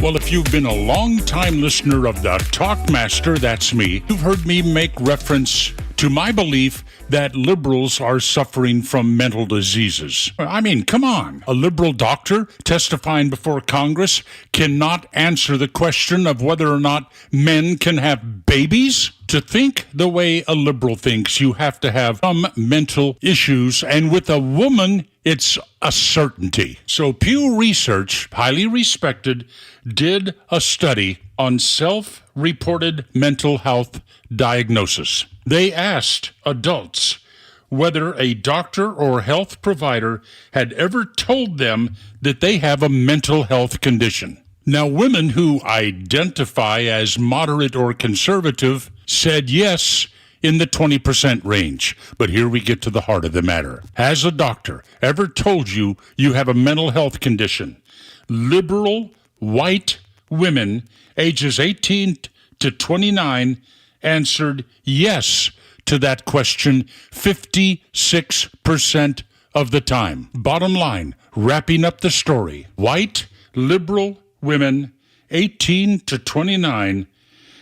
Well, if you've been a long-time listener of the Talkmaster, that's me, you've heard me make reference to my belief that liberals are suffering from mental diseases. I mean, come on. A liberal doctor testifying before Congress cannot answer the question of whether or not men can have babies? To think the way a liberal thinks, you have to have some mental issues, and with a woman, it's a certainty. So Pew Research, highly respected, did a study on self-reported mental health diagnosis. They asked adults whether a doctor or health provider had ever told them that they have a mental health condition. Now, women who identify as moderate or conservative said yes in the 20% range. But here we get to the heart of the matter. Has a doctor ever told you you have a mental health condition? Liberal, white women, ages 18 to 29, answered yes to that question 56% of the time. Bottom line, wrapping up the story, white, liberal women 18 to 29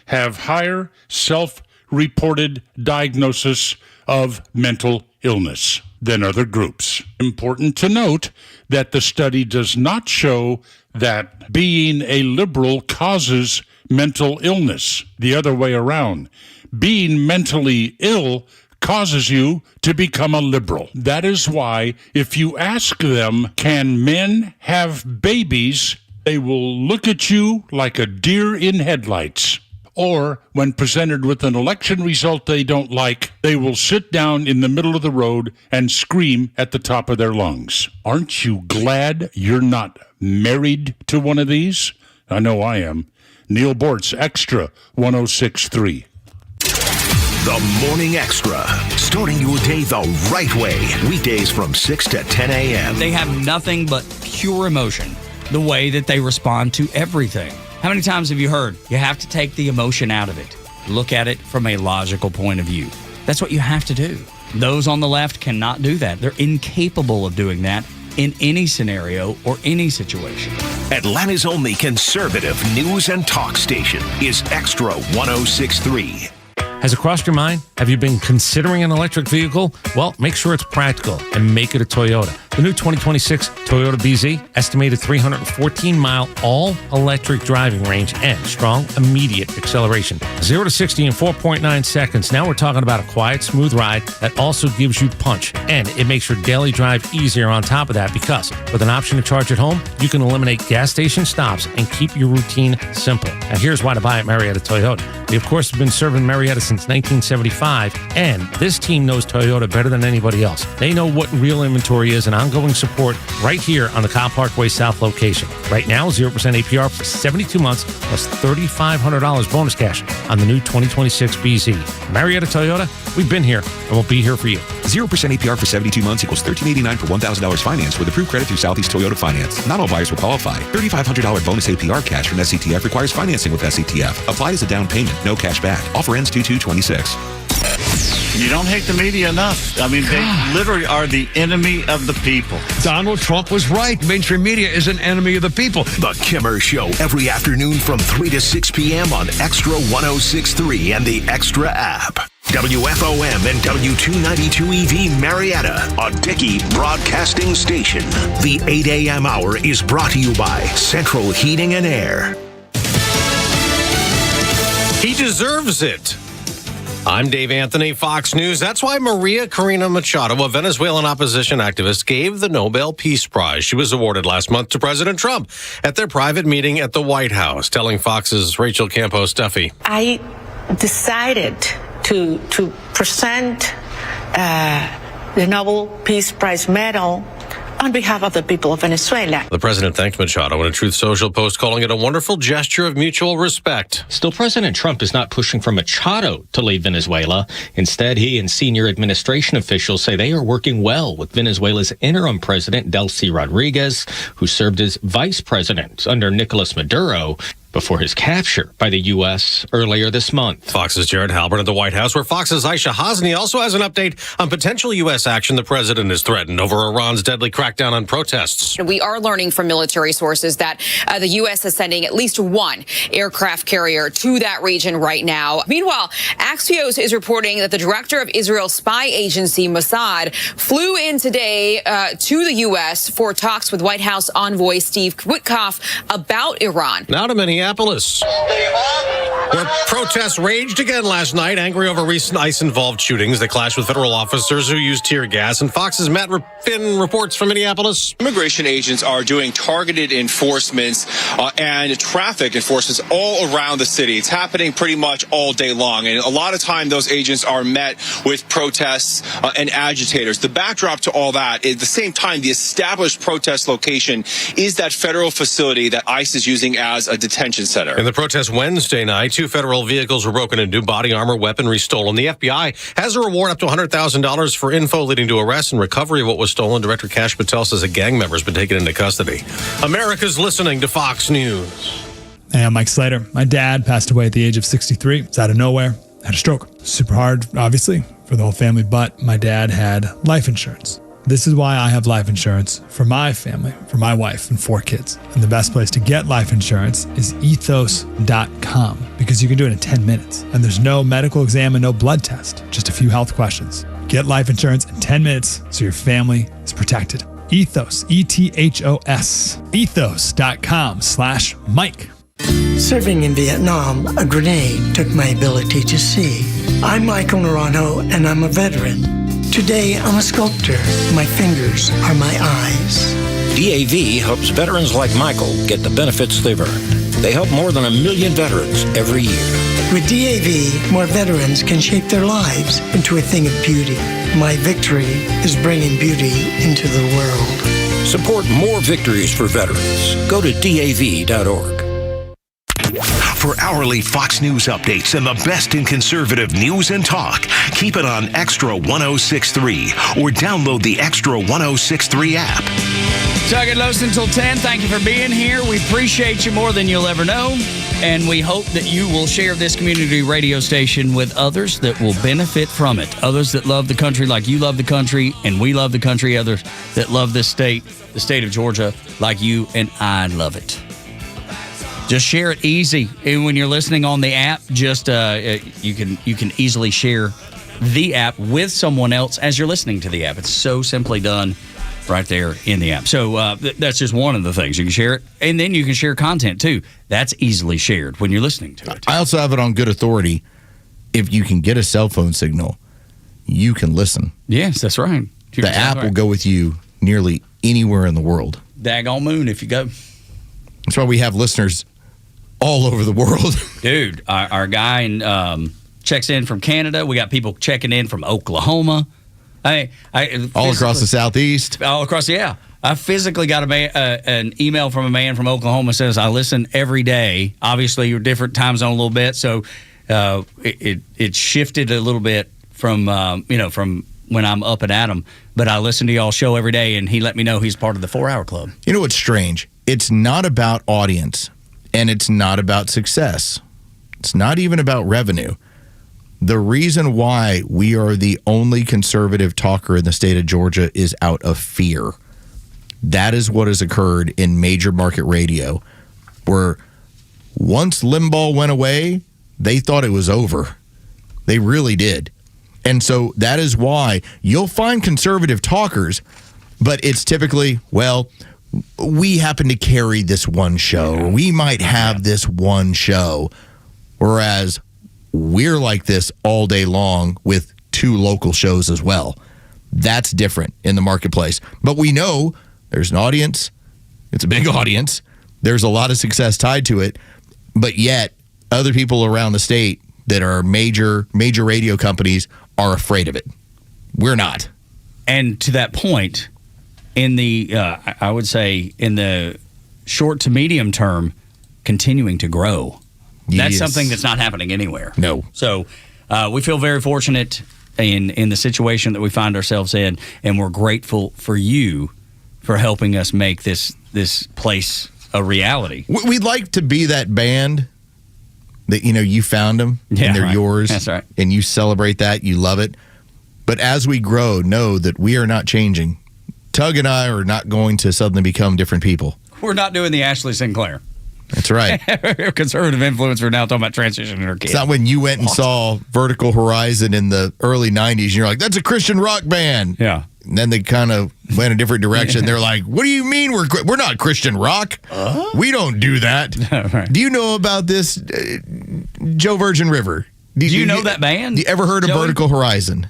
have higher self-reported diagnosis of mental illness than other groups. Important to note that the study does not show that being a liberal causes mental illness. The other way around. Being mentally ill causes you to become a liberal. That is why if you ask them, can men have babies, they will look at you like a deer in headlights. Or, when presented with an election result they don't like, they will sit down in the middle of the road and scream at the top of their lungs. Aren't you glad you're not married to one of these? I know I am. Neil Bortz, Extra 106.3.
The Morning Extra, starting your day the right way. Weekdays from 6 to 10 a.m.
They have nothing but pure emotion, the way that they respond to everything. How many times have you heard, you have to take the emotion out of it? Look at it from a logical point of view. That's what you have to do. Those on the left cannot do that. They're incapable of doing that. in any scenario or any situation.
Atlanta's only conservative news and talk station is Extra 106.3.
Has it crossed your mind? Have you been considering an electric vehicle? Well, make sure it's practical and make it a Toyota. The new 2026 Toyota BZ, estimated 314-mile all-electric driving range and strong immediate acceleration. 0 to 60 in 4.9 seconds. Now we're talking about a quiet, smooth ride that also gives you punch. And it makes your daily drive easier on top of that because with an option to charge at home, you can eliminate gas station stops and keep your routine simple. Now here's why to buy at Marietta Toyota. They, of course, have been serving Marietta since 1975, and this team knows Toyota better than anybody else. They know what real inventory is and ongoing support right here on the Kyle Parkway South location. Right now, 0% APR for 72 months plus $3,500 bonus cash on the new 2026 BZ. Marietta Toyota, we've been here and we'll be here for you.
0% APR for 72 months equals $1,389 for $1,000 finance with approved credit through Southeast Toyota Finance. Not all buyers will qualify. $3,500 bonus APR cash from SCTF requires financing with SCTF. Applied as a down payment. No cash back. Offer ends 2/2/26.
You don't hate the media enough. I mean, they literally are the enemy of the people.
Donald Trump was right. Mainstream media is an enemy of the people.
The Kimmer Show every afternoon from 3 to 6 p.m. on Extra 106.3 and the Extra app. WFOM and W292 EV Marietta, a Dickey Broadcasting Station. The 8 a.m. hour is brought to you by Central Heating and Air.
He deserves it. I'm Dave Anthony, Fox News. That's why Maria Corina Machado, a Venezuelan opposition activist, gave the Nobel Peace Prize. She was awarded last month to President Trump at their private meeting at the White House, telling Fox's Rachel Campos-Duffy.
I decided to present the Nobel Peace Prize medal on behalf of the people of Venezuela.
The president thanked Machado in a Truth Social post, calling it a wonderful gesture of mutual respect.
Still, President Trump is not pushing for Machado to leave Venezuela. Instead, he and senior administration officials say they are working well with Venezuela's interim president, Delcy Rodriguez, who served as vice president under Nicolas Maduro before his capture by the U.S. earlier this month.
Fox's Jared Halpern at the White House, where Fox's Aisha Hasni also has an update on potential U.S. action the president has threatened over Iran's deadly crackdown on protests.
We are learning from military sources that the U.S. is sending at least one aircraft carrier to that region right now. Meanwhile, Axios is reporting that the director of Israel's spy agency, Mossad, flew in today to the U.S. for talks with White House envoy Steve Witkoff about Iran.
Now to Minneapolis, where protests raged again last night, angry over recent ICE-involved shootings. They clashed with federal officers who used tear gas. And Fox's Matt Finn reports from Minneapolis.
Immigration agents are doing targeted enforcements and traffic enforcements all around the city. It's happening pretty much all day long. And a lot of time, those agents are met with protests and agitators. The backdrop to all that is, at the same time, the established protest location is that federal facility that ICE is using as a detention center.
In the protest Wednesday night, 2 federal vehicles were broken into, body armor, weaponry stolen. The FBI has a reward up to $100,000 for info leading to arrest and recovery of what was stolen. Director Kash Patel says a gang member has been taken into custody. America's listening to Fox News.
Hey, I'm Mike Slater. My dad passed away at the age of 63. It's out of nowhere. Had a stroke. Super hard, obviously, for the whole family, but my dad had life insurance. This is why I have life insurance for my family, for my wife and 4 kids. And the best place to get life insurance is ethos.com because you can do it in 10 minutes. And there's no medical exam and no blood test, just a few health questions. Get life insurance in 10 minutes so your family is protected. Ethos, E-T-H-O-S, ethos.com/Mike.
Serving in Vietnam, a grenade took my ability to see. I'm Michael Naranjo, and I'm a veteran. Today, I'm a sculptor. My fingers are my eyes.
DAV helps veterans like Michael get the benefits they've earned. They help more than 1 million veterans every year.
With DAV, more veterans can shape their lives into a thing of beauty. My victory is bringing beauty into the world.
Support more victories for veterans. Go to DAV.org.
For hourly Fox News updates and the best in conservative news and talk, keep it on Extra 106.3 or download the Extra 106.3 app.
Tug and Los until 10. Thank you for being here. We appreciate you more than you'll ever know. And we hope that you will share this community radio station with others that will benefit from it. Others that love the country like you love the country, and we love the country. Others that love this state, the state of Georgia, like you and I love it. Just share it easy. And when you're listening on the app, just you can easily share the app with someone else as you're listening to the app. It's so simply done right there in the app. So that's just one of the things. You can share it, and then you can share content, too. That's easily shared when you're listening to it.
I also have it on good authority. If you can get a cell phone signal, you can listen.
Yes, that's right.
The app will go with you nearly anywhere in the world.
Daggone moon if you go.
That's why we have listeners all over the world.
Dude, our guy checks in from Canada. We got people checking in from Oklahoma.
All across the Southeast.
All across, yeah. I physically got an email from a man from Oklahoma says, I listen every day. Obviously, you're different time zone a little bit, so it shifted a little bit from when I'm up and at him. But I listen to y'all's show every day, and he let me know he's part of the 4-Hour Club.
You know what's strange? It's not about audience, and it's not about success. It's not even about revenue. The reason why we are the only conservative talker in the state of Georgia is out of fear. That is what has occurred in major market radio, where once Limbaugh went away, they thought it was over. They really did. And so that is why you'll find conservative talkers, but it's typically, well, we happen to carry this one show. We might have this one show. Whereas we're like this all day long with 2 local shows as well. That's different in the marketplace. But we know there's an audience. It's a big audience. There's a lot of success tied to it. But yet, other people around the state that are major radio companies are afraid of it. We're not.
And to that point, in the, I would say, in the short to medium term, continuing to grow. That's something that's not happening anywhere.
No.
So we feel very fortunate in the situation that we find ourselves in, and we're grateful for you for helping us make this place a reality.
We'd like to be that band that, you found them, and they're yours.
That's right.
And you celebrate that. You love it. But as we grow, know that we are not changing. Tug and I are not going to suddenly become different people.
We're not doing the Ashley Sinclair.
That's right.
Conservative influencer now talking about transitioning her kids.
It's not when you went and saw Vertical Horizon in the early 90s, and you're like, that's a Christian rock band.
Yeah.
And then they kind of went a different direction. They're like, what do you mean we're not Christian rock? We don't do that.
Right.
Do you know about this Joe Virgin River?
Do you know that band?
You ever heard of Vertical Horizon?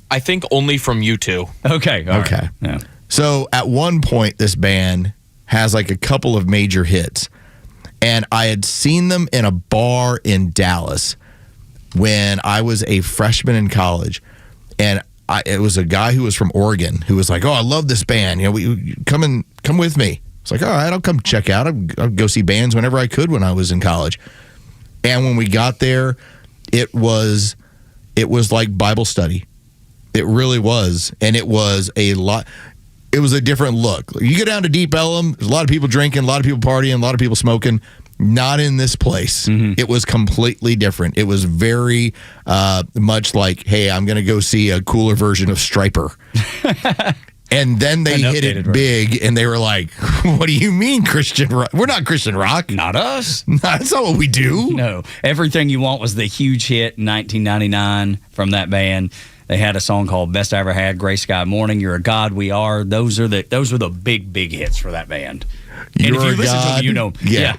I think only from you two.
Okay.
Okay.
Right. Yeah.
So at one point, this band has like a couple of major hits. And I had seen them in a bar in Dallas when I was a freshman in college. And it was a guy who was from Oregon who was like, oh, I love this band. Come with me. It's like, all right, I'll come check out. I'd go see bands whenever I could when I was in college. And when we got there, it was like Bible study. It really was. And it was a lot. It was a different look. You go down to Deep Ellum, there's a lot of people drinking, a lot of people partying, a lot of people smoking. Not in this place. Mm-hmm. It was completely different. It was very much like, hey, I'm going to go see a cooler version of Stryper. And then they hit it big, and they were like, what do you mean Christian rock? We're not Christian rock.
Not us.
That's not what we do.
No. Everything You Want was the huge hit in 1999 from that band. They had a song called Best I Ever Had, Gray Sky Morning, You're a God, We Are. Those were the big hits for that band. And if you listen to them, you know.
Yeah.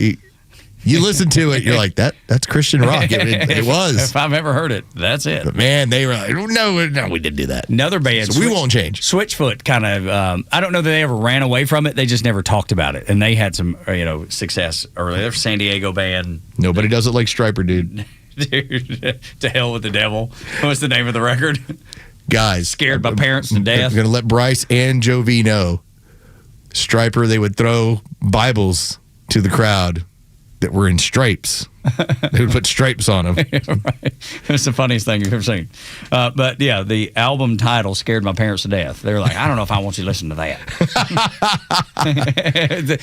You listen to it, you're like, that's Christian rock. It was.
If I've ever heard it, that's it.
But man, they were like, no, we didn't do that.
Another band.
So we won't change.
Switchfoot kind of, I don't know that they ever ran away from it. They just never talked about it. And they had some, success early. They're a San Diego band.
Nobody does it like Stryper, dude.
Dude, to hell with the devil. What's the name of the record?
Guys.
Scared my parents to death.
I'm going to let Bryce and Joe V know. Stryper, they would throw Bibles to the crowd. that were in stripes. They would put stripes on them.
Right. It's the funniest thing you've ever seen. But yeah, the album title scared my parents to death. They were like, I don't know if I want you to listen to that.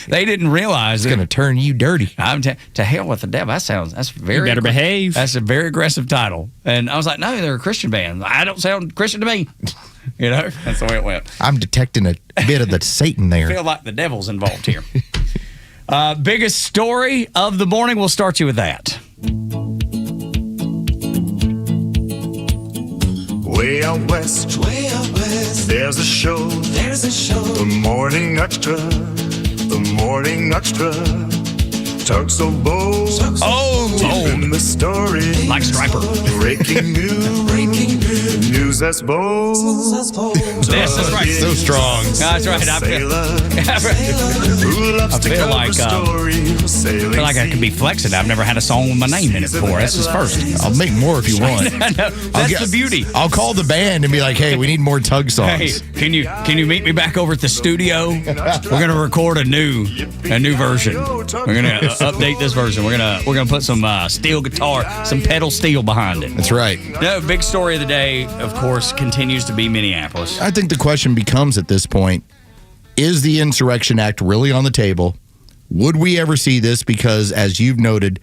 They didn't realize
it's going to turn you dirty.
To hell with the devil. That's very.
You better behave.
That's a very aggressive title. And I was like, no, they're a Christian band. I don't sound Christian to me. You know, that's the way it went.
I'm detecting a bit of the Satan there.
I feel like the devil's involved here. Biggest story of the morning. We'll start you with that.
Way out west, there's a show, the Morning Xtra, the Morning Xtra. Tug so bold, in the story,
like Striper.
Breaking news that's bold.
Yes, that's right.
So strong.
That's right. I feel like I could be flexing. I've never had a song with my name in it before. This is first.
I'll make more if you want.
That's the beauty.
I'll call the band and be like, hey, we need more Tug songs.
Hey, can you meet me back over at the studio? We're gonna record a new version. We're gonna update this version. We're gonna put some steel guitar, some pedal steel behind it.
That's right.
No, big story of the day, of course, continues to be Minneapolis.
I think the question becomes at this point, is the Insurrection Act really on the table? Would we ever see this? Because as you've noted,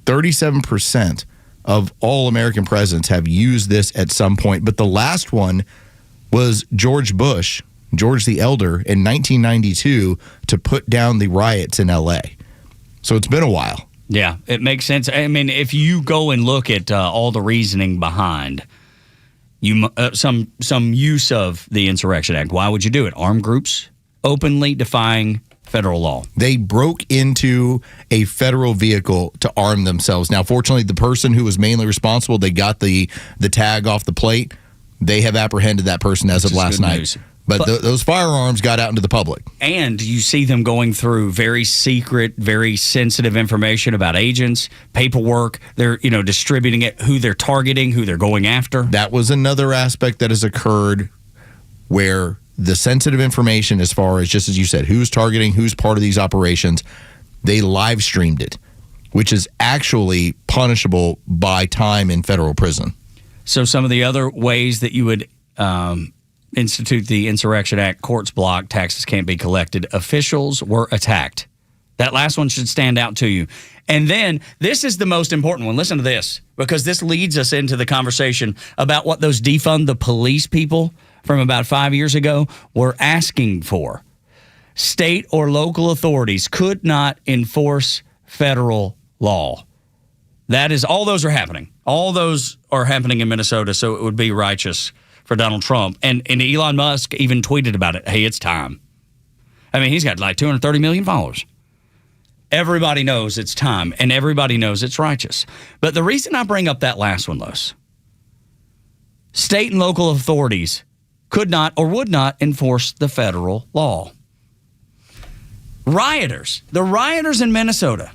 37% of all American presidents have used this at some point. But the last one was George Bush, George the Elder, in 1992 to put down the riots in L.A. So it's been a while.
Yeah, it makes sense. I mean, if you go and look at all the reasoning behind some use of the Insurrection Act, why would you do it? Armed groups openly defying federal law.
They broke into a federal vehicle to arm themselves. Now, fortunately, the person who was mainly responsible, they got the tag off the plate. They have apprehended that person as of last night.
News.
But those firearms got out into the public.
And you see them going through very secret, very sensitive information about agents, paperwork. They're, distributing it, who they're targeting, who they're going after.
That was another aspect that has occurred where the sensitive information, as far as, just as you said, who's targeting, who's part of these operations, they live streamed it, which is actually punishable by time in federal prison.
So some of the other ways that you would institute the Insurrection Act, courts blocked, taxes can't be collected, officials were attacked. That last one should stand out to you. And then this is the most important one. Listen to this, because this leads us into the conversation about what those defund the police people from about 5 years ago were asking for. State or local authorities could not enforce federal law. That is, all those are happening. All those are happening in Minnesota, so it would be righteous for Donald Trump. And Elon Musk even tweeted about it. Hey, it's time. I mean, he's got like 230 million followers. Everybody knows it's time, and everybody knows it's righteous. But the reason I bring up that last one, Los, state and local authorities could not or would not enforce the federal law. Rioters, the rioters in Minnesota,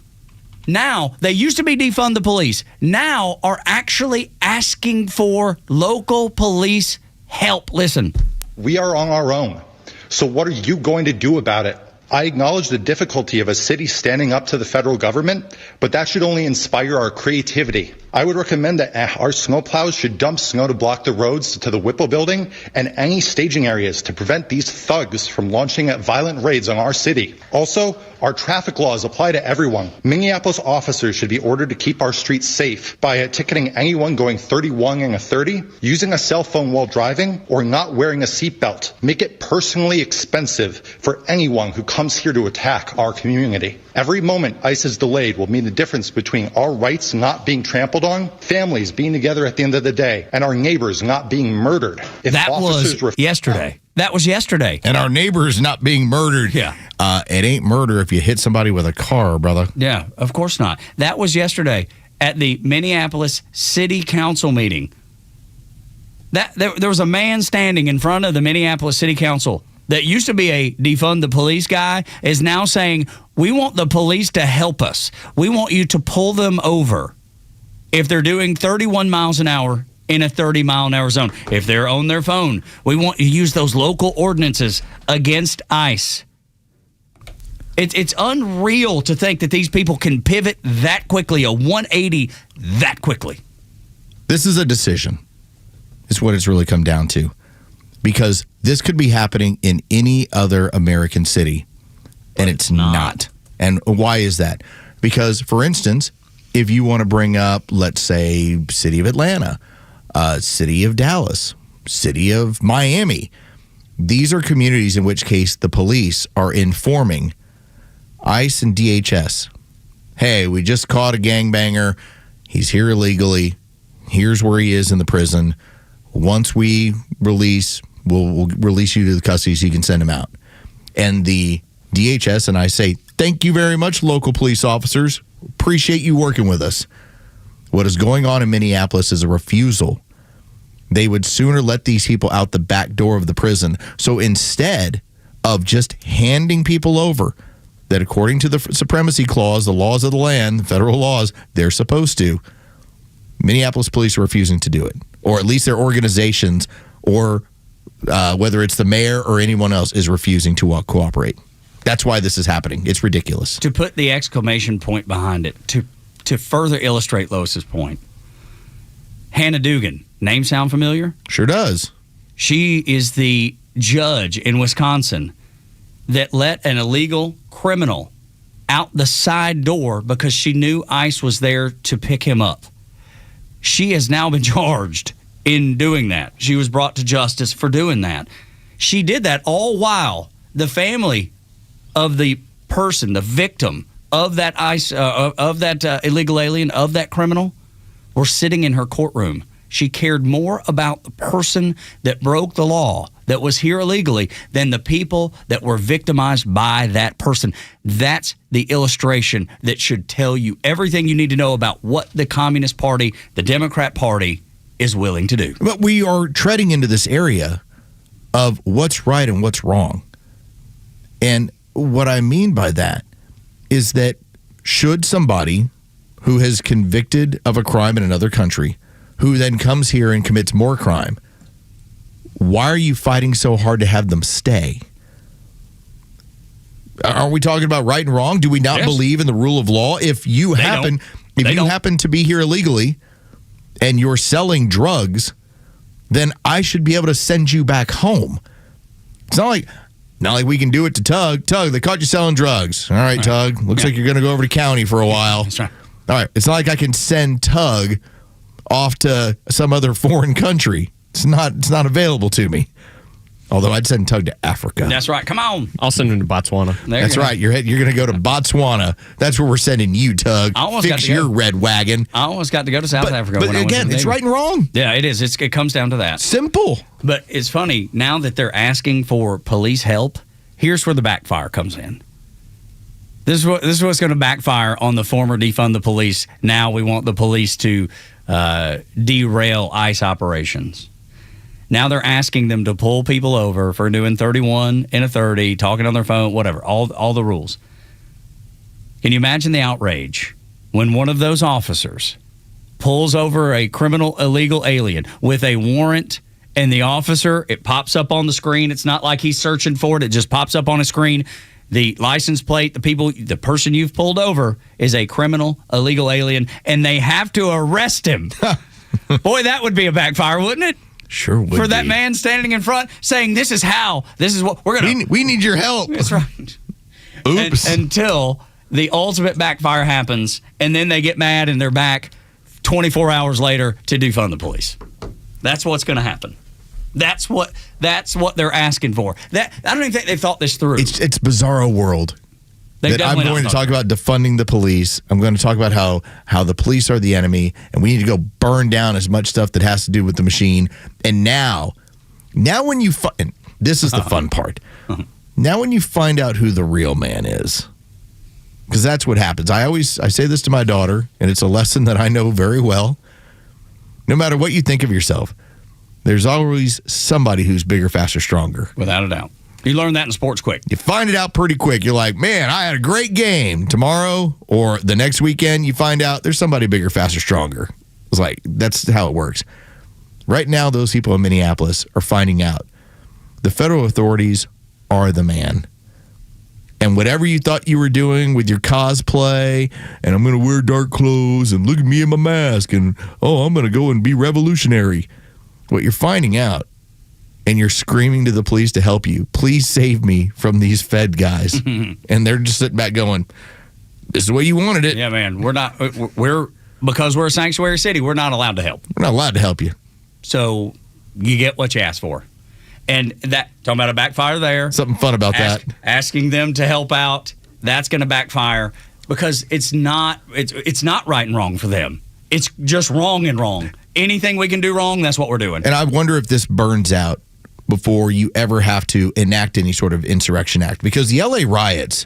now, they used to be defund the police, now are actually asking for local police help. Listen.
We are on our own. So what are you going to do about it? I acknowledge the difficulty of a city standing up to the federal government, but that should only inspire our creativity. I would recommend that our snowplows should dump snow to block the roads to the Whipple building and any staging areas to prevent these thugs from launching violent raids on our city. Also, our traffic laws apply to everyone. Minneapolis officers should be ordered to keep our streets safe by ticketing anyone going 31 and a 30, using a cell phone while driving, or not wearing a seatbelt. Make it personally expensive for anyone who comes here to attack our community. Every moment ICE is delayed will mean the difference between our rights not being trampled on, families being together at the end of the day, and our neighbors not being murdered. If
that was yesterday. That was yesterday.
And our neighbors not being murdered.
Yeah.
It ain't murder if you hit somebody with a car, brother.
Yeah, of course not. That was yesterday at the Minneapolis City Council meeting. There was a man standing in front of the Minneapolis City Council that used to be a defund the police guy, is now saying, we want the police to help us. We want you to pull them over if they're doing 31 miles an hour in a 30-mile-an-hour zone. If they're on their phone, we want you to use those local ordinances against ICE. It's unreal to think that these people can pivot that quickly, a 180 that quickly.
This is a decision. It's what it's really come down to. Because this could be happening in any other American city, and it's not. And why is that? Because, for instance, if you want to bring up, let's say, city of Atlanta, city of Dallas, city of Miami, these are communities in which case the police are informing ICE and DHS, hey, we just caught a gangbanger. He's here illegally. Here's where he is in the prison. Once we release, we'll release you to the custody so you can send him out. And the DHS and I say, thank you very much, local police officers. Appreciate you working with us. What is going on in Minneapolis is a refusal. They would sooner let these people out the back door of the prison. So instead of just handing people over, that according to the Supremacy Clause, the laws of the land, the federal laws, they're supposed to, Minneapolis police are refusing to do it. Or at least their organizations, or whether it's the mayor or anyone else, is refusing to cooperate. That's why this is happening. It's ridiculous.
To put the exclamation point behind it, to further illustrate Lois's point, Hannah Dugan, name sound familiar?
Sure does.
She is the judge in Wisconsin that let an illegal criminal out the side door because she knew ICE was there to pick him up. She has now been charged in doing that. She was brought to justice for doing that. She did that all while the family of the person, the victim of that ICE, illegal alien, of that criminal, were sitting in her courtroom. She cared more about the person that broke the law, that was here illegally, than the people that were victimized by that person. That's the illustration that should tell you everything you need to know about what the Communist Party, the Democrat Party, is willing to do.
But we are treading into this area of what's right and what's wrong. And what I mean by that is that should somebody who has convicted of a crime in another country, who then comes here and commits more crime, why are you fighting so hard to have them stay? Are we talking about right and wrong? Do we not believe in the rule of law? If you happen to be here illegally and you're selling drugs, then I should be able to send you back home. It's not like we can do it to Tug. Tug, they caught you selling drugs. All right, Tug. Looks like you're going to go over to county for a while.
That's right.
All right. It's not like I can send Tug off to some other foreign country. It's not available to me. Although I'd send Tug to Africa.
That's right. Come on.
I'll send him to Botswana.
That's right. You're going to go to Botswana. That's where we're sending you, Tug. Fix your red wagon.
I almost got to go to South Africa.
But again, it's right and wrong.
Yeah, it is. It comes down to that.
Simple.
But it's funny, now that they're asking for police help, here's where the backfire comes in. This is what's going to backfire on the former defund the police. Now we want the police to derail ICE operations. Now they're asking them to pull people over for doing 31 in a 30, talking on their phone, whatever, all the rules. Can you imagine the outrage when one of those officers pulls over a criminal illegal alien with a warrant, and the officer, it pops up on the screen. It's not like he's searching for it. It just pops up on a screen. The license plate, the person you've pulled over is a criminal illegal alien, and they have to arrest him. Boy, that would be a backfire, wouldn't it?
Sure would
For that man standing in front saying, this is what we're going to...
We need your help.
That's right.
Oops.
Until the ultimate backfire happens, and then they get mad and they're back 24 hours later to defund the police. That's what's going to happen. That's what they're asking for. I don't even think they've thought this through.
It's bizarro world. I'm going to talk about defunding the police. I'm going to talk about how the police are the enemy, and we need to go burn down as much stuff that has to do with the machine. And now when you and this is the fun part. Now when you find out who the real man is, because that's what happens. I say this to my daughter, and it's a lesson that I know very well. No matter what you think of yourself, there's always somebody who's bigger, faster, stronger.
Without a doubt. You learn that in sports quick.
You find it out pretty quick. You're like, man, I had a great game. Tomorrow or the next weekend, you find out there's somebody bigger, faster, stronger. It's like, that's how it works. Right now, those people in Minneapolis are finding out the federal authorities are the man. And whatever you thought you were doing with your cosplay, and I'm going to wear dark clothes, and look at me in my mask, and, I'm going to go and be revolutionary. What you're finding out, and you're screaming to the police to help you, please save me from these Fed guys. And they're just sitting back going, this is the way you wanted it.
Yeah, man. Because we're a sanctuary city, we're not allowed to help.
We're not allowed to help you.
So you get what you ask for. And that, talking about a backfire there.
Something fun about that.
Asking them to help out, that's going to backfire because it's not right and wrong for them. It's just wrong and wrong. Anything we can do wrong, that's what we're doing.
And I wonder if this burns out before you ever have to enact any sort of insurrection act. Because the LA riots,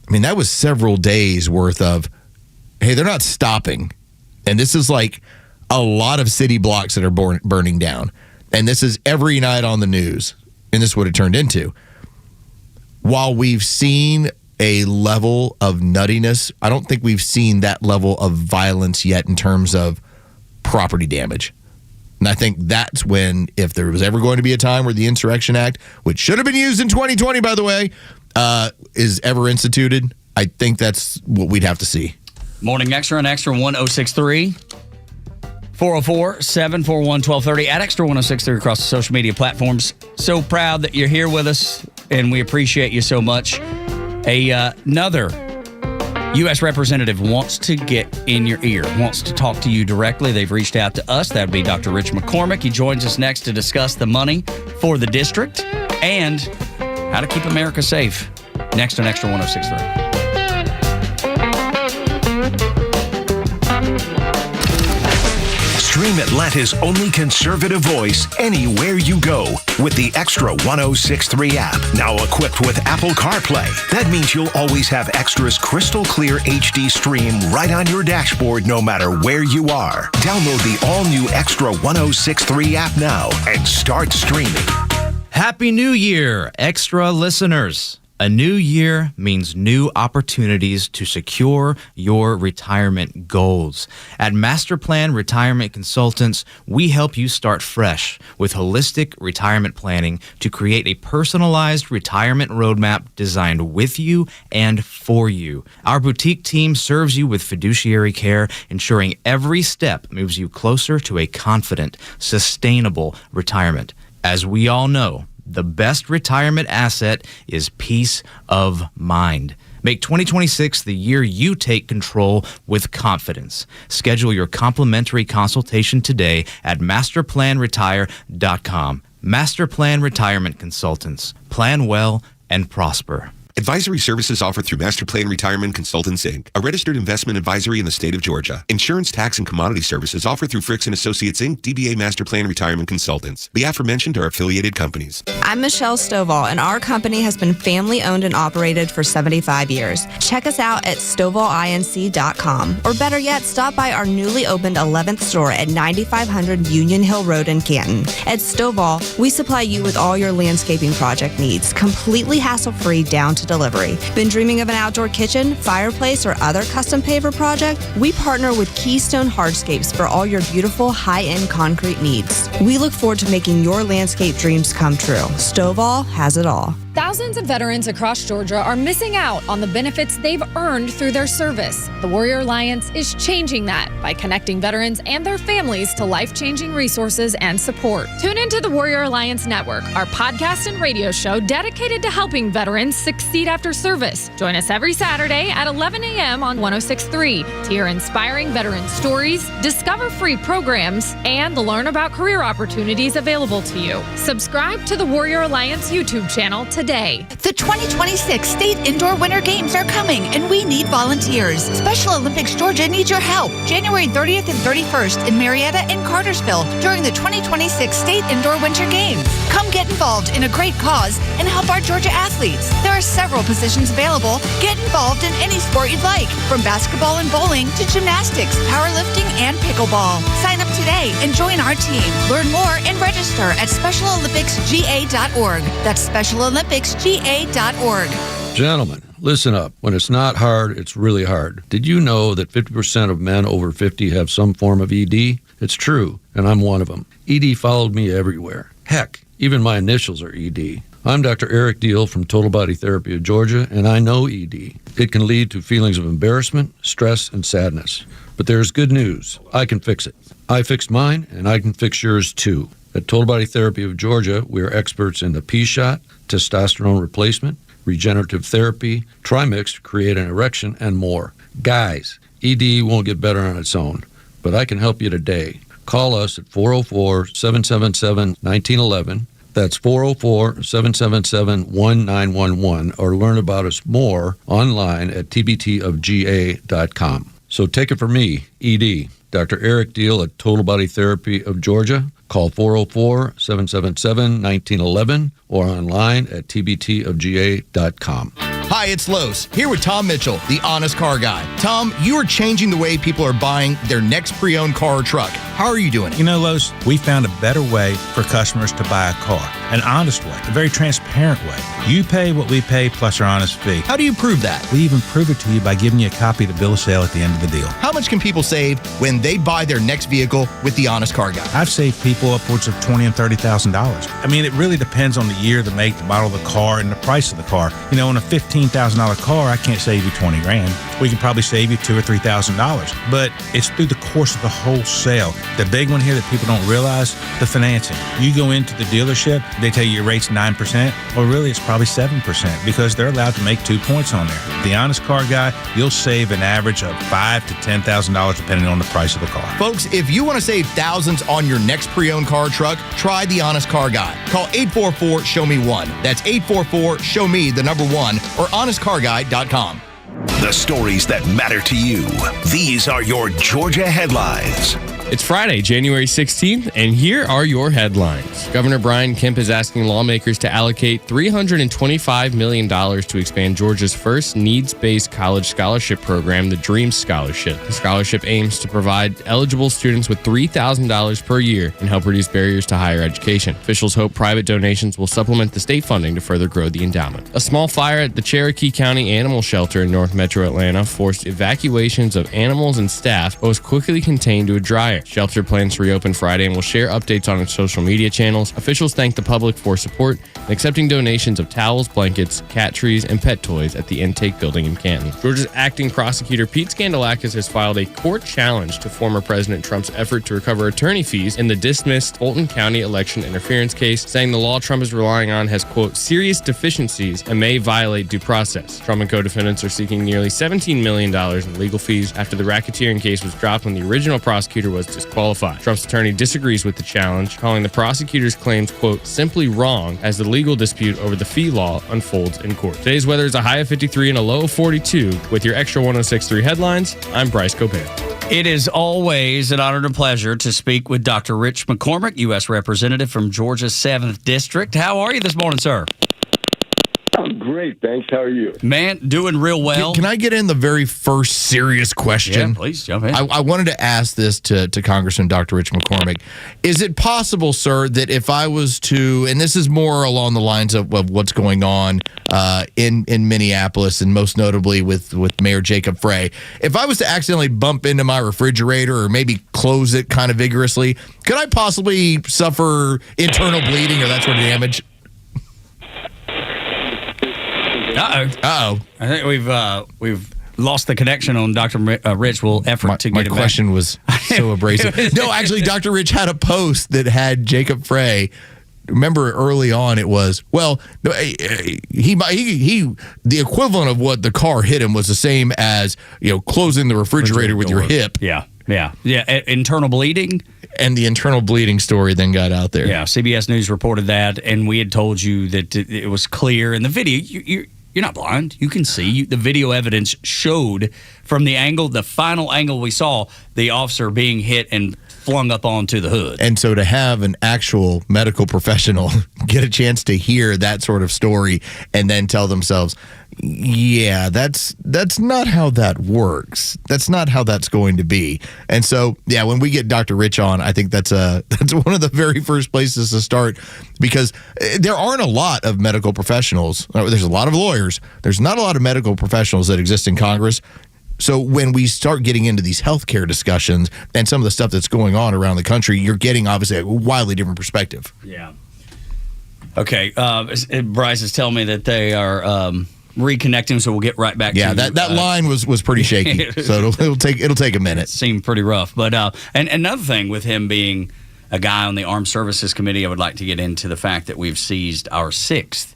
I mean, that was several days worth of, hey, they're not stopping. And this is like a lot of city blocks that are burning down. And this is every night on the news. And this is what it turned into. While we've seen a level of nuttiness, I don't think we've seen that level of violence yet in terms of property damage. And I think that's when, if there was ever going to be a time where the Insurrection Act, which should have been used in 2020, by the way, is ever instituted, I think that's what we'd have to see.
Morning Extra and Extra 1063. 404-741-1230 at Extra 1063 across the social media platforms. So proud that you're here with us, and we appreciate you so much. Another U.S. representative wants to get in your ear, wants to talk to you directly. They've reached out to us. That would be Dr. Rich McCormick. He joins us next to discuss the money for the district and how to keep America safe. Next on Extra 1063.
Stream Atlanta's only conservative voice anywhere you go with the Extra 1063 app. Now equipped with Apple CarPlay. That means you'll always have Extra's crystal clear HD stream right on your dashboard no matter where you are. Download the all-new Extra 1063 app now and start streaming.
Happy New Year, Extra listeners. A new year means new opportunities to secure your retirement goals. At Master Plan Retirement Consultants, we help you start fresh with holistic retirement planning to create a personalized retirement roadmap designed with you and for you. Our boutique team serves you with fiduciary care, ensuring every step moves you closer to a confident, sustainable retirement. As we all know, the best retirement asset is peace of mind. Make 2026 the year you take control with confidence. Schedule your complimentary consultation today at masterplanretire.com. Master Plan Retirement Consultants. Plan well and prosper.
Advisory services offered through Master Plan Retirement Consultants, Inc., a registered investment advisory in the state of Georgia. Insurance, tax, and commodity services offered through Fricks & Associates, Inc., DBA Master Plan Retirement Consultants. The aforementioned are affiliated companies.
I'm Michelle Stovall, and our company has been family-owned and operated for 75 years. Check us out at StovallInc.com, or better yet, stop by our newly opened 11th store at 9500 Union Hill Road in Canton. At Stovall, we supply you with all your landscaping project needs, completely hassle-free down to delivery. Been dreaming of an outdoor kitchen, fireplace, or other custom paver project? We partner with Keystone Hardscapes for all your beautiful high-end concrete needs. We look forward to making your landscape dreams come true. Stovall has it all.
Thousands of veterans across Georgia are missing out on the benefits they've earned through their service. The Warrior Alliance is changing that by connecting veterans and their families to life-changing resources and support. Tune into the Warrior Alliance Network, our podcast and radio show dedicated to helping veterans succeed after service. Join us every Saturday at 11 a.m. on 1063 to hear inspiring veteran stories, discover free programs, and learn about career opportunities available to you. Subscribe to the Warrior Alliance YouTube channel today.
The 2026 State Indoor Winter Games are coming, and we need volunteers. Special Olympics Georgia needs your help. January 30th and 31st in Marietta and Cartersville during the 2026 State Indoor Winter Games. Come get involved in a great cause and help our Georgia athletes. There are several positions available. Get involved in any sport you'd like, from basketball and bowling to gymnastics, powerlifting, and pickleball. Sign up today and join our team. Learn more and register at SpecialOlympicsGA.org. That's SpecialOlympicsGA.org.
Gentlemen, listen up. When it's not hard, it's really hard. Did you know that 50% of men over 50 have some form of ED? It's true, and I'm one of them. ED followed me everywhere. Heck, even my initials are ED. I'm Dr. Eric Deal from Total Body Therapy of Georgia, and I know ED. It can lead to feelings of embarrassment, stress, and sadness. But there's good news. I can fix it. I fixed mine, and I can fix yours too. At Total Body Therapy of Georgia, we are experts in the P-shot, testosterone replacement, regenerative therapy, Trimix to create an erection, and more. Guys, ED won't get better on its own, but I can help you today. Call us at 404-777-1911. That's 404-777-1911, or learn about us more online at tbtofga.com. So take it from me, ED, Dr. Eric Deal at Total Body Therapy of Georgia. Call 404-777-1911 or online at tbtofga.com.
Hi, it's Los, here with Tom Mitchell, the honest car guy. Tom, you are changing the way people are buying their next pre-owned car or truck. How are you doing it?
You know, Los, we found a better way for customers to buy a car. An honest way, a very transparent way. You pay what we pay plus our honest fee.
How do you prove that?
We even prove it to you by giving you a copy of the bill of sale at the end of the deal.
How much can people save when they buy their next vehicle with the honest car guy?
I've saved people upwards of $20,000 and $30,000. I mean, it really depends on the year, the make, the model of the car, and the price of the car. You know, on a $15,000 car, I can't save you $20,000. We can probably save you $2,000 or $3,000. But it's through the course of the whole sale. The big one here that people don't realize, the financing. You go into the dealership, they tell you your rate's 9%, or really it's probably 7% because they're allowed to make 2 points on there. The honest car guy, you'll save an average of $5,000 to $10,000 depending on the price of the car.
Folks, if you want to save thousands on your next pre-owned car or truck, try the honest car guy. Call 844-SHOW-ME-1. That's 844-SHOW-ME, the number 1, or honestcarguy.com.
The stories that matter to you. These are your Georgia headlines.
It's Friday, January 16th, and here are your headlines. Governor Brian Kemp is asking lawmakers to allocate $325 million to expand Georgia's first needs-based college scholarship program, the Dream Scholarship. The scholarship aims to provide eligible students with $3,000 per year and help reduce barriers to higher education. Officials hope private donations will supplement the state funding to further grow the endowment. A small fire at the Cherokee County Animal Shelter in North Metro Atlanta forced evacuations of animals and staff, but was quickly contained to a dryer. Shelter plans to reopen Friday and will share updates on its social media channels. Officials thank the public for support and accepting donations of towels, blankets, cat trees, and pet toys at the intake building in Canton. Georgia's acting prosecutor Pete Skandalakis has filed a court challenge to former President Trump's effort to recover attorney fees in the dismissed Fulton County election interference case, saying the law Trump is relying on has, quote, serious deficiencies and may violate due process. Trump and co-defendants are seeking nearly $17 million in legal fees after the racketeering case was dropped when the original prosecutor was disqualified. Trump's attorney disagrees with the challenge, calling the prosecutor's claims, quote, simply wrong as the legal dispute over the fee law unfolds in court. Today's weather is a high of 53 and a low of 42. With your Extra 106.3 headlines, I'm Bryce Copan.
It is always an honor and a pleasure to speak with Dr. Rich McCormick, U.S. Representative from Georgia's 7th District. How are you this morning, sir?
I'm great, thanks. How are you?
Man, doing real well.
Can I get in the very first serious question?
Yeah, please, jump in.
I wanted to ask this to Congressman Dr. Rich McCormick. Is it possible, sir, that if I was to, and this is more along the lines of what's going on in Minneapolis, and most notably with Mayor Jacob Frey, if I was to accidentally bump into my refrigerator or maybe close it kind of vigorously, could I possibly suffer internal bleeding or that sort of damage?
Uh-oh. I think we've lost the connection on Dr. Rich. We'll effort to get it back.
My question was so abrasive. No, actually, Dr. Rich had a post that had Jacob Frey. Remember early on it was, well, the equivalent of what the car hit him was the same as, closing the refrigerator with your hip.
Yeah. Internal bleeding.
And the internal bleeding story then got out there.
Yeah, CBS News reported that, and we had told you that it was clear in the video. You're not blind. You can see. The video evidence showed from the final angle we saw, the officer being hit and flung up onto the hood.
And so to have an actual medical professional get a chance to hear that sort of story and then tell themselves, yeah, that's not how that works. That's not how that's going to be. And so, yeah, when we get Dr. Rich on, I think that's one of the very first places to start, because there aren't a lot of medical professionals. There's a lot of lawyers. There's not a lot of medical professionals that exist in Congress. So when we start getting into these healthcare discussions and some of the stuff that's going on around the country, you're getting obviously a wildly different perspective.
Yeah. Okay. Bryce is telling me that they are reconnecting, so we'll get right back to you.
Yeah, that line was pretty shaky, so it'll take a minute.
It seemed pretty rough. But and another thing with him being a guy on the Armed Services Committee, I would like to get into the fact that we've seized our sixth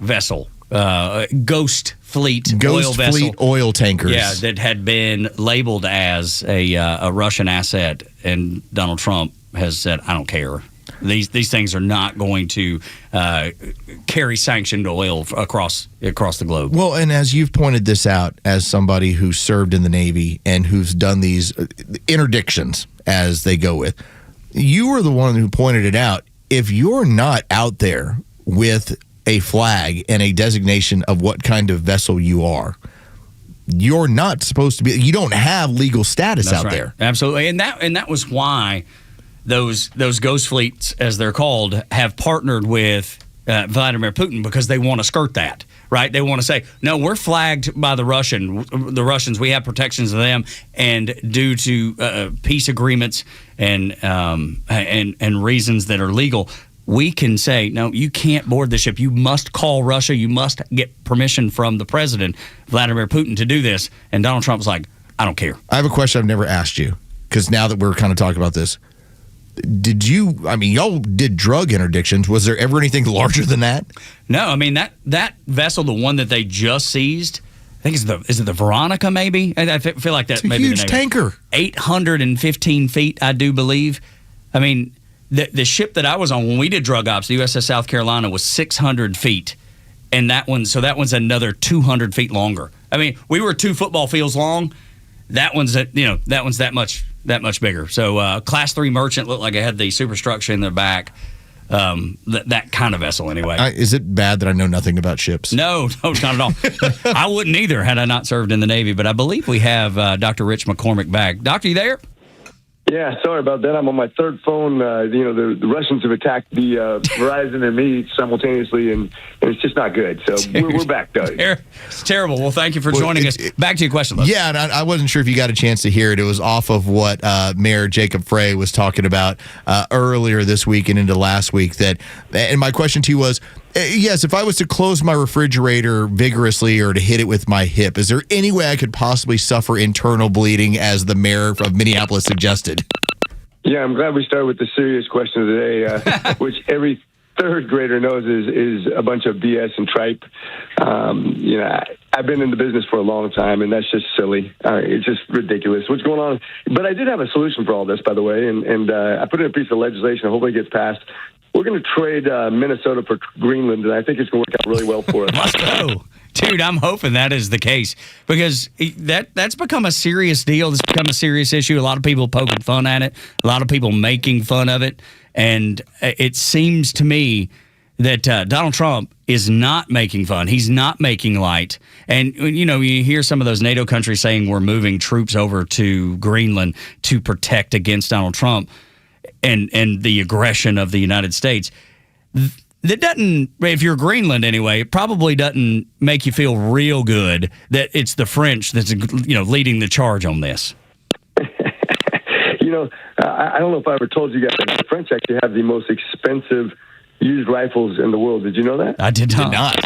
vessel, Ghost Fleet
oil tankers.
Yeah, that had been labeled as a Russian asset, and Donald Trump has said, "I don't care. These things are not going to carry sanctioned oil across the globe."
Well, and as you've pointed this out, as somebody who served in the Navy and who's done these interdictions, as they go with, you were the one who pointed it out. If you're not out there with a flag and a designation of what kind of vessel you are, you're not supposed to be. You don't have legal status
That's
out
right.
there.
Absolutely, and that was why those Ghost Fleets, as they're called, have partnered with Vladimir Putin, because they want to skirt that, right? They want to say, no, we're flagged by the Russians. We have protections of them, and due to peace agreements and reasons that are legal, we can say, no, you can't board the ship. You must call Russia. You must get permission from the president, Vladimir Putin, to do this. And Donald Trump was like, I don't care.
I have a question I've never asked you, because now that we're kind of talking about this, y'all did drug interdictions. Was there ever anything larger than that?
No, I mean, that vessel, the one that they just seized, I think is it the Veronica, maybe? I feel like that
it's
may
a
be
huge
the name.
tanker.
815 feet, I do believe. I mean, the ship that I was on when we did drug ops, the USS South Carolina, was 600 feet. And that one's another 200 feet longer. I mean, we were 2 football fields long. That one's that much bigger. So Class 3 merchant looked like it had the superstructure in the back. That kind of vessel, anyway.
Is it bad that I know nothing about ships?
No, not at all. I wouldn't either had I not served in the Navy. But I believe we have Dr. Rich McCormick back. Doctor, you there?
Yeah, sorry about that. I'm on my third phone. The Russians have attacked the Verizon and me simultaneously, and it's just not good. So we're back, Doug.
It's terrible. Well, thank you for joining us. Back to your question, Les.
Yeah, and I wasn't sure if you got a chance to hear it. It was off of what Mayor Jacob Frey was talking about earlier this week and into last week. And my question to you was, yes, if I was to close my refrigerator vigorously or to hit it with my hip, is there any way I could possibly suffer internal bleeding, as the mayor of Minneapolis suggested?
Yeah, I'm glad we started with the serious question of the day, which every third grader knows is a bunch of BS and tripe. I've been in the business for a long time, and that's just silly. It's just ridiculous. What's going on? But I did have a solution for all this, by the way, and I put in a piece of legislation. Hopefully it gets passed. We're going to trade Minnesota for Greenland, and I think it's going to work out really well for us.
Let's go. Dude, I'm hoping that is the case, because that's become a serious deal. It's become a serious issue. A lot of people poking fun at it, a lot of people making fun of it. And it seems to me that Donald Trump is not making fun. He's not making light. And, you hear some of those NATO countries saying we're moving troops over to Greenland to protect against Donald Trump and the aggression of the United States. That doesn't, if you're Greenland anyway, it probably doesn't make you feel real good that it's the French that's leading the charge on this.
I don't know if I ever told you guys, the French actually have the most expensive used rifles in the world. Did you know that?
I did not.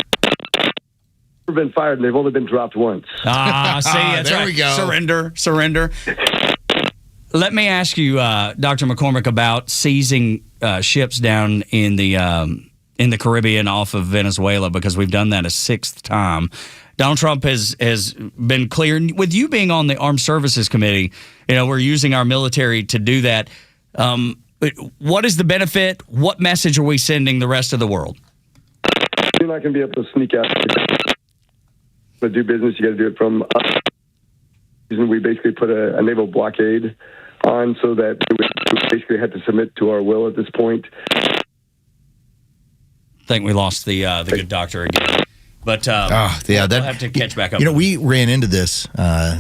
Never been fired, and they've only been dropped once.
See, that's
there
right.
we go.
Surrender. Let me ask you, Dr. McCormick, about seizing ships down in the Caribbean off of Venezuela, because we've done that a 6th time. Donald Trump has been clear. With you being on the Armed Services Committee, we're using our military to do that. What is the benefit? What message are we sending the rest of the world?
You're not going to be able to sneak out. To do business, you got to do it from us. We basically put a naval blockade on, so that we basically had to submit to our will at this point.
I think we lost the good doctor again. But we'll have to catch back up.
We ran into this.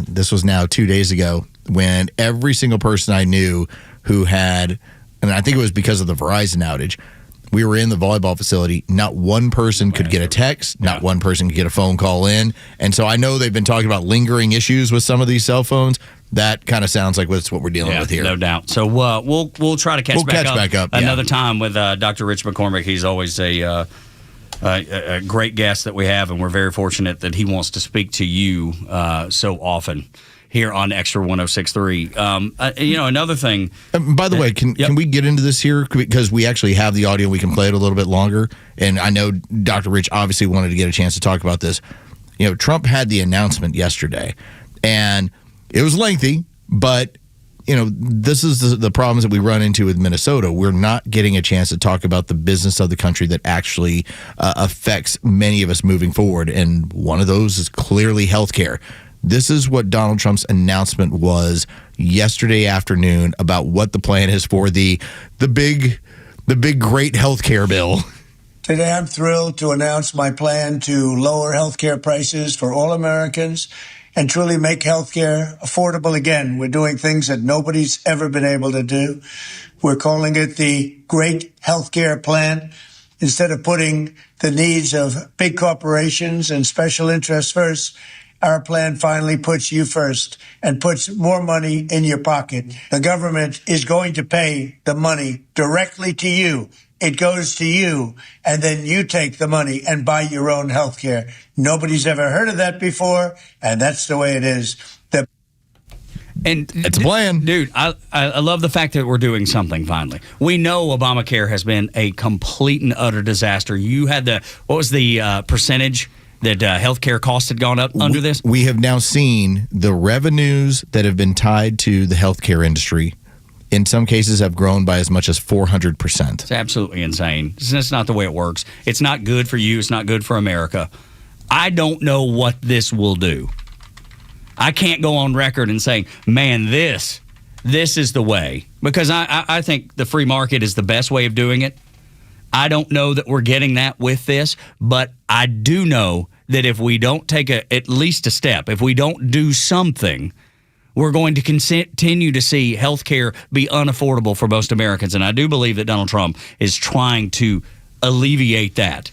This was now 2 days ago, when every single person I knew who had, and I think it was because of the Verizon outage, we were in the volleyball facility. Not one person could get a text. Not one person could get a phone call in. And so I know they've been talking about lingering issues with some of these cell phones. that kind of sounds like what we're dealing with here.
No doubt. So we'll try to catch back up another time with Dr. Rich McCormick. He's always a great guest that we have, and we're very fortunate that he wants to speak to you so often here on Extra 106.3. Another thing.
By the way, can we get into this here? Because we actually have the audio. We can play it a little bit longer. And I know Dr. Rich obviously wanted to get a chance to talk about this. Trump had the announcement yesterday, and it was lengthy, but this is the problems that we run into with Minnesota. We're not getting a chance to talk about the business of the country that actually affects many of us moving forward. And one of those is clearly healthcare. This is what Donald Trump's announcement was yesterday afternoon about what the plan is for the big great healthcare bill.
Today, I'm thrilled to announce my plan to lower healthcare prices for all Americans and truly make healthcare affordable again. We're doing things that nobody's ever been able to do. We're calling it the Great Healthcare Plan. Instead of putting the needs of big corporations and special interests first, our plan finally puts you first and puts more money in your pocket. The government is going to pay the money directly to you. It goes to you, and then you take the money and buy your own health care. Nobody's ever heard of that before, and that's the way it is.
And
it's a plan.
Dude, I love the fact that we're doing something finally. We know Obamacare has been a complete and utter disaster. You had what was the percentage that healthcare costs had gone up under this?
We have now seen the revenues that have been tied to the healthcare industry in some cases have grown by as much as 400%.
It's absolutely insane. It's not the way it works. It's not good for you. It's not good for America. I don't know what this will do. I can't go on record and say, man, this is the way. Because I think the free market is the best way of doing it. I don't know that we're getting that with this, but I do know that if we don't take at least a step, if we don't do something, we're going to continue to see health care be unaffordable for most Americans. And I do believe that Donald Trump is trying to alleviate that.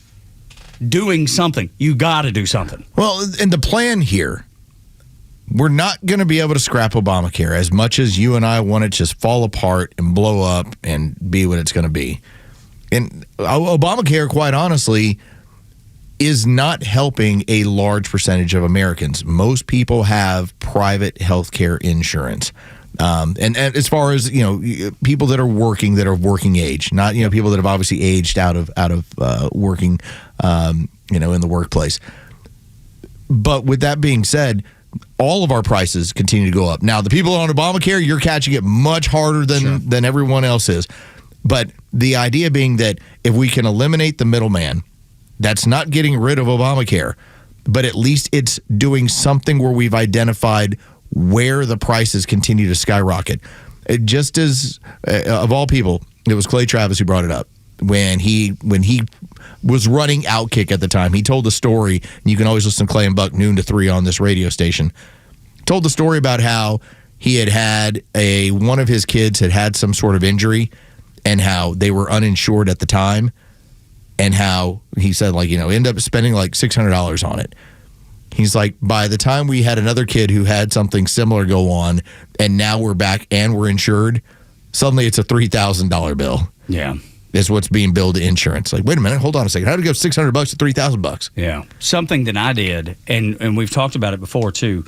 Doing something. You got to do something.
Well, and the plan here, we're not going to be able to scrap Obamacare as much as you and I want it to just fall apart and blow up and be what it's going to be. And Obamacare, quite honestly, is not helping a large percentage of Americans. Most people have private health care insurance. And as far as, people that are working age, not, people that have obviously aged out of working, in the workplace. But with that being said, all of our prices continue to go up. Now, the people on Obamacare, you're catching it much harder than everyone else is. But the idea being that if we can eliminate the middleman, that's not getting rid of Obamacare, but at least it's doing something where we've identified where the prices continue to skyrocket. Just as, of all people, it was Clay Travis who brought it up. When he was running Outkick at the time, he told the story, and you can always listen to Clay and Buck noon to 3 on this radio station, told the story about how he had one of his kids had some sort of injury and how they were uninsured at the time. And how he said, end up spending like $600 on it. He's like, by the time we had another kid who had something similar go on, and now we're back and we're insured, suddenly it's a $3,000 bill.
Yeah.
Is what's being billed to insurance. Like, wait a minute, hold on a second. How did it go $600 to $3,000?
Yeah. Something that I did, and we've talked about it before too.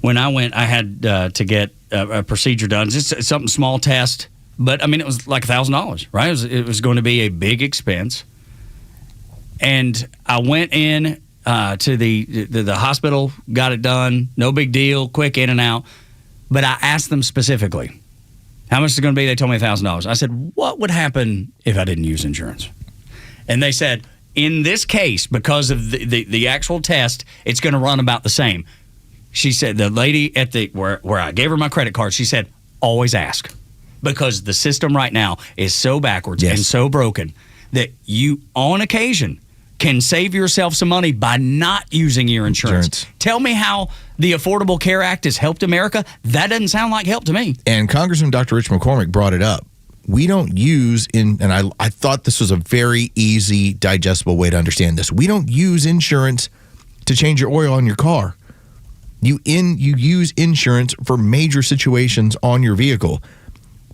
When I went, I had to get a procedure done. Just something small test, but I mean, it was like $1,000, right? It was going to be a big expense. And I went in to the hospital, got it done, no big deal, quick in and out. But I asked them specifically, how much is it going to be? They told me $1,000. I said, what would happen if I didn't use insurance? And they said, in this case, because of the actual test, it's going to run about the same. She said, the lady at where I gave her my credit card, she said, always ask. Because the system right now is so backwards and so broken that you, on occasion, can save yourself some money by not using your insurance. Tell me how the Affordable Care Act has helped America. That doesn't sound like help to me.
And Congressman Dr. Rich McCormick brought it up. We don't use, and I thought this was a very easy, digestible way to understand this. We don't use insurance to change your oil on your car. You use insurance for major situations on your vehicle.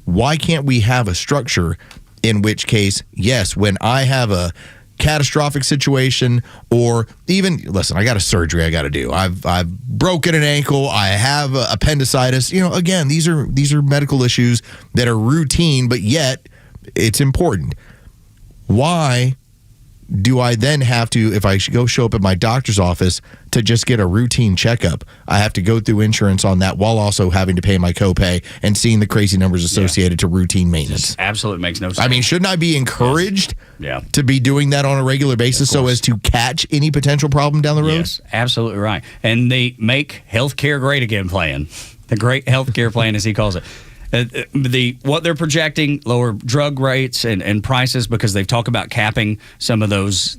Why can't we have a structure in which case, yes, when I have a catastrophic situation, or even, listen, I got a surgery I got to do. I've broken an ankle. I have appendicitis. Again, these are medical issues that are routine, but yet it's important. Why do I then have to, if I show up at my doctor's office to just get a routine checkup, I have to go through insurance on that while also having to pay my copay and seeing the crazy numbers associated to routine maintenance?
Just absolutely makes no sense.
I mean, shouldn't I be encouraged to be doing that on a regular basis so as to catch any potential problem down the road?
Yes, absolutely right. And the Make Healthcare Great Again plan, the Great Healthcare Plan as he calls it. What they're projecting, lower drug rates and prices, because they've talked about capping some of those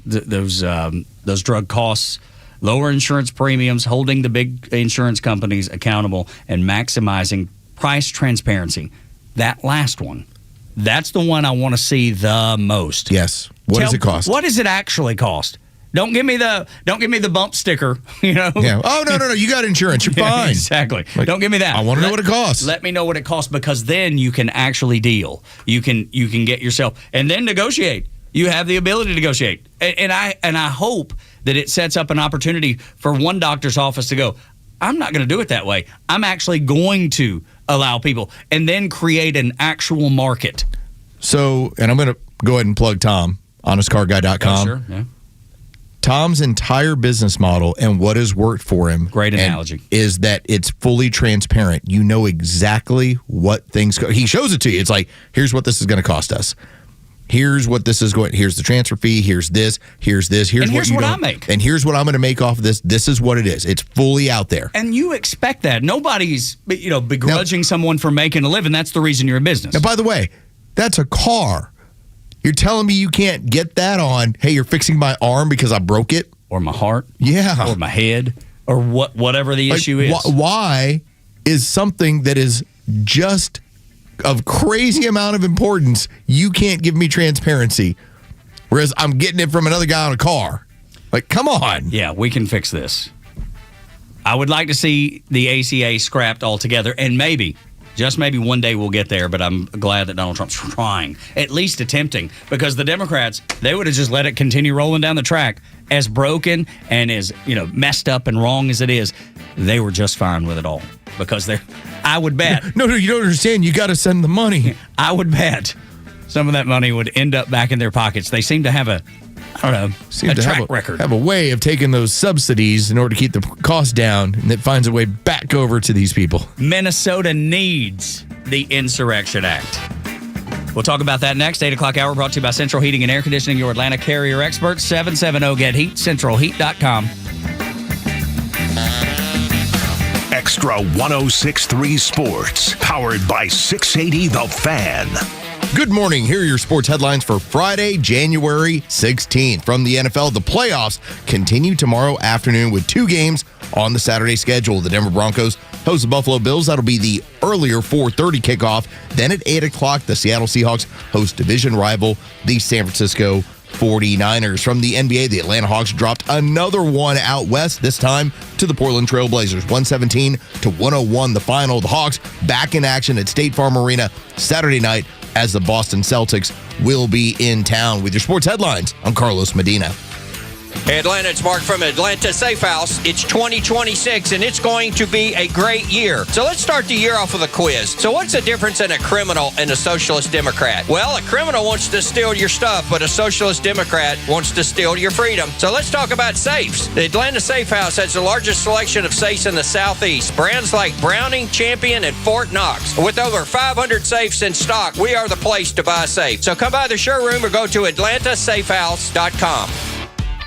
drug costs, lower insurance premiums, holding the big insurance companies accountable, and maximizing price transparency. That last one, that's the one I want to see the most.
Yes. What does it cost?
What does it actually cost? Don't give me the bump sticker,
Yeah. Oh, no. You got insurance. You're fine.
Exactly. Don't give me that.
I want to know what it costs.
Let me know what it costs, because then you can actually deal. You can get yourself, and then negotiate. You have the ability to negotiate. And I hope that it sets up an opportunity for one doctor's office to go, I'm not going to do it that way. I'm actually going to allow people, and then create an actual market.
So, and I'm going to go ahead and plug Tom, honestcarguy.com.
Oh, sure. Yeah.
Tom's entire business model and what has worked for him,
great analogy,
is that it's fully transparent. You know exactly what things he shows it to you. It's like, here's what this is going to cost us. Here's what this is going. Here's the transfer fee. Here's this. Here's this. Here's what
I make.
And here's what I'm going to make off of this. This is what it is. It's fully out there.
And you expect that. Nobody's begrudging someone for making a living. That's the reason you're in business.
Now, by the way, that's a car. You're telling me you can't get that on, hey, you're fixing my arm because I broke it?
Or my heart?
Yeah.
Or my head? Or whatever the issue is.
Why is something that is just of crazy amount of importance, you can't give me transparency, whereas I'm getting it from another guy on a car? Like, come on.
Yeah, we can fix this. I would like to see the ACA scrapped altogether, and maybe, just maybe one day we'll get there, but I'm glad that Donald Trump's trying, at least attempting, because the Democrats, they would have just let it continue rolling down the track. As broken and as messed up and wrong as it is, they were just fine with it all, because I would bet.
No, you don't understand. You got to send the money.
I would bet some of that money would end up back in their pockets. They seem to have a track record.
Have a way of taking those subsidies in order to keep the cost down, and it finds a way back over to these people.
Minnesota needs the Insurrection Act. We'll talk about that next. 8 o'clock hour brought to you by Central Heating and Air Conditioning, your Atlanta carrier experts. 770-GET-HEAT, centralheat.com.
Extra 106.3 Sports, powered by 680 The Fan.
Good morning. Here are your sports headlines for Friday, January 16th. From the NFL, the playoffs continue tomorrow afternoon with 2 games on the Saturday schedule. The Denver Broncos host the Buffalo Bills. That'll be the earlier 4:30 kickoff. Then at 8 o'clock, the Seattle Seahawks host division rival, the San Francisco 49ers. From the NBA, the Atlanta Hawks dropped another one out west, this time to the Portland Trail Blazers. 117-101 the final. The Hawks back in action at State Farm Arena Saturday night, as the Boston Celtics will be in town. With your sports headlines, I'm Carlos Medina.
Hey Atlanta, it's Mark from Atlanta Safe House. It's 2026 and it's going to be a great year. So let's start the year off with a quiz. So what's the difference in a criminal and a socialist Democrat? Well, a criminal wants to steal your stuff, but a socialist Democrat wants to steal your freedom. So let's talk about safes. The Atlanta Safe House has the largest selection of safes in the Southeast. Brands like Browning, Champion, and Fort Knox. With over 500 safes in stock, we are the place to buy a safe. So come by the showroom or go to atlantasafehouse.com.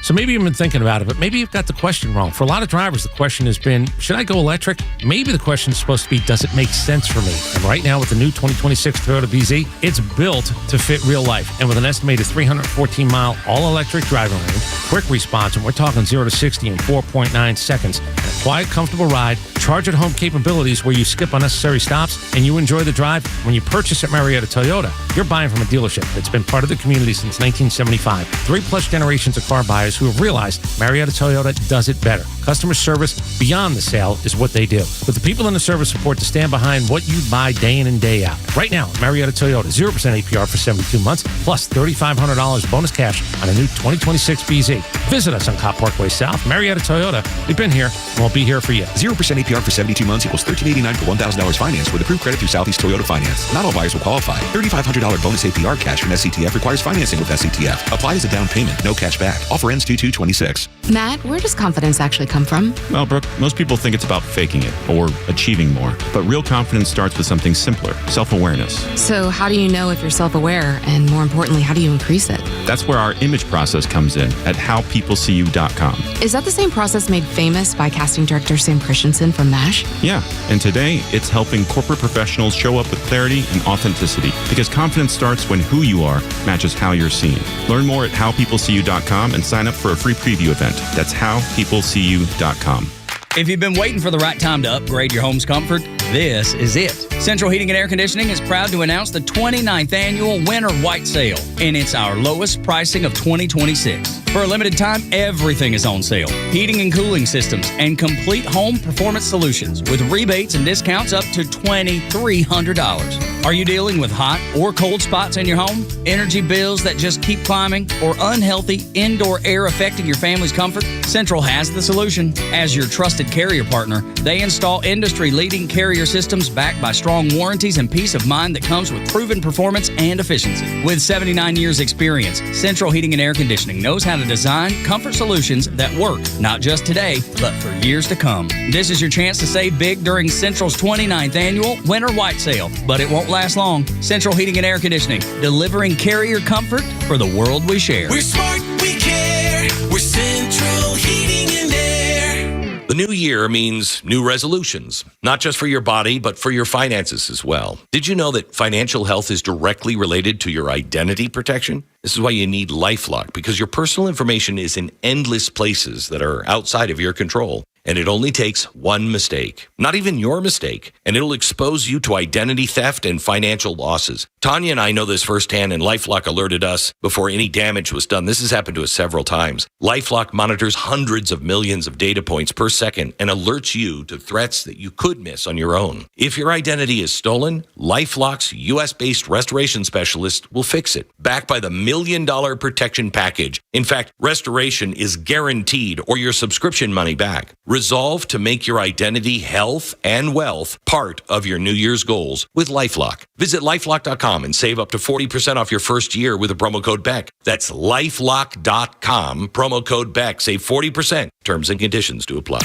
So maybe you've been thinking about it, but maybe you've got the question wrong. For a lot of drivers, the question has been, should I go electric? Maybe the question is supposed to be, does it make sense for me? And right now with the new 2026 Toyota BZ, it's built to fit real life. And with an estimated 314-mile all-electric driving range, quick response, and we're talking 0 to 60 in 4.9 seconds, and a quiet, comfortable ride, charge-at-home capabilities where you skip unnecessary stops and you enjoy the drive. When you purchase at Marietta Toyota, you're buying from a dealership that's been part of the community since 1975. 3+ generations of car buyers who have realized Marietta Toyota does it better. Customer service beyond the sale is what they do. With the people in the service support to stand behind what you buy day in and day out. Right now, Marietta Toyota, 0% APR for 72 months, plus $3,500 bonus cash on a new 2026 BZ. Visit us on Cop Parkway South. Marietta Toyota. We've been here and we'll be here for you.
0% APR for 72 months equals $1,389 for $1,000 finance with approved credit through Southeast Toyota Finance. Not all buyers will qualify. $3,500 bonus APR cash from SCTF requires financing with SCTF. Apply as a down payment. No cash back. Offer ends 2/2/26.
Matt, where does confidence actually come from?
Well, Brooke, most people think it's about faking it or achieving more. But real confidence starts with something simpler, self-awareness.
So how do you know if you're self-aware? And more importantly, how do you increase it?
That's where our image process comes in at howpeopleseeyou.com.
Is that the same process made famous by casting director Sam Christensen from MASH?
Yeah, and today it's helping corporate professionals show up with clarity and authenticity because confidence starts when who you are matches how you're seen. Learn more at howpeopleseeyou.com and sign up for a free preview event. That's howpeopleseeyou.com.
If you've been waiting for the right time to upgrade your home's comfort, this is it. Central Heating and Air Conditioning is proud to announce the 29th annual Winter White Sale, and it's our lowest pricing of 2026. For a limited time, everything is on sale. Heating and cooling systems and complete home performance solutions with rebates and discounts up to $2,300. Are you dealing with hot or cold spots in your home? Energy bills that just keep climbing? Or unhealthy indoor air affecting your family's comfort? Central has the solution. As your trusted carrier partner, they install industry-leading carrier systems backed by strong warranties and peace of mind that comes with proven performance and efficiency. With 79 years experience, Central Heating and Air Conditioning knows how to design comfort solutions that work, not just today, but for years to come. This is your chance to save big during Central's 29th annual Winter White Sale, but it won't last long. Central Heating and Air Conditioning, delivering carrier comfort for the world we share.
We're smart, we care. We're Central Heating and Air.
The new year means new resolutions, not just for your body, but for your finances as well. Did you know that financial health is directly related to your identity protection? This is why you need LifeLock, because your personal information is in endless places that are outside of your control. And it only takes one mistake, not even your mistake, and it'll expose you to identity theft and financial losses. Tanya and I know this firsthand, and LifeLock alerted us before any damage was done. This has happened to us several times. LifeLock monitors hundreds of millions of data points per second and alerts you to threats that you could miss on your own. If your identity is stolen, LifeLock's U.S.-based restoration specialist will fix it, backed by the $1 million protection package. In fact, restoration is guaranteed or your subscription money back. Resolve to make your identity, health, and wealth part of your New Year's goals with LifeLock. Visit LifeLock.com and save up to 40% off your first year with the promo code BECK. That's LifeLock.com, promo code BECK. Save 40%. Terms and conditions to apply.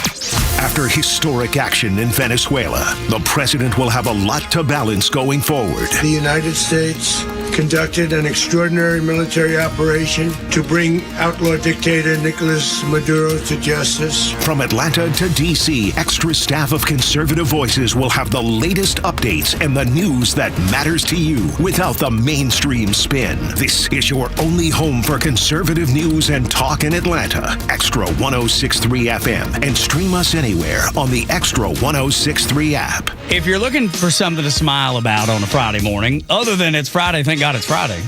After historic action in Venezuela, the president will have a lot to balance going forward.
The United States conducted an extraordinary military operation to bring outlaw dictator Nicolas Maduro to justice.
From Atlanta to D.C., extra staff of conservative voices will have the latest updates and the news that matters to you without the mainstream spin. This is your only home for conservative news and talk in Atlanta. Extra 106.3 FM, and stream us anywhere on the Extra 106.3 app.
If you're looking for something to smile about on a Friday morning, other than it's Friday, thank God it's Friday.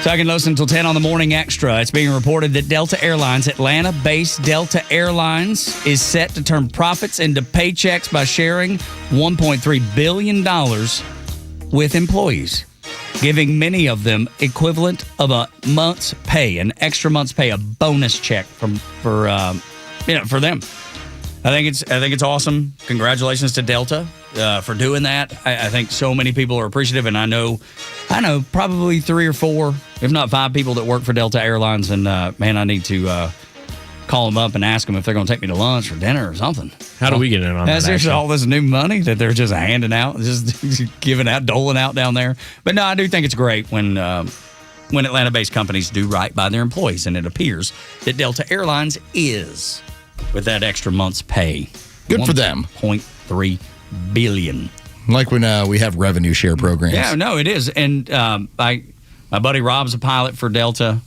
Tug and Los until 10 on the Morning Xtra. It's being reported that Delta Airlines, Atlanta-based Delta Airlines, is set to turn profits into paychecks by sharing $1.3 billion with employees, giving many of them equivalent of a month's pay, an extra month's pay, a bonus check for them. I think it's awesome. Congratulations to Delta for doing that. I think so many people are appreciative, and I know probably 3 or 4, if not 5 people that work for Delta Airlines, and man, I need to call them up and ask them if they're going to take me to lunch or dinner or something.
How do we get in on that?
There's all this new money that they're just handing out, just giving out, doling out down there. But no, I do think it's great when Atlanta-based companies do right by their employees, and it appears that Delta Airlines is, with that extra month's pay.
Good for them.
$1.3 billion.
Like when we have revenue share programs.
Yeah, no, it is. And my buddy Rob's a pilot for Delta.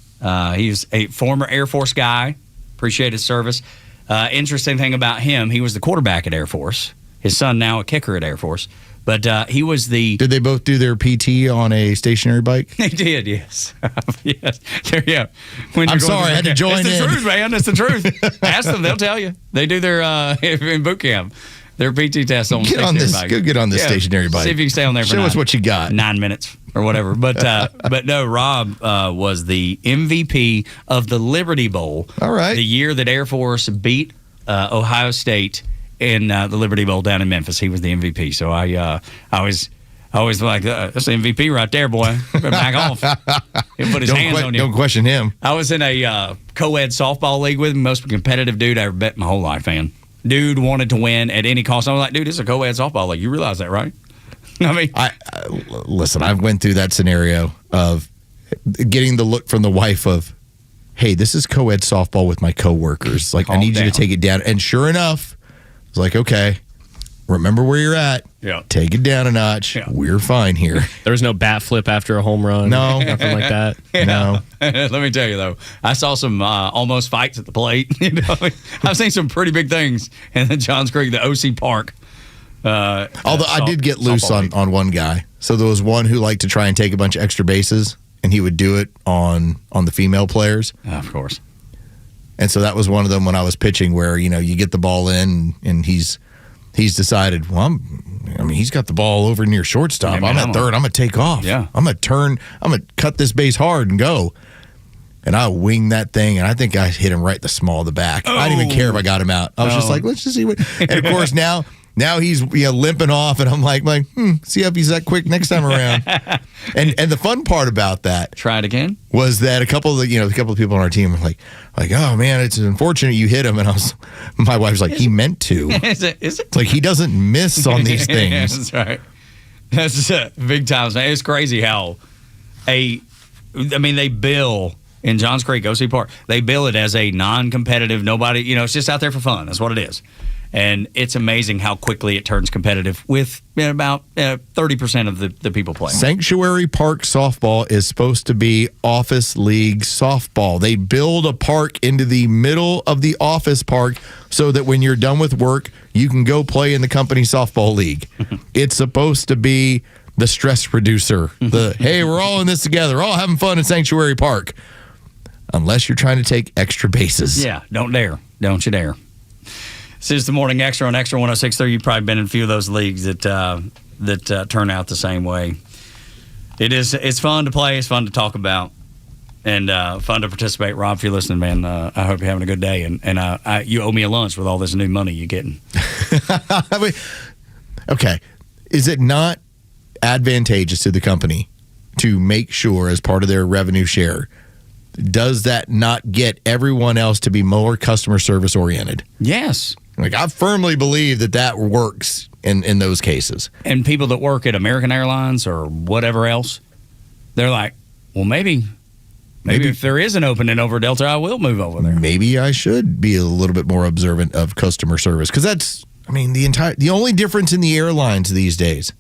He's a former Air Force guy. Appreciate his service. Interesting thing about him, he was the quarterback at Air Force. His son now a kicker at Air Force. But he was the...
Did they both do their PT on a stationary bike?
They did, yes. Yes. Yeah.
I'm sorry, I had to join in.
It's the truth, man. It's the truth. Ask them, they'll tell you. They do their, in boot camp, their PT test on stationary bike.
Go get on this stationary bike.
See if you can stay on there for
Show us what you got.
9 minutes or whatever. But no, Rob was the MVP of the Liberty Bowl.
All right.
The year that Air Force beat Ohio State in the Liberty Bowl down in Memphis. He was the MVP. So I always like, that's the MVP right there, boy. Back off. He'll put his hands on you.
Don't question him.
I was in a co-ed softball league with him. Most competitive dude I ever bet my whole life, man. Dude wanted to win at any cost. I was like, dude, this is a co-ed softball league. You realize that, right? I mean,
listen, I went through that scenario of getting the look from the wife of, hey, this is co-ed softball with my coworkers. Like, I need you to take it down. And sure enough, it's like, okay, remember where you're at.
Yeah.
Take it down a notch. Yeah. We're fine here.
There was no bat flip after a home run.
No.
Nothing like that.
Yeah.
No.
Let me tell you, though, I saw some almost fights at the plate. I've seen some pretty big things in the Johns Creek, the OC Park.
Although I did get loose on one guy. So there was one who liked to try and take a bunch of extra bases, and he would do it on the female players.
Of course.
And so that was one of them when I was pitching where, you get the ball in and he's decided, well, he's got the ball over near shortstop. I'm at third. I'm going to take off.
Yeah.
I'm going to cut this base hard and go. And I winged that thing, and I think I hit him right in the small of the back. Oh. I didn't even care if I got him out. I was just like, let's just see what. And of course, now he's limping off, and I'm like, see if he's that quick next time around. and the fun part about that,
try it again,
was that a couple of people on our team were like, oh man, it's unfortunate you hit him. And my wife's like, he meant to.
Is it?
It's like he doesn't miss on these things.
That's right. That's big times, man. It's crazy how they bill in Johns Creek, OC Park, they bill it as a non-competitive, nobody, it's just out there for fun. That's what it is. And it's amazing how quickly it turns competitive with about 30% of the people playing.
Sanctuary Park softball is supposed to be office league softball. They build a park into the middle of the office park so that when you're done with work, you can go play in the company softball league. It's supposed to be the stress reducer. Hey, we're all in this together. We're all having fun in Sanctuary Park. Unless you're trying to take extra bases.
Yeah, don't dare. Don't you dare. This is the Morning Extra on Extra 106.3. You've probably been in a few of those leagues that turn out the same way. It's fun to play. It's fun to talk about. And fun to participate. Rob, if you're listening, man, I hope you're having a good day. And you owe me a lunch with all this new money you're getting.
Okay. Is it not advantageous to the company to make sure, as part of their revenue share, does that not get everyone else to be more customer service oriented?
Yes.
I firmly believe that works in those cases.
And people that work at American Airlines or whatever else, they're like, well, maybe if there is an opening over Delta, I will move over there.
Maybe I should be a little bit more observant of customer service, because that's, the only difference in the airlines these days,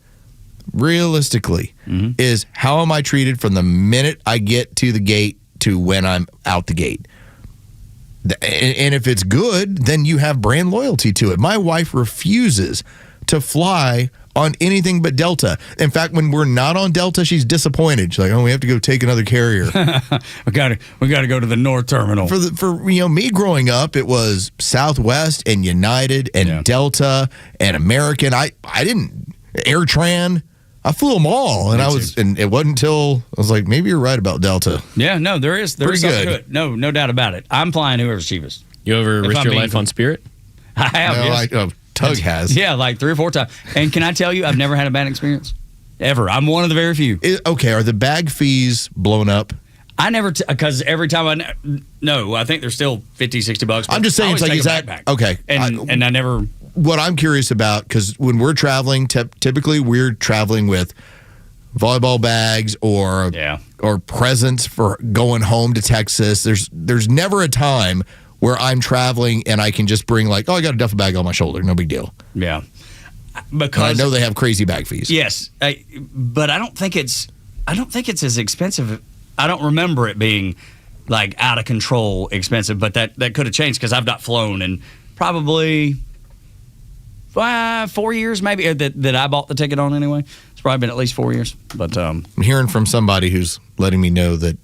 realistically, is how am I treated from the minute I get to the gate to when I'm out the gate. And if it's good, then you have brand loyalty to it. My wife refuses to fly on anything but Delta. In fact, when we're not on Delta, she's disappointed. She's like, we have to go take another carrier.
we got to go to the North Terminal.
For me growing up, it was Southwest and United and Delta and American. I didn't AirTran. I flew them all, and it wasn't until I was like, maybe you're right about Delta.
Yeah, no, there is something
good.
to it. No doubt about it. I'm flying whoever's cheapest.
You ever risk your life on Spirit?
I have.
No, Tug has.
Yeah, like 3 or 4 times. And can I tell you, I've never had a bad experience ever. I'm one of the very few.
Okay, are the bag fees blown up?
I never, because every time I think they're still $50-$60.
I'm just saying, it's like, is that
backpack.
Okay?
And I never.
What I'm curious about, because when we're traveling, typically we're traveling with volleyball bags or presents for going home to Texas. There's never a time where I'm traveling and I can just bring I got a duffel bag on my shoulder, no big deal.
Yeah,
because I know they have crazy bag fees.
Yes, but I don't think it's as expensive. I don't remember it being like out of control expensive, but that could have changed because I've not flown in probably 4 years maybe that I bought the ticket on anyway. It's probably been at least 4 years. But
I'm hearing from somebody who's letting me know that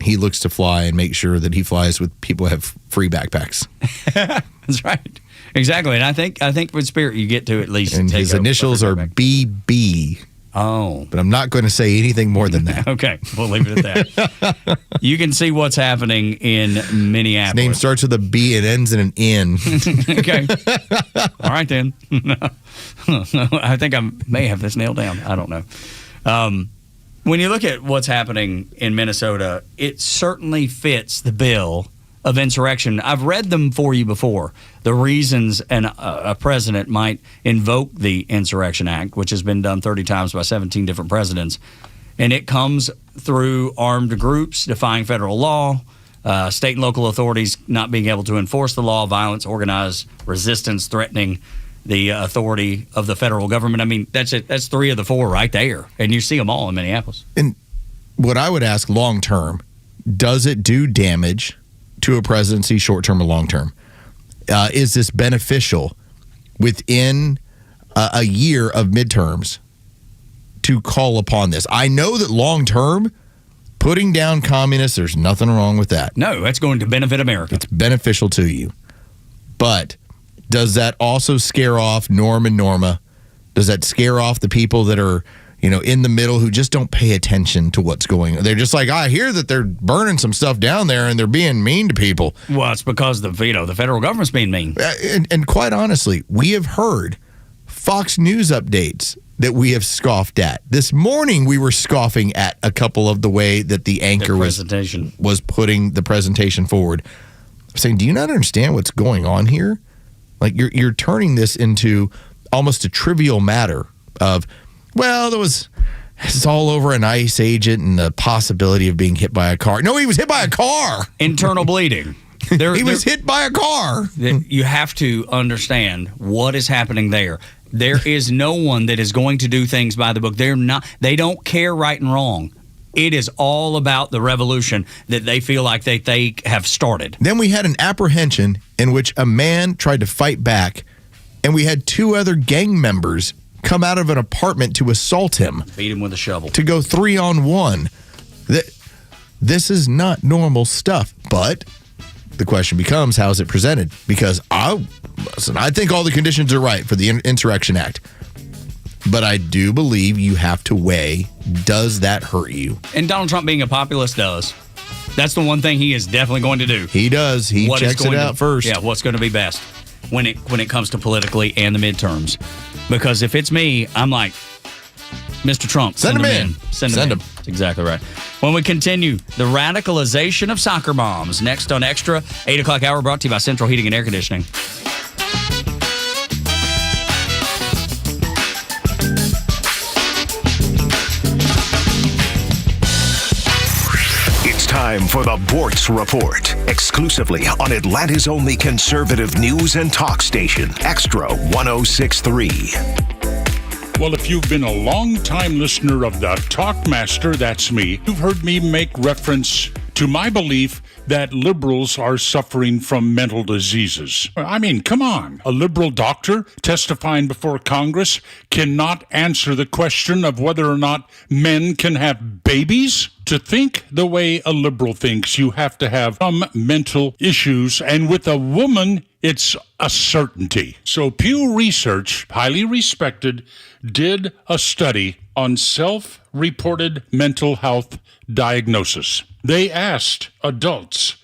he looks to fly and make sure that he flies with people who have free backpacks.
That's right. Exactly. And I think with Spirit you get to at least
and
take
his initials are BB.
Oh.
But I'm not going to say anything more than that.
Okay. We'll leave it at that. You can see what's happening in Minneapolis.
His name starts with a B and ends in an N.
Okay. All right, then. I think I may have this nailed down. I don't know. When you look at what's happening in Minnesota, it certainly fits the bill of insurrection. I've read them for you before. The reasons a president might invoke the Insurrection Act, which has been done 30 times by 17 different presidents. And it comes through armed groups defying federal law, state and local authorities not being able to enforce the law, violence, organized resistance, threatening the authority of the federal government. I mean, that's it. That's 3 of the 4 right there. And you see them all in Minneapolis.
And what I would ask long term, does it do damage to a presidency short term or long term? Is this beneficial within a year of midterms to call upon this? I know that long term, putting down communists, there's nothing wrong with that.
No, that's going to benefit America.
It's beneficial to you. But does that also scare off Norm and Norma? Does that scare off the people that are, in the middle who just don't pay attention to what's going on? They're just like, I hear that they're burning some stuff down there and they're being mean to people.
Well, it's because the federal government's being mean.
And quite honestly, we have heard Fox News updates that we have scoffed at. This morning, we were scoffing at a couple of the way that the anchor was putting the presentation forward. I'm saying, do you not understand what's going on here? Like, you're turning this into almost a trivial matter of, well, it's all over an ICE agent and the possibility of being hit by a car. No, he was hit by a car.
Internal bleeding.
He was hit by a car.
You have to understand what is happening there. There is no one that is going to do things by the book. They don't care right and wrong. It is all about the revolution that they feel like they have started.
Then we had an apprehension in which a man tried to fight back, and we had 2 other gang members come out of an apartment to assault him.
Beat him with a shovel.
To go 3-on-1. This is not normal stuff. But the question becomes, how is it presented? Because I think all the conditions are right for the Insurrection Act. But I do believe you have to weigh, does that hurt you?
And Donald Trump being a populist does. That's the one thing he is definitely going to do.
He does. He checks it out first.
Yeah, what's going to be best when it comes to politically and the midterms. Because if it's me, I'm like, Mr. Trump, send him in. Send him. That's exactly right. When we continue, the radicalization of soccer moms. Next on Extra, 8 o'clock hour, brought to you by Central Heating and Air Conditioning.
Time for the Bortz Report, exclusively on Atlanta's only conservative news and talk station, Extra 106.3.
Well, if you've been a long-time listener of the Talkmaster, that's me, you've heard me make reference to my belief that liberals are suffering from mental diseases. I mean, come on. A liberal doctor testifying before Congress cannot answer the question of whether or not men can have babies? To think the way a liberal thinks, you have to have some mental issues, and with a woman, it's a certainty. So Pew Research, highly respected, did a study on self-reported mental health diagnosis. They asked adults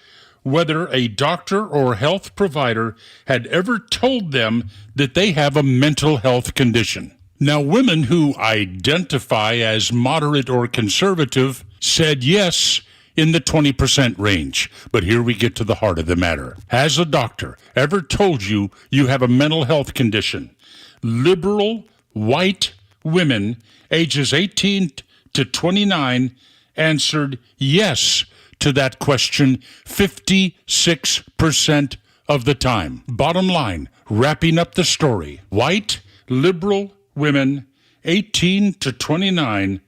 whether a doctor or health provider had ever told them that they have a mental health condition. Now, women who identify as moderate or conservative said yes in the 20% range. But here we get to the heart of the matter. Has a doctor ever told you you have a mental health condition? Liberal, white women, ages 18 to 29, answered yes to that question 56% of the time. Bottom line, wrapping up the story, white, liberal women, 18 to 29,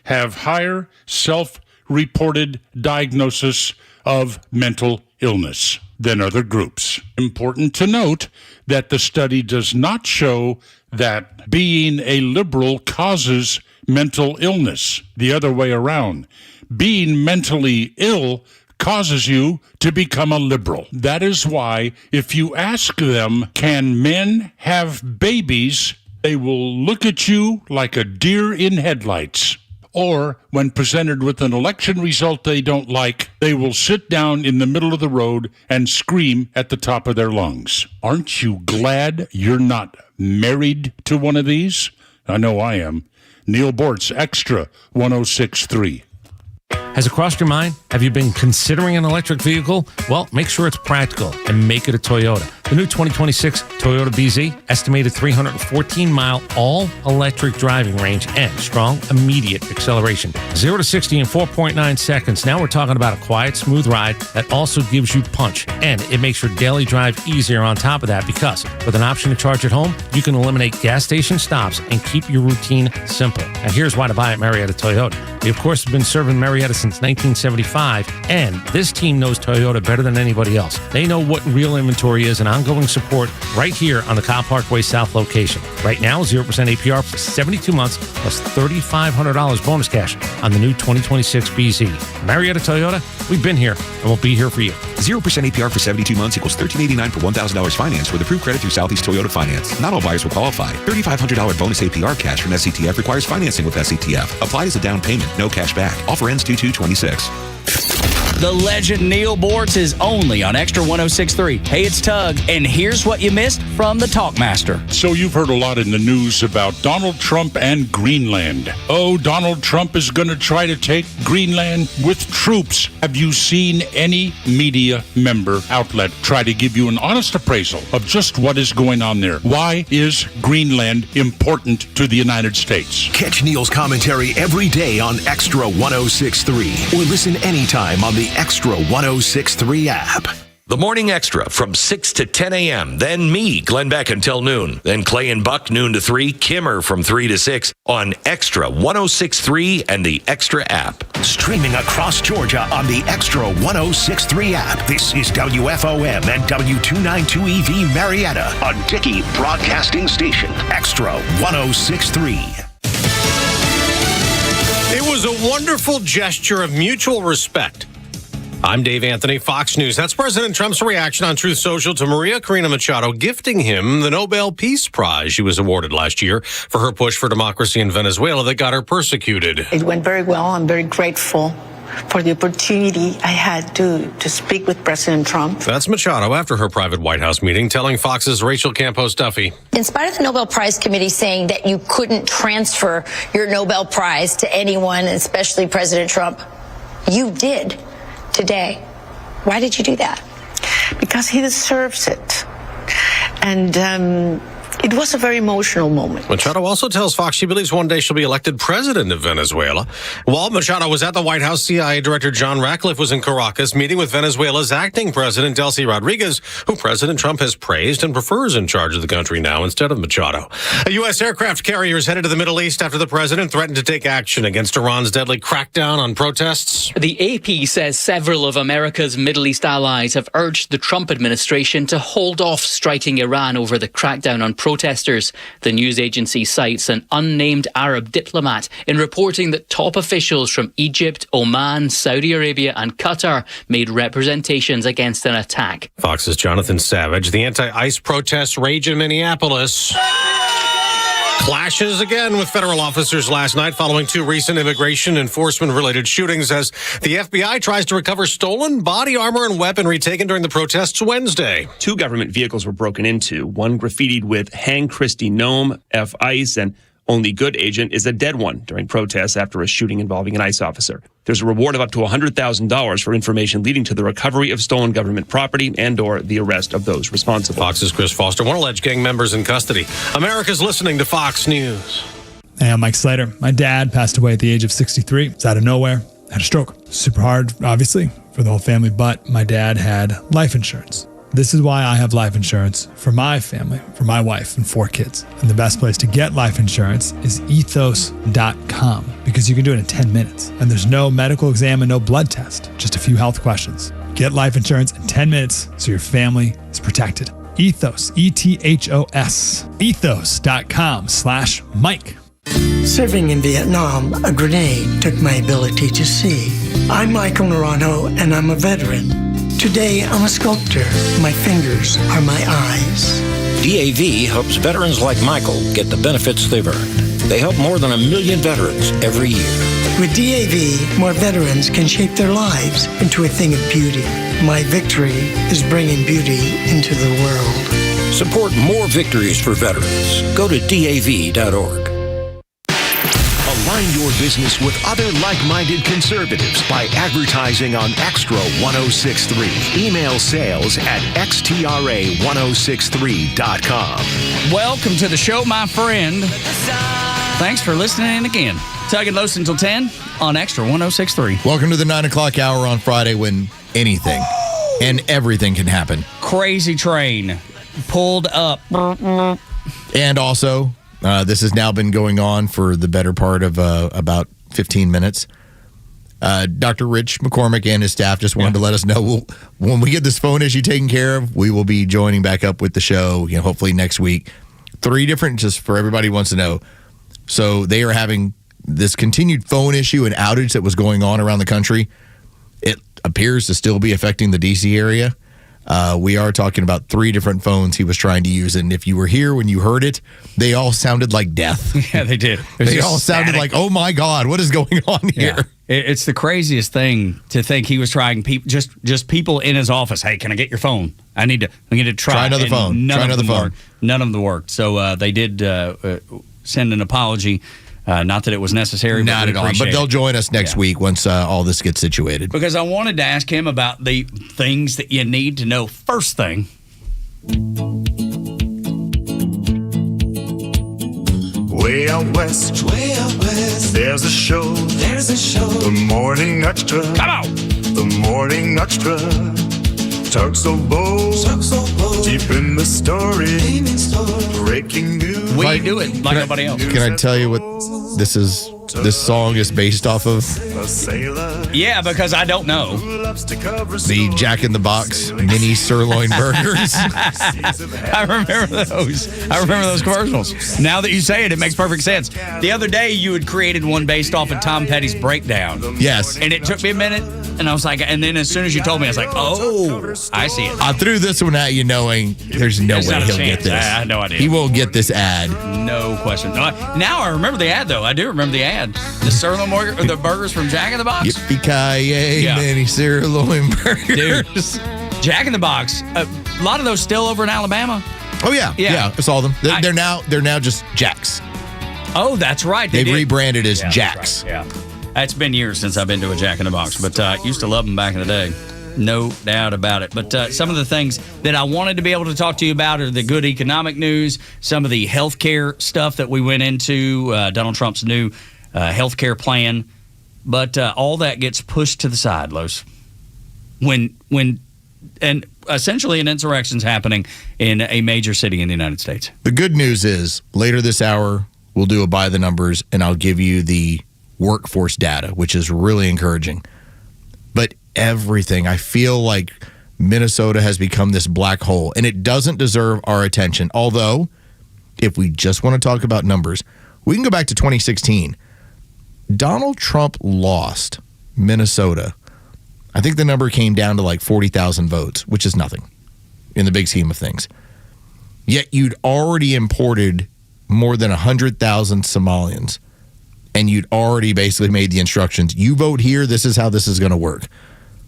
have higher self reported diagnosis of mental illness than other groups. Important to note that the study does not show that being a liberal causes mental illness. The other way around. Being mentally ill causes you to become a liberal. That is why if you ask them, can men have babies, they will look at you like a deer in headlights. Or when presented with an election result they don't like, they will sit down in the middle of the road and scream at the top of their lungs. Aren't you glad you're not married to one of these? I know I am. Neil Bortz, Extra 106.3.
Has it crossed your mind? Have you been considering an electric vehicle? Well, make sure it's practical and make it a Toyota. The new 2026 Toyota BZ, estimated 314-mile all-electric driving range and strong immediate acceleration. 0 to 60 in 4.9 seconds. Now we're talking about a quiet, smooth ride that also gives you punch. And it makes your daily drive easier on top of that because with an option to charge at home, you can eliminate gas station stops and keep your routine simple. And here's why to buy at Marietta Toyota. We, of course, have been serving Marietta since 1975, and this team knows Toyota better than anybody else. They know what real inventory is and ongoing support right here on the Kyle Parkway South location. Right now, 0% APR for 72 months plus $3,500 bonus cash on the new 2026 BZ. Marietta Toyota, we've been here and we'll be here for you.
0% APR for 72 months equals $1,389 per $1,000 finance with approved credit through Southeast Toyota Finance. Not all buyers will qualify. $3,500 bonus APR cash from SCTF requires financing with SCTF. Applied as a down payment, no cash back. Offer ends 2/2/26.
The legend Neil Bortz is only on Extra 106.3. Hey, it's Tug, and here's what you missed from the Talkmaster.
So you've heard a lot in the news about Donald Trump and Greenland. Oh, Donald Trump is going to try to take Greenland with troops. Have you seen any media member outlet try to give you an honest appraisal of just what is going on there? Why is Greenland important to the United States?
Catch Neil's commentary every day on Extra 106.3 or listen anytime on the Extra 106.3 app.
The Morning Extra from 6 to 10 a.m. Then me, Glenn Beck, until noon. Then Clay and Buck, noon to 3. Kimmer from 3 to 6 on Extra 106.3 and the Extra app.
Streaming across Georgia on the Extra 106.3 app. This is WFOM and W292EV Marietta, a Dickey broadcasting station. Extra 106.3.
It was a wonderful gesture of mutual respect. I'm Dave Anthony, Fox News. That's President Trump's reaction on Truth Social to Maria Corina Machado gifting him the Nobel Peace Prize she was awarded last year for her push for democracy in Venezuela that got her persecuted.
It went very well. I'm very grateful for the opportunity I had to speak with President Trump.
That's Machado after her private White House meeting, telling Fox's Rachel Campos-Duffy.
In spite of the Nobel Prize Committee saying that you couldn't transfer your Nobel Prize to anyone, especially President Trump, you did today. Why did you do that?
Because he deserves it. And it was a very emotional moment.
Machado also tells Fox she believes one day she'll be elected president of Venezuela. While Machado was at the White House, CIA Director John Ratcliffe was in Caracas meeting with Venezuela's acting president, Delcy Rodriguez, who President Trump has praised and prefers in charge of the country now instead of Machado. A U.S. aircraft carrier is headed to the Middle East after the president threatened to take action against Iran's deadly crackdown on protests.
The AP says several of America's Middle East allies have urged the Trump administration to hold off striking Iran over the crackdown on protesters. The news agency cites an unnamed Arab diplomat in reporting that top officials from Egypt, Oman, Saudi Arabia and Qatar made representations against an attack.
Fox's Jonathan Savage. The anti-ICE protests rage in Minneapolis. Clashes again with federal officers last night following two recent immigration enforcement-related shootings as the FBI tries to recover stolen body armor and weaponry taken during the protests Wednesday.
Two government vehicles were broken into, one graffitied with Hang Christie Nome, F. ICE, and Only Good Agent is a dead one during protests after a shooting involving an ICE officer. There's a reward of up to $100,000 for information leading to the recovery of stolen government property and or the arrest of those responsible.
Fox's Chris Foster. One alleged gang members in custody. America's listening to Fox News.
Hey, I'm Mike Slater. My dad passed away at the age of 63. It's out of nowhere. Had a stroke. Super hard, obviously, for the whole family, but my dad had life insurance. This is why I have life insurance for my family, for my wife and 4 kids. And the best place to get life insurance is ethos.com, because you can do it in 10 minutes. And there's no medical exam and no blood test, just a few health questions. Get life insurance in 10 minutes so your family is protected. Ethos, ETHOS, ethos.com/Mike.
Serving in Vietnam, a grenade took my ability to see. I'm Michael Naranjo, and I'm a veteran. Today, I'm a sculptor. My fingers are my eyes.
DAV helps veterans like Michael get the benefits they've earned. They help more than 1 million veterans every year.
With DAV, more veterans can shape their lives into a thing of beauty. My victory is bringing beauty into the world.
Support more victories for veterans. Go to DAV.org.
Align your business with other like-minded conservatives by advertising on Extra 1063. Email sales at xtra1063.com.
Welcome to the show, my friend. Thanks for listening in again. Tug and Los until 10 on Extra 1063.
Welcome to the 9 o'clock hour on Friday, when anything and everything can happen.
Crazy train pulled up.
And also, this has now been going on for the better part of about 15 minutes. Dr. Rich McCormick and his staff just wanted to let us know when we get this phone issue taken care of, we will be joining back up with the show, hopefully next week. 3 different, just for everybody who wants to know. So they are having this continued phone issue and outage that was going on around the country. It appears to still be affecting the D.C. area. We are talking about 3 different phones he was trying to use, and if you were here when you heard it, they all sounded like death.
Yeah, they did.
They all sounded like, oh my God, what is going on here?
Yeah. It's the craziest thing to think he was trying just people in his office. Hey, can I get your phone? I need to try
another phone.
None of them worked. So they did send an apology. Not that it was necessary.
Not at all. But they'll join us next week once all this gets situated.
Because I wanted to ask him about the things that you need to know. First thing.
Way out west, there's a show, the Morning Xtra.
Come on!
The Morning Xtra. Tug so bold, deep in the story, breaking news.
We do it like nobody else.
Can I tell you what this is? This song is based off of?
Yeah, because I don't know.
The Jack in the Box mini sirloin burgers.
I remember those. I remember those commercials. Now that you say it, it makes perfect sense. The other day, you had created one based off of Tom Petty's Breakdown.
Yes.
And it took me a minute, and I was like, and then as soon as you told me, I was like, oh, I see it.
I threw this one at you knowing there's no way he'll get this.
I had no idea.
He won't get this ad.
No question. Now I remember the ad, though. I do remember the ad. The sirloin burger, the burgers from Jack in the Box.
Yippee-ki-yay, mini sirloin burgers.
Dude, Jack in the Box. A lot of those still over in Alabama.
Oh yeah, I saw them. They're now just Jacks.
Oh, that's right.
They've rebranded as Jacks.
Right. Yeah, it's been years since I've been to a Jack in the Box, but used to love them back in the day. No doubt about it. But some of the things that I wanted to be able to talk to you about are the good economic news, some of the healthcare stuff that we went into, Donald Trump's new healthcare plan, but all that gets pushed to the side, Los. When essentially an insurrection's happening in a major city in the United States.
The good news is later this hour we'll do a by the numbers, and I'll give you the workforce data, which is really encouraging. But everything, I feel like Minnesota has become this black hole, and it doesn't deserve our attention. Although, if we just want to talk about numbers, we can go back to 2016. Donald Trump lost Minnesota. I think the number came down to like 40,000 votes, which is nothing in the big scheme of things. Yet you'd already imported more than 100,000 Somalians, and you'd already basically made the instructions. You vote here, this is how this is going to work.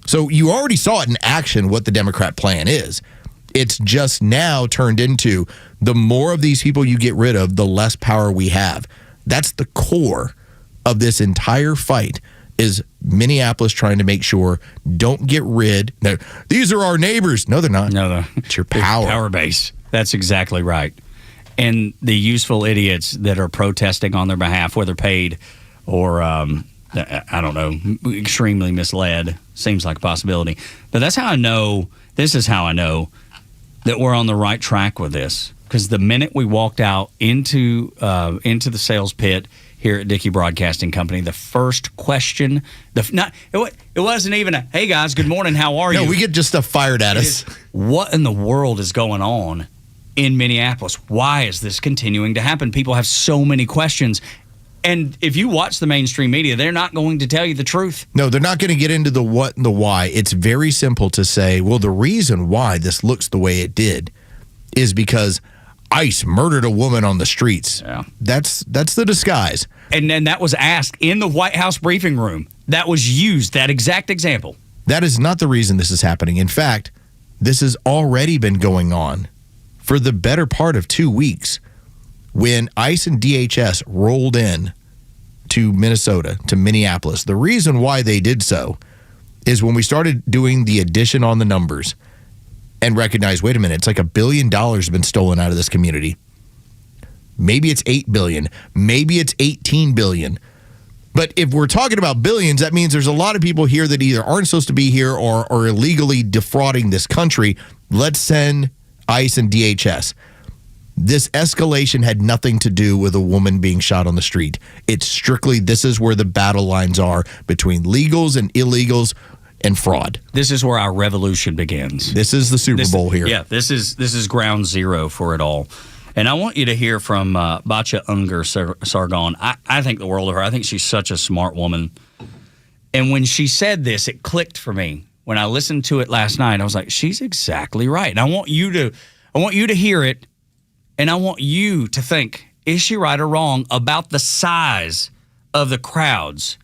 So you already saw it in action what the Democrat plan is. It's just now turned into the more of these people you get rid of, the less power we have. That's the core of this entire fight, is Minneapolis trying to make sure don't get rid. No, these are our neighbors. No, they're not.
No,
it's your power.
Power base. That's exactly right. And the useful idiots that are protesting on their behalf, whether paid or, I don't know, extremely misled, seems like a possibility. But that's how I know, this is how I know that we're on the right track with this, because the minute we walked out into the sales pit here at Dickey Broadcasting Company, the first question, it wasn't even a, hey guys, good morning, how are you?
No, we get just stuff fired at us.
What in the world is going on in Minneapolis? Why is this continuing to happen? People have so many questions. And if you watch the mainstream media, they're not going to tell you the truth.
No, they're not going to get into the what and the why. It's very simple to say, well, the reason why this looks the way it did is because ICE murdered a woman on the streets.
Yeah.
That's the disguise.
And then that was asked in the White House briefing room. That was used, that exact example.
That is not the reason this is happening. In fact, this has already been going on for the better part of 2 weeks. When ICE and DHS rolled in to Minnesota, to Minneapolis, the reason why they did so is when we started doing the addition on the numbers and recognized, wait a minute, it's like $1 billion has been stolen out of this community. Maybe it's $8 billion. Maybe it's $18 billion. But if we're talking about billions, that means there's a lot of people here that either aren't supposed to be here or are illegally defrauding this country. Let's send ICE and DHS. This escalation had nothing to do with a woman being shot on the street. It's strictly, this is where the battle lines are between legals and illegals and fraud.
This is where our revolution begins.
This is the Super Bowl here.
Yeah, this is ground zero for it all. And I want you to hear from Batya Unger Sargon. I think the world of her. I think she's such a smart woman. And when she said this, it clicked for me. When I listened to it last night, I was like, she's exactly right. And I want you to hear it. And I want you to think, is she right or wrong about the size of the crowds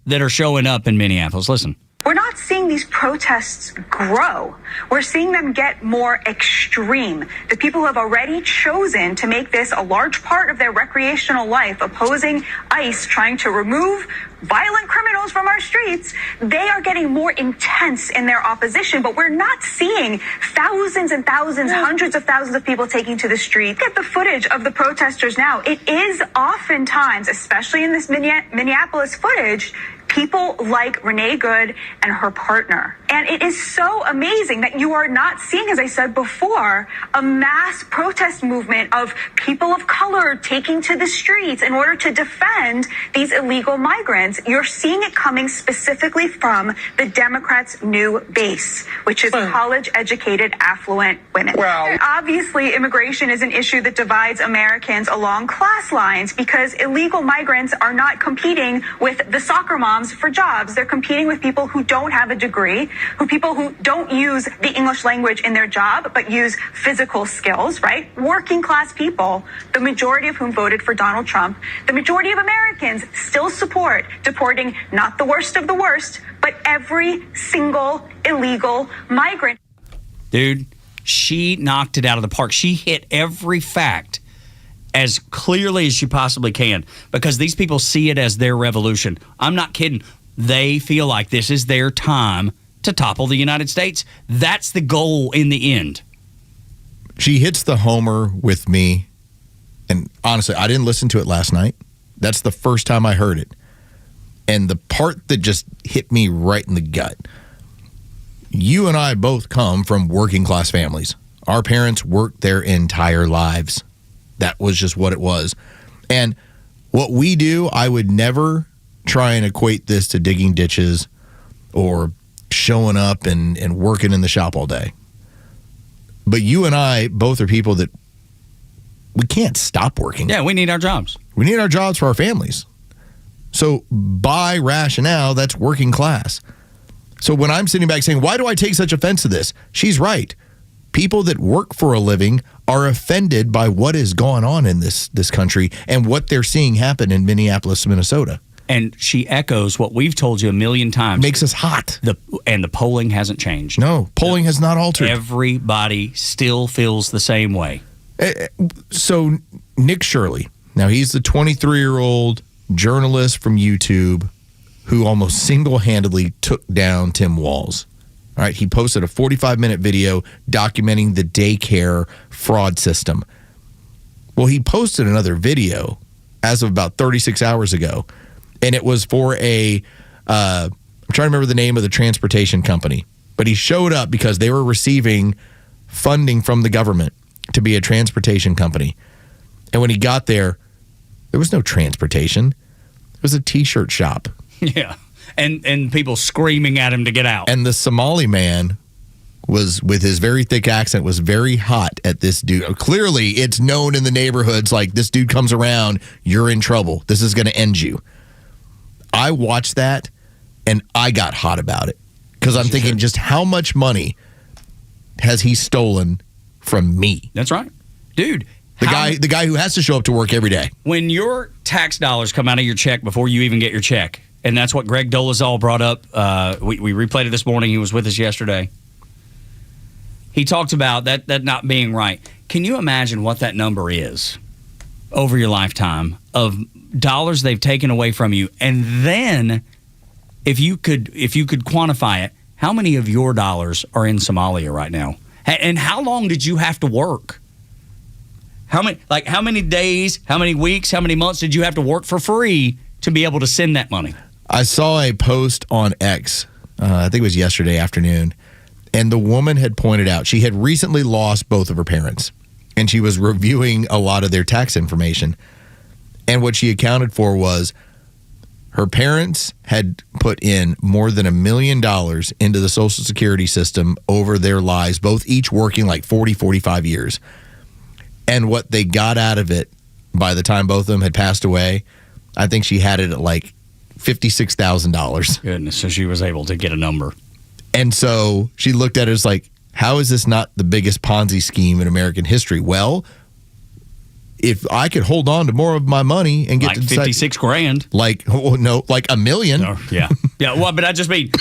that are showing up in Minneapolis? Listen.
We're not seeing these protests grow. We're seeing them get more extreme. The people who have already chosen to make this a large part of their recreational life, opposing ICE, trying to remove violent criminals from our streets, they are getting more intense in their opposition. But we're not seeing thousands and thousands, hundreds of thousands of people taking to the street. Look at the footage of the protesters now. It is oftentimes, especially in this Minneapolis footage, people like Renee Good and her partner. And it is so amazing that you are not seeing, as I said before, a mass protest movement of people of color taking to the streets in order to defend these illegal migrants. You're seeing it coming specifically from the Democrats' new base, which is college-educated, affluent women. Well, obviously, immigration is an issue that divides Americans along class lines because illegal migrants are not competing with the soccer moms for jobs. They're competing with people who don't have a degree, people who don't use the English language in their job, but use physical skills, right? Working class people, the majority of whom voted for Donald Trump, the majority of Americans still support deporting not the worst of the worst, but every single illegal migrant.
Dude, she knocked it out of the park. She hit every fact as clearly as she possibly can because these people see it as their revolution. I'm not kidding. They feel like this is their time to topple the United States. That's the goal in the end.
She hits the homer with me. And honestly, I didn't listen to it last night. That's the first time I heard it. And the part that just hit me right in the gut. You and I both come from working class families. Our parents worked their entire lives. That was just what it was. And what we do, I would never try and equate this to digging ditches or showing up and working in the shop all day. But you and I both are people that we can't stop working.
Yeah, we need our jobs.
We need our jobs for our families. So by rationale, that's working class. So when I'm sitting back saying, why do I take such offense to this? She's right. People that work for a living are offended by what is going on in this country and what they're seeing happen in Minneapolis, Minnesota.
And she echoes what we've told you a million times.
Makes us hot.
And the polling hasn't changed.
No, polling has not altered.
Everybody still feels the same way.
So Nick Shirley, now he's the 23-year-old journalist from YouTube who almost single-handedly took down Tim Walz. All right, he posted a 45-minute video documenting the daycare fraud system. Well, he posted another video as of about 36 hours ago, and it was for I'm trying to remember the name of the transportation company, but he showed up because they were receiving funding from the government to be a transportation company. And when he got there was no transportation. It was a T-shirt shop.
Yeah. And people screaming at him to get out.
And the Somali man was, with his very thick accent, was very hot at this dude. Clearly, it's known in the neighborhoods, like, this dude comes around, you're in trouble. This is going to end you. I watched that, and I got hot about it. Because I'm thinking, just how much money has he stolen from me?
That's right. Dude.
The guy who has to show up to work every day.
When your tax dollars come out of your check before you even get your check, and that's what Greg Dolezal brought up. We replayed it this morning. He was with us yesterday. He talked about that not being right. Can you imagine what that number is over your lifetime of dollars they've taken away from you? And then if you could quantify it, how many of your dollars are in Somalia right now? And how long did you have to work? How many days, how many weeks, how many months did you have to work for free to be able to send that money?
I saw a post on X, I think it was yesterday afternoon, and the woman had pointed out she had recently lost both of her parents, and she was reviewing a lot of their tax information. And what she accounted for was her parents had put in more than $1 million into the Social Security system over their lives, both each working like 40, 45 years. And what they got out of it by the time both of them had passed away, I think she had it at like $56,000.
Goodness, so she was able to get a number.
And so she looked at it as like, how is this not the biggest Ponzi scheme in American history? Well, if I could hold on to more of my money and get
like
to decide,
56 grand.
Like $1 million.
Yeah. Yeah. Well, but I just mean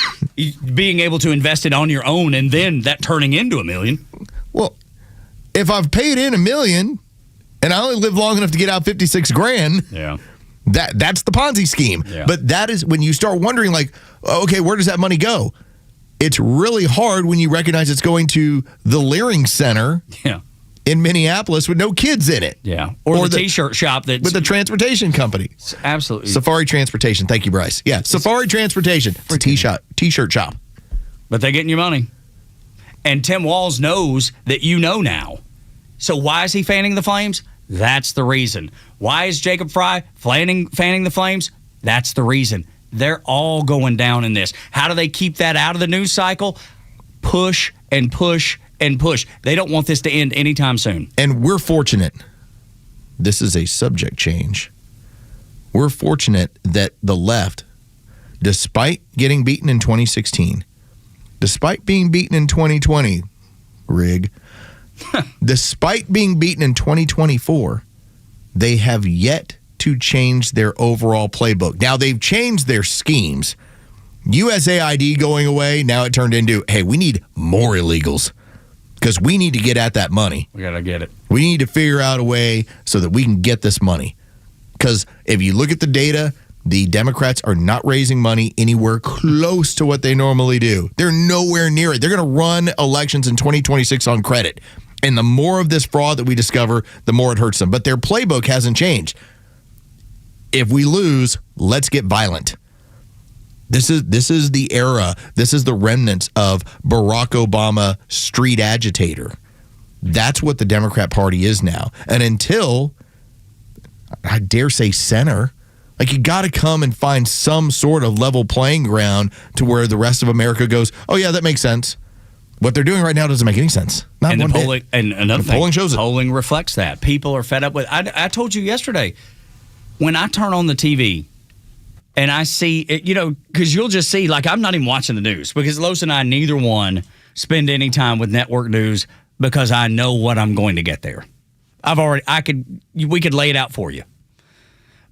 being able to invest it on your own and then that turning into $1 million.
Well, if I've paid in $1 million and I only live long enough to get out 56 grand,
yeah,
that's the Ponzi scheme.
Yeah.
But that is when you start wondering, like, okay, where does that money go? It's really hard when you recognize it's going to the Leering Center in Minneapolis with no kids in it.
Yeah. Or the T-shirt shop that's
with the transportation company.
Absolutely.
Safari Transportation. Thank you, Bryce. Yeah, Safari Transportation. It's a T-shirt shop.
But they're getting your money. And Tim Walz knows that you know now. So why is he fanning the flames? That's the reason. Why is Jacob Fry fanning the flames? That's the reason. They're all going down in this. How do they keep that out of the news cycle? Push and push and push. They don't want this to end anytime soon.
And we're fortunate. This is a subject change. We're fortunate that the left, despite getting beaten in 2016, despite being beaten in 2020, despite being beaten in 2024, they have yet to change their overall playbook. Now, they've changed their schemes. USAID going away, now it turned into, hey, we need more illegals because we need to get at that money.
We got to get it.
We need to figure out a way so that we can get this money. Because if you look at the data, the Democrats are not raising money anywhere close to what they normally do. They're nowhere near it. They're going to run elections in 2026 on credit. And the more of this fraud that we discover, the more it hurts them. But their playbook hasn't changed. If we lose, let's get violent. This is the era. This is the remnants of Barack Obama street agitator. That's what the Democrat Party is now. And until, I dare say, center, like, you got to come and find some sort of level playing ground to where the rest of America goes, oh, yeah, that makes sense. What they're doing right now doesn't make any sense. Not
and
one
the polling,
bit.
And another
the
thing,
polling shows it.
Polling reflects that. People are fed up with I told you yesterday, when I turn on the TV and I see it, because you'll just see, like, I'm not even watching the news because Los and I, neither one, spend any time with network news because I know what I'm going to get there. We could lay it out for you.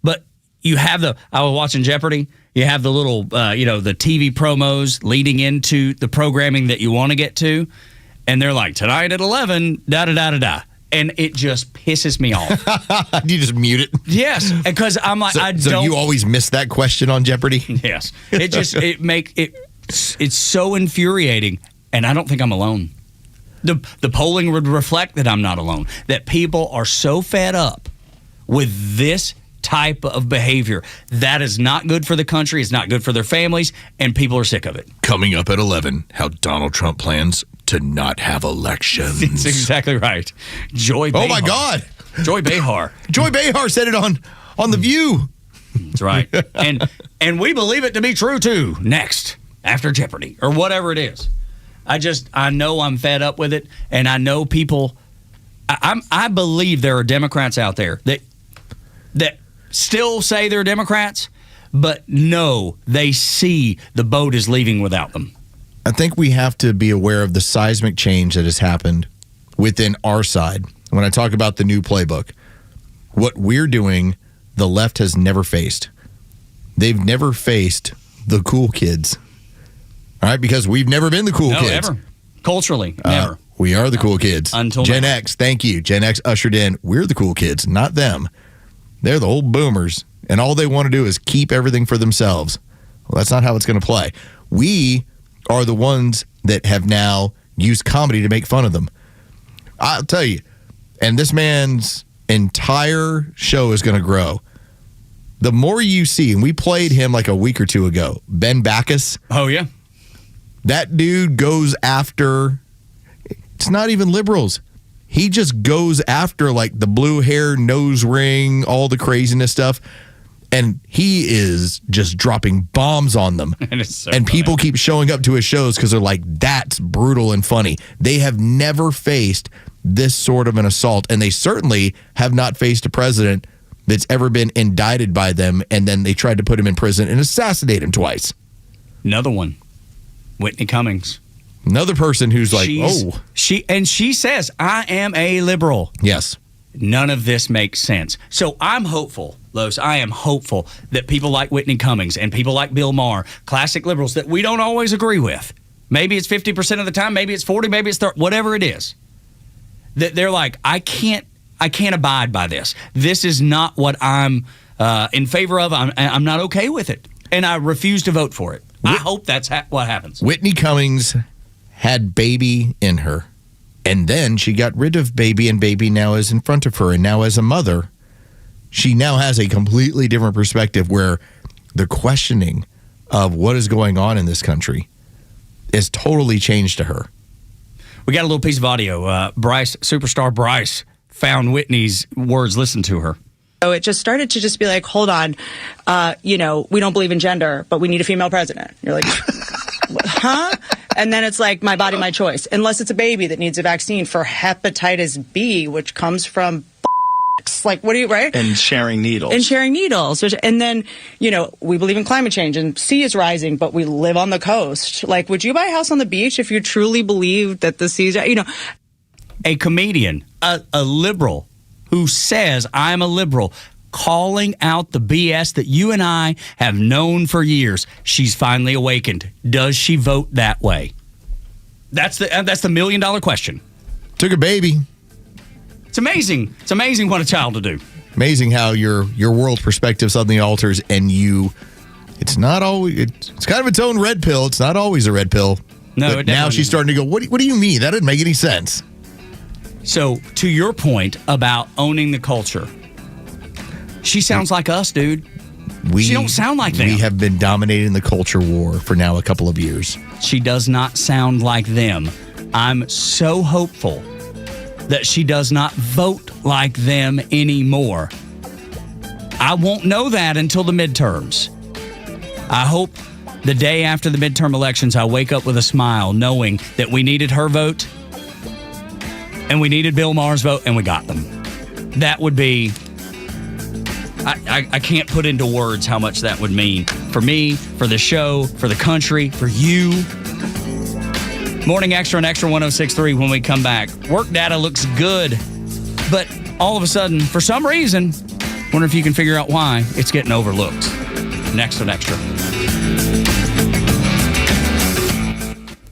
But you have I was watching Jeopardy. You have the little, the TV promos leading into the programming that you want to get to. And they're like, tonight at 11, da-da-da-da-da. And it just pisses me off.
You just mute it?
Yes, because I'm like,
So you always miss that question on Jeopardy?
Yes. It's so infuriating, and I don't think I'm alone. The polling would reflect that I'm not alone, that people are so fed up with this type of behavior. That is not good for the country. It's not good for their families, and people are sick of it.
Coming up at 11, how Donald Trump plans to not have elections.
That's exactly right. Joy Behar.
Oh, my God.
Joy Behar.
Joy Behar said it on The View.
That's right. And we believe it to be true, too. Next, after Jeopardy, or whatever it is. I know I'm fed up with it, and I know people. I believe there are Democrats out there that still say they're Democrats, but no, they see the boat is leaving without them.
I think we have to be aware of the seismic change that has happened within our side. When I talk about the new playbook, what we're doing, the left has never faced. They've never faced the cool kids. All right, because we've never been the cool kids.
Ever. Culturally, never.
We are the cool kids.
Until
Gen
now.
X, thank you. Gen X ushered in. We're the cool kids, not them. They're the old boomers, and all they want to do is keep everything for themselves. Well, that's not how it's going to play. We are the ones that have now used comedy to make fun of them. I'll tell you, and this man's entire show is going to grow. The more you see, and we played him like a week or two ago, Ben Backus.
Oh, yeah.
That dude goes after, it's not even liberals. He just goes after like the blue hair, nose ring, all the craziness stuff. And he is just dropping bombs on them. And people keep showing up to his shows because they're like, that's brutal and funny. They have never faced this sort of an assault. And they certainly have not faced a president that's ever been indicted by them. And then they tried to put him in prison and assassinate him twice.
Another one. Whitney Cummings.
Another person who's like,
she says, I am a liberal.
Yes.
None of this makes sense. So I'm hopeful, Los, I am hopeful that people like Whitney Cummings and people like Bill Maher, classic liberals that we don't always agree with, maybe it's 50% of the time, maybe it's 40, maybe it's 30, whatever it is, that they're like, I can't abide by this. This is not what I'm in favor of. I'm not okay with it. And I refuse to vote for it. I hope that's what happens.
Whitney Cummings had baby in her. And then she got rid of baby, and baby now is in front of her. And now as a mother, she now has a completely different perspective where the questioning of what is going on in this country is totally changed to her.
We got a little piece of audio. Superstar Bryce found Whitney's words. Listen to her.
So it just started to just be like, hold on, we don't believe in gender, but we need a female president. You're like, huh? And then it's like, my body, my choice. Unless it's a baby that needs a vaccine for hepatitis B, which comes from like, what do you, right?
And sharing needles.
And then, we believe in climate change and sea is rising, but we live on the coast. Like, would you buy a house on the beach if you truly believed that the seas,
A comedian, a liberal who says, I'm a liberal, calling out the BS that you and I have known for years. She's finally awakened. Does she vote that way? That's the $1 million question.
Took a baby.
It's amazing. It's amazing what a child will do.
Amazing how your world perspective suddenly alters, and it's not always, it's kind of its own red pill. It's not always a red pill.
No,
but now she's starting to go, what do you mean? That didn't make any sense.
So, to your point about owning the culture, she sounds like us, dude. She don't sound like them.
We have been dominating the culture war for now a couple of years.
She does not sound like them. I'm so hopeful that she does not vote like them anymore. I won't know that until the midterms. I hope the day after the midterm elections, I wake up with a smile knowing that we needed her vote and we needed Bill Maher's vote, and we got them. That would be... I can't put into words how much that would mean for me, for the show, for the country, for you. Morning Extra on Extra 106.3 when we come back. Work data looks good, but all of a sudden, for some reason, wonder if you can figure out why it's getting overlooked. Next on Extra.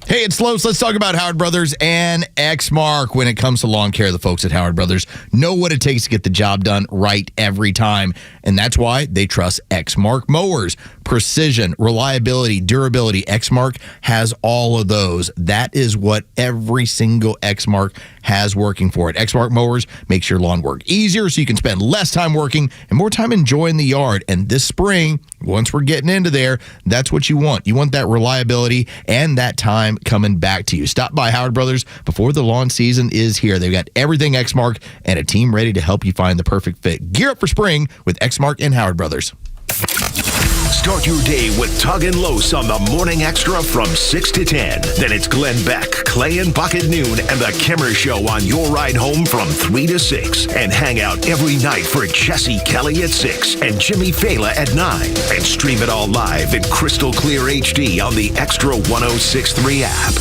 Hey, it's Los. Let's talk about Howard Brothers and Exmark. When it comes to lawn care, the folks at Howard Brothers know what it takes to get the job done right every time. And that's why they trust Exmark mowers. Precision, reliability, durability. Exmark has all of those. That is what every single Exmark has working for it. Exmark mowers makes your lawn work easier so you can spend less time working and more time enjoying the yard. And this spring, once we're getting into there, that's what you want. You want that reliability and that time coming back to you. Stop by Howard Brothers before the lawn season is here. They've got everything Exmark and a team ready to help you find the perfect fit. Gear up for spring with Exmark and Howard Brothers.
Start your day with Tug and Los on the Morning Extra from 6 to 10. Then it's Glenn Beck, Clay and Buck at noon, and the Kimmer Show on your ride home from 3 to 6. And hang out every night for Jesse Kelly at 6 and Jimmy Fela at 9. And stream it all live in crystal clear HD on the Extra 106.3 app.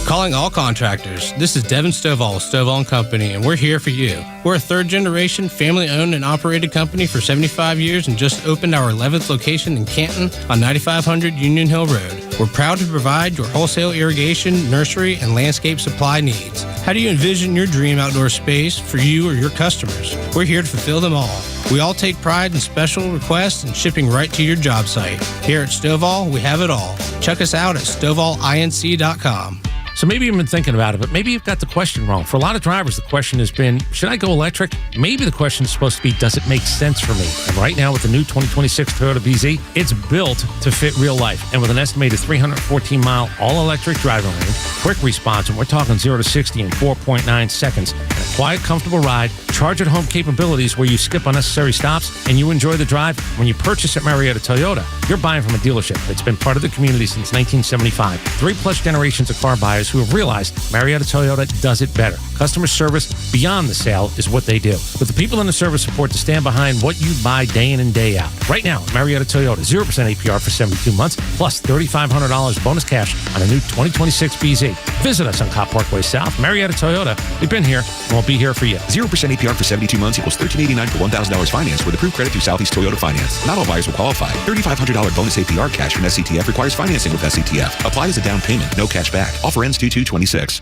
Calling all contractors. This is Devin Stovall with Stovall & Company, and we're here for you. We're a third-generation, family-owned and operated company for 75 years and just opened our 11th location in Canton on 9500 Union Hill Road. We're proud to provide your wholesale irrigation, nursery, and landscape supply needs. How do you envision your dream outdoor space for you or your customers? We're here to fulfill them all. We all take pride in special requests and shipping right to your job site. Here at Stovall, we have it all. Check us out at StovallINC.com.
So maybe you've been thinking about it, but maybe you've got the question wrong. For a lot of drivers, the question has been, should I go electric? Maybe the question is supposed to be, does it make sense for me? And right now with the new 2026 Toyota BZ, it's built to fit real life. And with an estimated 314-mile all-electric driving range, quick response, and we're talking 0 to 60 in 4.9 seconds, and a quiet, comfortable ride, charge-at-home capabilities where you skip unnecessary stops and you enjoy the drive. When you purchase at Marietta Toyota, you're buying from a dealership that's been part of the community since 1975. 3+ generations of car buyers who have realized Marietta Toyota does it better. Customer service beyond the sale is what they do. With the people in the service support to stand behind what you buy day in and day out. Right now, Marietta Toyota, 0% APR for 72 months, plus $3,500 bonus cash on a new 2026 BZ. Visit us on Cop Parkway South. Marietta Toyota, we've been here and we'll be here for you.
0% APR for 72 months equals $1,389 for $1,000 finance with approved credit through Southeast Toyota Finance. Not all buyers will qualify. $3,500 bonus APR cash from SCTF requires financing with SCTF. Applied as a down payment. No cash back. Offer ends 2/2/26.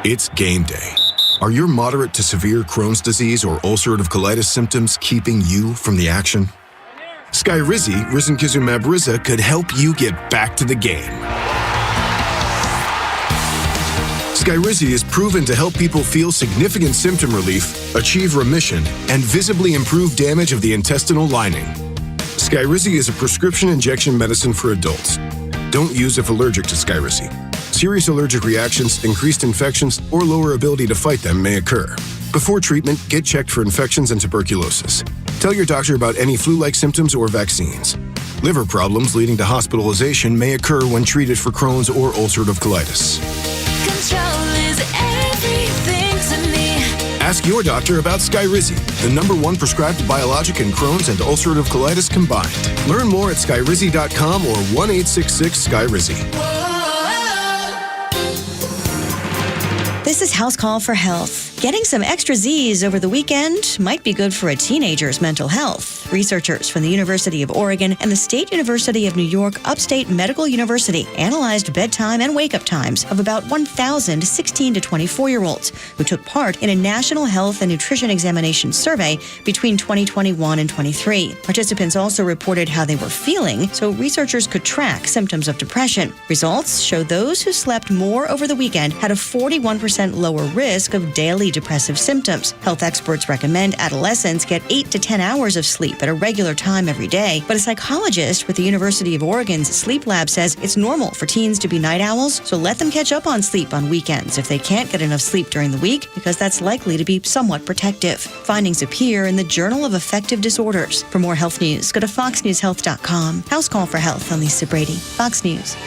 It's game day. Are your moderate to severe Crohn's disease or ulcerative colitis symptoms keeping you from the action? Skyrizi, risankizumab Riza, could help you get back to the game. Skyrizi is proven to help people feel significant symptom relief, achieve remission, and visibly improve damage of the intestinal lining. Skyrizi is a prescription injection medicine for adults. Don't use if allergic to Skyrizi. Serious allergic reactions, increased infections, or lower ability to fight them may occur. Before treatment, get checked for infections and tuberculosis. Tell your doctor about any flu-like symptoms or vaccines. Liver problems leading to hospitalization may occur when treated for Crohn's or ulcerative colitis.
Control is everything to me.
Ask your doctor about Skyrizi, the #1 prescribed biologic in Crohn's and ulcerative colitis combined. Learn more at skyrizi.com or 1-866-SKYRIZI.
This is House Call for Health. Getting some extra Z's over the weekend might be good for a teenager's mental health. Researchers from the University of Oregon and the State University of New York Upstate Medical University analyzed bedtime and wake-up times of about 1,000 16 to 24-year-olds who took part in a national health and nutrition examination survey between 2021 and 23. Participants also reported how they were feeling, so researchers could track symptoms of depression. Results show those who slept more over the weekend had a 41% lower risk of daily depressive symptoms. Health experts recommend adolescents get 8 to 10 hours of sleep at a regular time every day, but a psychologist with the University of Oregon's sleep lab says it's normal for teens to be night owls, so let them catch up on sleep on weekends if they can't get enough sleep during the week, because that's likely to be somewhat protective. Findings appear in the Journal of Affective Disorders. For more health news, go to foxnewshealth.com. House Call for Health. I'm Lisa Brady, Fox News.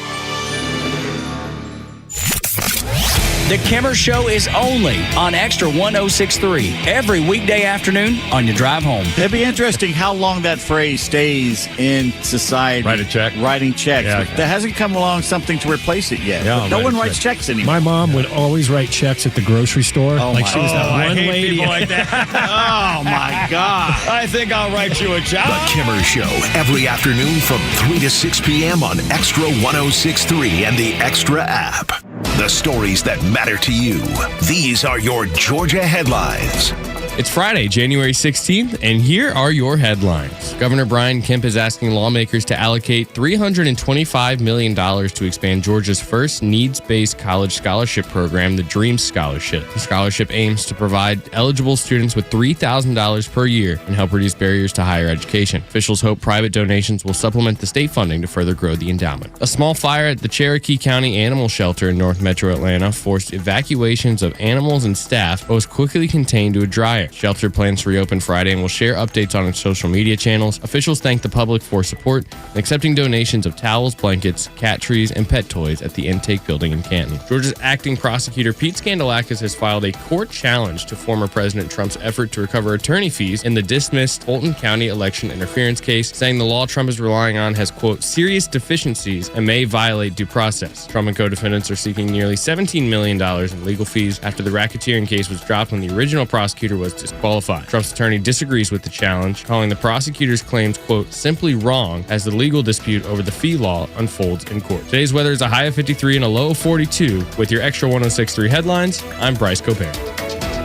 The Kimmer Show is only on Extra 106.3 every weekday afternoon on your drive home.
It'd be interesting how long that phrase stays in society.
Write a check.
Writing checks.
Yeah.
There hasn't come along something to replace it yet.
Yeah,
no one writes checks anymore.
My mom would always write checks at the grocery store.
Oh,
like she was that one
I hate
lady.
people like that. Oh, my God.
I think I'll write you a check.
The Kimmer Show, every afternoon from 3 to 6 p.m. on Extra 106.3 and the Extra app. The stories that matter to you. These are your Georgia headlines.
It's Friday, January 16th, and here are your headlines. Governor Brian Kemp is asking lawmakers to allocate $325 million to expand Georgia's first needs-based college scholarship program, the Dream Scholarship. The scholarship aims to provide eligible students with $3,000 per year and help reduce barriers to higher education. Officials hope private donations will supplement the state funding to further grow the endowment. A small fire at the Cherokee County Animal Shelter in North Metro Atlanta forced evacuations of animals and staff, but was quickly contained to a dryer. Shelter plans to reopen Friday and will share updates on its social media channels. Officials thank the public for support and accepting donations of towels, blankets, cat trees, and pet toys at the intake building in Canton. Georgia's acting prosecutor Pete Skandalakis has filed a court challenge to former President Trump's effort to recover attorney fees in the dismissed Fulton County election interference case, saying the law Trump is relying on has, quote, serious deficiencies and may violate due process. Trump and co-defendants are seeking nearly $17 million in legal fees after the racketeering case was dropped when the original prosecutor was disqualified. Trump's attorney disagrees with the challenge, calling the prosecutor's claims, quote, simply wrong as the legal dispute over the fee law unfolds in court. Today's weather is a high of 53 and a low of 42. With your Extra 106.3 headlines, I'm Bryce Copere.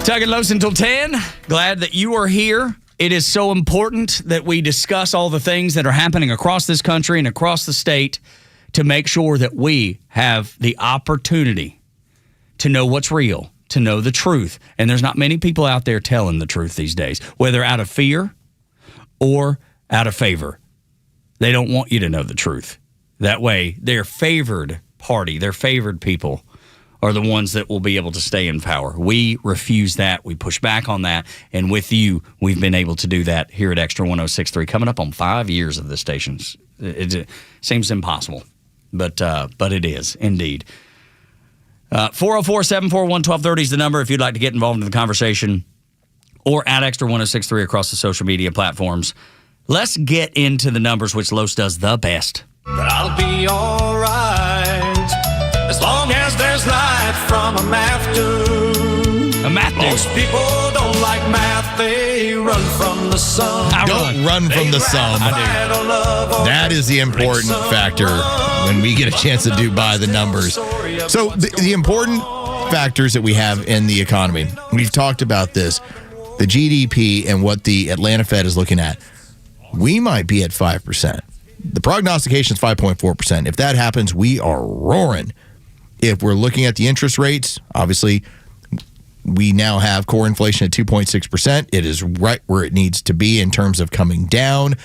Tug and Los until 10. Glad that you are here. It is so important that we discuss all the things that are happening across this country and across the state to make sure that we have the opportunity to know what's real, to know the truth. And there's not many people out there telling the truth these days, whether out of fear or out of favor. They don't want you to know the truth. That way, their favored party, their favored people are the ones that will be able to stay in power. We refuse that. We push back on that. And with you, we've been able to do that here at Extra 106.3, coming up on 5 years of the stations. It seems impossible, but it is indeed. 404-741-1230 is the number if you'd like to get involved in the conversation, or at Extra 106.3 across the social media platforms. Let's get into the numbers, which Los does the best.
But I'll be all right as long as there's light from a math dude.
A math dude.
Most people don't like math, they run from the sun.
Don't run from the sun. That is the important factor when we get a chance to do by the numbers. So the important factors that we have in the economy, we've talked about this, the GDP and what the Atlanta Fed is looking at. We might be at 5%. The prognostication is 5.4%. If that happens, we are roaring. If we're looking at the interest rates, obviously, we now have core inflation at 2.6%. It is right where it needs to be in terms of coming down.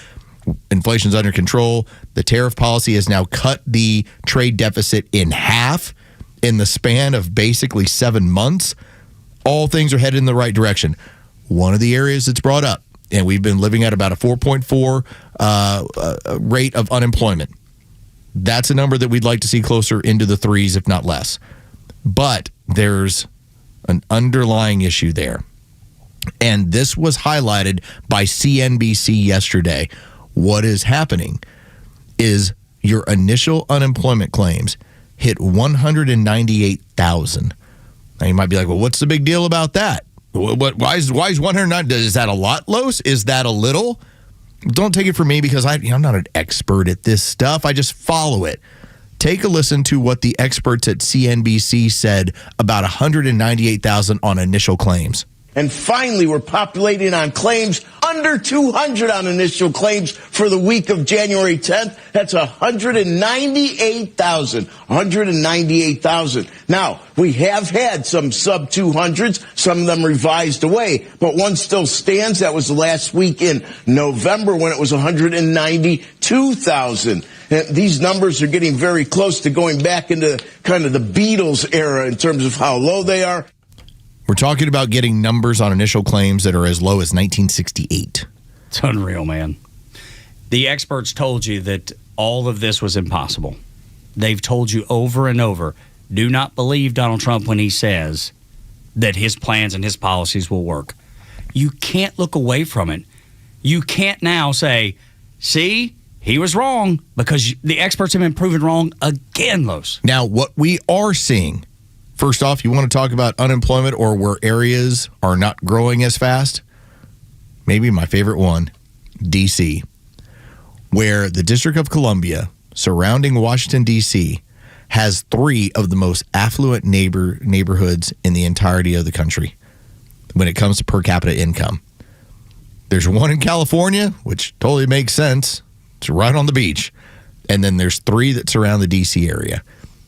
Inflation's under control. The tariff policy has now cut the trade deficit in half in the span of basically 7 months. All things are headed in the right direction. One of the areas that's brought up, and we've been living at about a 4.4 rate of unemployment. That's a number that we'd like to see closer into the threes, if not less. But there's an underlying issue there. And this was highlighted by CNBC yesterday. What is happening is your initial unemployment claims hit 198,000. Now you might be like, well, what's the big deal about that? Why is 109? Is that a lot, Los? Is that a little? Don't take it from me because I'm not an expert at this stuff. I just follow it. Take a listen to what the experts at CNBC said about 198,000 on initial claims.
And finally, we're populating on claims under 200 on initial claims for the week of January 10th. That's 198,000. 198,000. Now, we have had some sub 200s, some of them revised away, but one still stands. That was last week in November when it was 192,000. These numbers are getting very close to going back into kind of the Beatles era in terms of how low they are.
We're talking about getting numbers on initial claims that are as low as 1968.
It's unreal, man. The experts told you that all of this was impossible. They've told you over and over, do not believe Donald Trump when he says that his plans and his policies will work. You can't look away from it. You can't now say, see, he was wrong, because the experts have been proven wrong again, Los.
Now, what we are seeing, first off, you want to talk about unemployment or where areas are not growing as fast? Maybe my favorite one, D.C., where the District of Columbia, surrounding Washington, D.C., has 3 of the most affluent neighborhoods in the entirety of the country. when it comes to per capita income. There's one in California, which totally makes sense. It's right on the beach. And then there's 3 that surround the D.C. area.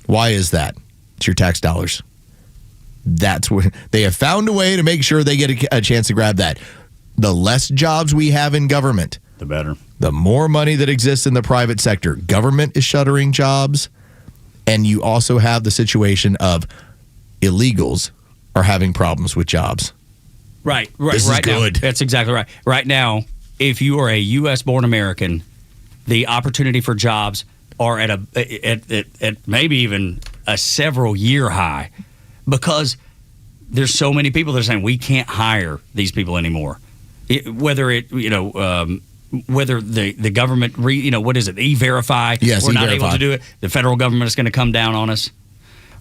Why is that? It's your tax dollars. That's what they have found a way to make sure they get a chance to grab that. The less jobs we have in government,
the better.
The more money that exists in the private sector. Government is shuttering jobs, and you also have the situation of illegals are having problems with jobs.
Right.
This is good.
Now, that's exactly right. Right now, if you are a U.S.-born American, the opportunity for jobs are at maybe even a several-year high, because there's so many people that are saying we can't hire these people anymore. Whether the government, what is it, E-Verify?
Yes,
we're not
E-Verify.
able to do it. The federal government is going to come down on us.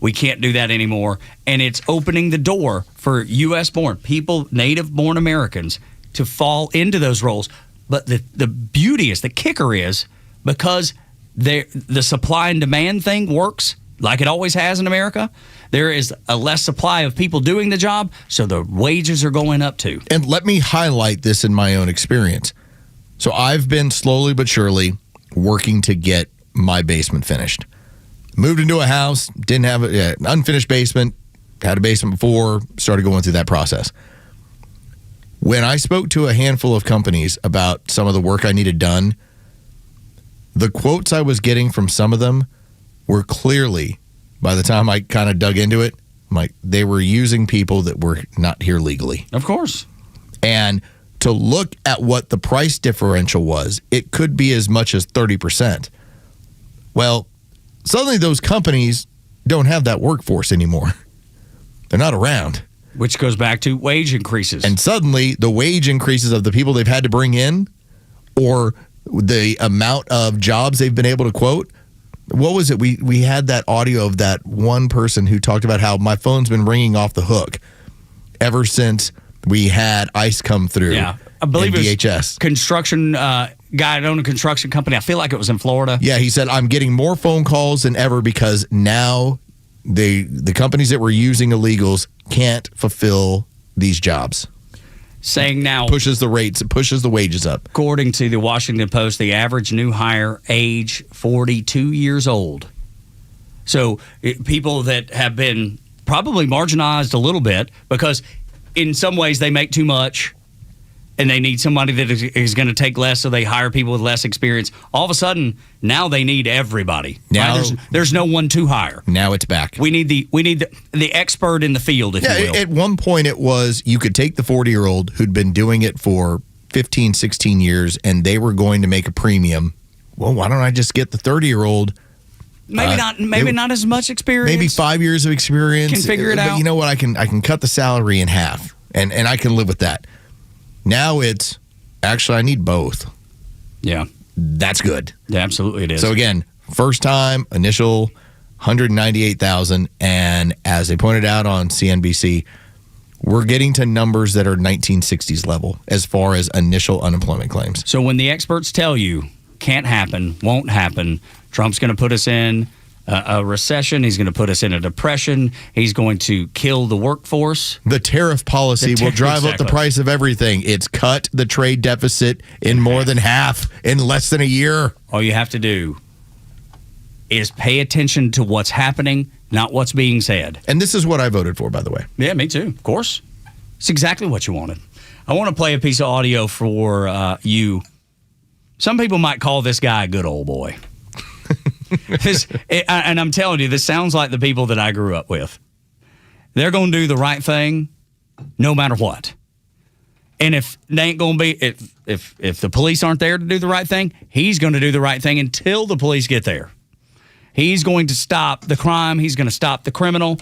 We can't do that anymore. And it's opening the door for U.S.-born people, native-born Americans, to fall into those roles. But the beauty is, the kicker is, because the supply and demand thing works like it always has in America, there is a less supply of people doing the job, so the wages are going up too.
And let me highlight this in my own experience. So I've been slowly but surely working to get my basement finished. Moved into a house, didn't have an unfinished basement, had a basement before, started going through that process. When I spoke to a handful of companies about some of the work I needed done, the quotes I was getting from some of them were clearly, by the time I kind of dug into it, they were using people that were not here legally.
Of course.
And to look at what the price differential was, it could be as much as 30%. Well, suddenly those companies don't have that workforce anymore. They're not around.
Which goes back to wage increases.
And suddenly the wage increases of the people they've had to bring in, or the amount of jobs they've been able to quote. What was it? We had that audio of that one person who talked about how my phone's been ringing off the hook ever since we had ICE come through.
Yeah, I believe
and
it was
DHS.
Construction guy that owned a construction company. I feel like it was in Florida.
Yeah, he said, I'm getting more phone calls than ever because now the companies that were using illegals can't fulfill these jobs.
Saying now
pushes the rates, it pushes the wages up.
According to the Washington Post, the average new hire age 42 years old. So people that have been probably marginalized a little bit because in some ways they make too much and they need somebody that is going to take less, so they hire people with less experience. All of a sudden, now they need everybody.
Now
right? There's no one to hire.
Now it's back.
We need the expert in the field, if you will.
At one point it was you could take the 40-year-old who'd been doing it for 15, 16 years and they were going to make a premium. Well, why don't I just get the 30-year-old?
Maybe not as much experience.
Maybe 5 years of experience.
Can figure it
but
out.
You know what? I can cut the salary in half, and I can live with that. Now it's actually I need both.
Yeah,
that's good.
Yeah, absolutely it is.
So again, first time initial 198,000, and as they pointed out on CNBC, we're getting to numbers that are 1960s level as far as initial unemployment claims.
So when the experts tell you can't happen, won't happen, Trump's going to put us in a recession. He's going to put us in a depression. He's going to kill the workforce.
The tariff policy will drive up the price of everything. It's cut the trade deficit in more than half in less than a year.
All you have to do is pay attention to what's happening, not what's being said.
And this is what I voted for, by the way.
Yeah, me too. Of course. It's exactly what you wanted. I want to play a piece of audio for you. Some people might call this guy a good old boy. And I'm telling you, this sounds like the people that I grew up with. They're going to do the right thing no matter what. And if they ain't going to be, if the police aren't there to do the right thing, he's going to do the right thing until the police get there. He's going to stop the crime. He's going to stop the criminal.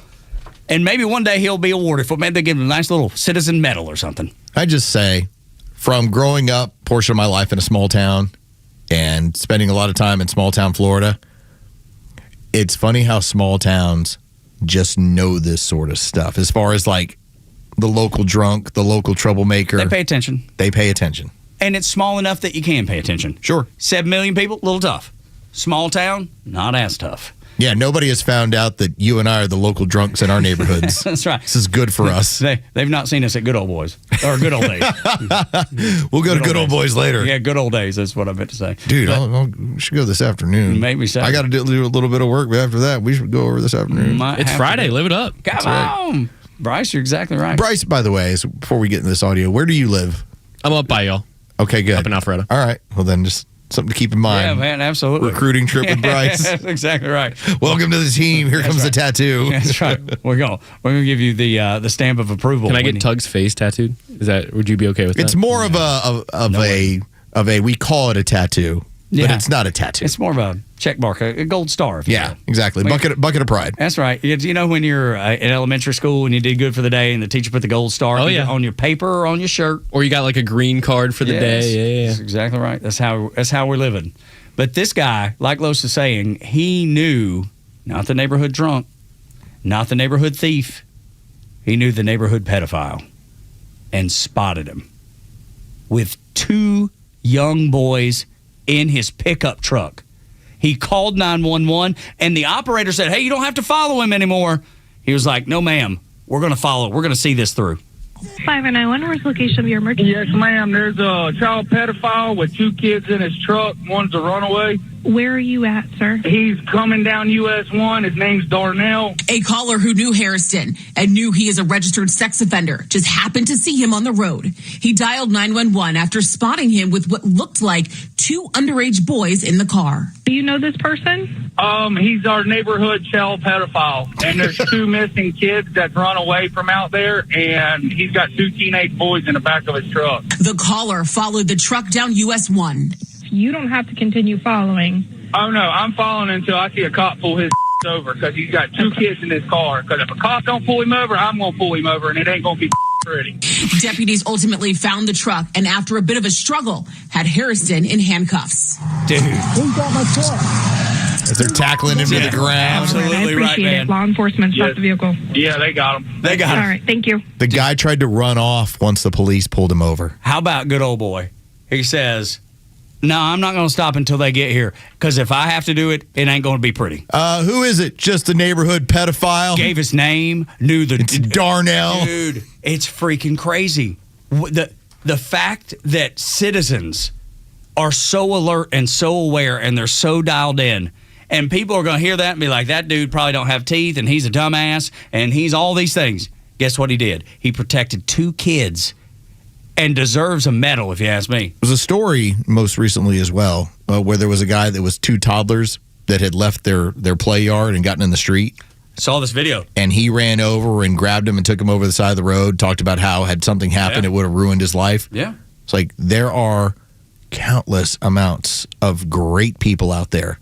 And maybe one day he'll be awarded for, maybe they give him a nice little citizen medal or something.
I just say, from growing up, portion of my life in a small town and spending a lot of time in small town Florida, it's funny how small towns just know this sort of stuff. As far as like the local drunk, the local troublemaker.
They pay attention.
They pay attention.
And it's small enough that you can pay attention.
Sure.
7 million people, a little tough. Small town, not as tough.
Yeah, nobody has found out that you and I are the local drunks in our neighborhoods.
That's right.
This is good for us.
They've not seen us at Good Old Boys or Good Old Days.
We'll go to Good Old Boys later.
Yeah, Good Old Days. That's what I meant to say.
Dude, we should go this afternoon.
Maybe so.
I got to do a little bit of work, but after that, we should go over this afternoon.
It's Friday. Live it up.
Come on. Bryce, you're exactly right.
Bryce, by the way, before we get into this audio, where do you live?
I'm up by y'all.
Okay, good.
Up in Alpharetta.
All right. Well, then just something to keep in mind.
Yeah, man, absolutely.
Recruiting trip with Bryce.
That's exactly right.
Welcome to the team. Here comes the tattoo.
That's right. We're gonna give you the stamp of approval.
Can I get Tug's face tattooed? Would you be okay with that?
It's more of a we call it a tattoo, but it's not a tattoo.
It's more of a check mark, a gold star.
Yeah, exactly. Bucket of pride.
That's right. You know when you're in elementary school and you did good for the day and the teacher put the gold star on your paper or on your shirt.
Or you got like a green card for the day. Yeah.
That's exactly right. That's how we're living. But this guy, like Los is saying, he knew not the neighborhood drunk, not the neighborhood thief. He knew the neighborhood pedophile and spotted him with 2 young boys in his pickup truck. He called 911, and the operator said, hey, you don't have to follow him anymore. He was like, no, ma'am, we're going to follow. We're going to see this through.
591, where's the location of your emergency?
Yes, ma'am. There's a child pedophile with 2 kids in his truck. One's a runaway.
Where are you at, sir?
He's coming down US 1. His name's Darnell.
A caller who knew Harrison and knew he is a registered sex offender just happened to see him on the road. He dialed 911 after spotting him with what looked like 2 underage boys in the car.
Do you know this person?
He's our neighborhood child pedophile. And there's 2 missing kids that run away from out there, and he's got 2 teenage boys in the back of his truck.
The caller followed the truck down US 1.
You don't have to continue following.
Oh, no, I'm following until I see a cop pull his over because he's got 2 kids in his car. Because if a cop don't pull him over, I'm going to pull him over, and it ain't going to be pretty.
Deputies ultimately found the truck and after a bit of a struggle, had Harrison in handcuffs.
Dude.
Who's got my truck?
As they're tackling him to the ground.
Absolutely
I appreciate
right,
it.
man.
Law enforcement stopped the vehicle.
Yeah, they got him.
They got him.
All right, thank you.
The guy tried to run off once the police pulled him over.
How about good old boy? He says, no, I'm not going to stop until they get here. Because if I have to do it, it ain't going to be pretty.
Who is it? Just a neighborhood pedophile?
Gave his name, knew the...
It's Darnell.
Dude, it's freaking crazy. The fact that citizens are so alert and so aware and they're so dialed in, and people are going to hear that and be like, that dude probably don't have teeth and he's a dumbass and he's all these things. Guess what he did? He protected 2 kids and deserves a medal, if you ask me.
There was a story most recently as well where there was a guy that was 2 toddlers that had left their play yard and gotten in the street.
Saw this video.
And he ran over and grabbed him and took him over the side of the road, talked about how had something happened, it would have ruined his life.
Yeah.
It's like there are countless amounts of great people out there.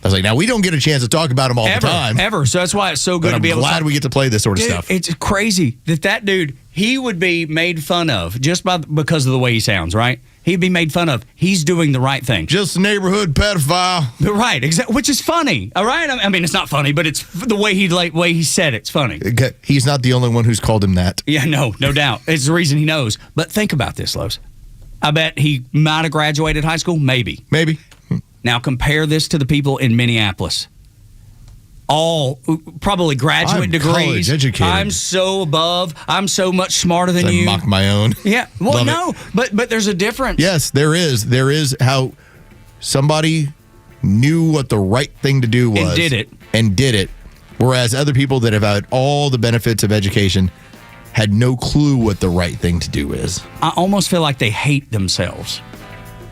I was like, now we don't get a chance to talk about them all the time.
Ever. So that's why it's so good
But
to be
I'm
able to
glad we get to play this sort of
Dude,
stuff.
It's crazy that dude, he would be made fun of just because of the way he sounds, right? He'd be made fun of. He's doing the right thing.
Just a neighborhood pedophile.
Right, exactly. Which is funny, all right? I mean, it's not funny, but it's the way he said it's funny.
He's not the only one who's called him that.
Yeah, no doubt. It's the reason he knows. But think about this, Los. I bet he might have graduated high school. Maybe. Now compare this to the people in Minneapolis. All probably graduate
I'm
degrees.
college educated.
I'm so above. I'm so much smarter than
I
you.
mock my own.
Yeah. Well,
Love
no,
it.
but there's a difference.
Yes, there is. There is how somebody knew what the right thing to do was. And did it. Whereas other people that have had all the benefits of education had no clue what the right thing to do is.
I almost feel like they hate themselves.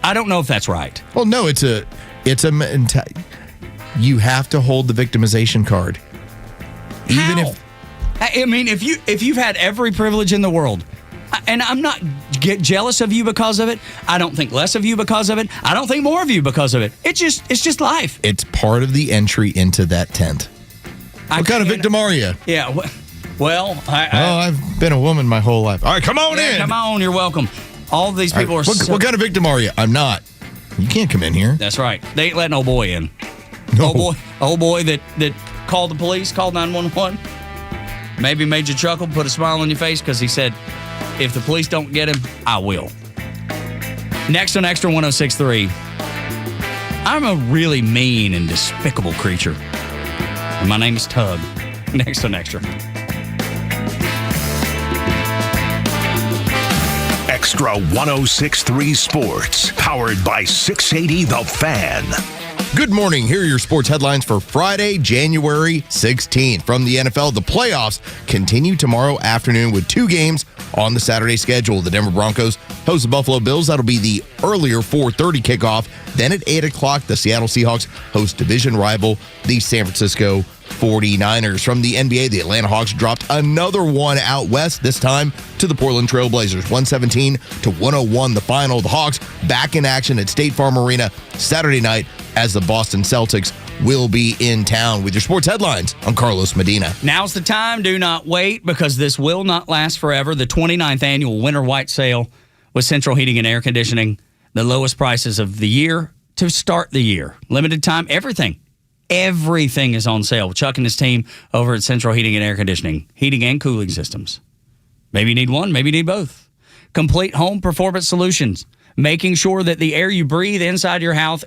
I don't know if that's right.
Well, no, you have to hold the victimization card. Even if
I mean, if you've had every privilege in the world, and I'm not jealous of you because of it. I don't think less of you because of it. I don't think more of you because of it. It's just life.
It's part of the entry into that tent. What kind of victim are you?
Yeah. Well,
I've been a woman my whole life. All right, come on in.
Come on, you're welcome. All these people are.
What kind of victim are you? I'm not. You can't come in here.
That's right. They ain't letting old boy in.
No.
Old boy that called the police, called 911. Maybe made you chuckle, put a smile on your face because he said, if the police don't get him, I will. Next on Extra 106.3, I'm a really mean and despicable creature. And my name is Tug. Next on Extra.
Extra 106.3 Sports, powered by 680 The Fan.
Good morning. Here are your sports headlines for Friday, January 16th. From the NFL, the playoffs continue tomorrow afternoon with 2 games on the Saturday schedule. The Denver Broncos host the Buffalo Bills. That'll be the earlier 4:30 kickoff. Then at 8 o'clock, the Seattle Seahawks host division rival, the San Francisco 49ers. From the NBA, the Atlanta Hawks dropped another one out west, this time to the Portland Trail Blazers. 117-101 the final. The Hawks back in action at State Farm Arena Saturday night as the Boston Celtics will be in town. With your sports headlines, I'm Carlos Medina.
Now's the time. Do not wait, because this will not last forever. The 29th annual Winter White Sale with Central Heating and Air Conditioning. The lowest prices of the year to start the year. Limited time, everything. Everything is on sale. Chuck and his team over at Central Heating and Air Conditioning. Heating and cooling systems. Maybe you need one, maybe you need both. Complete home performance solutions. Making sure that the air you breathe inside your house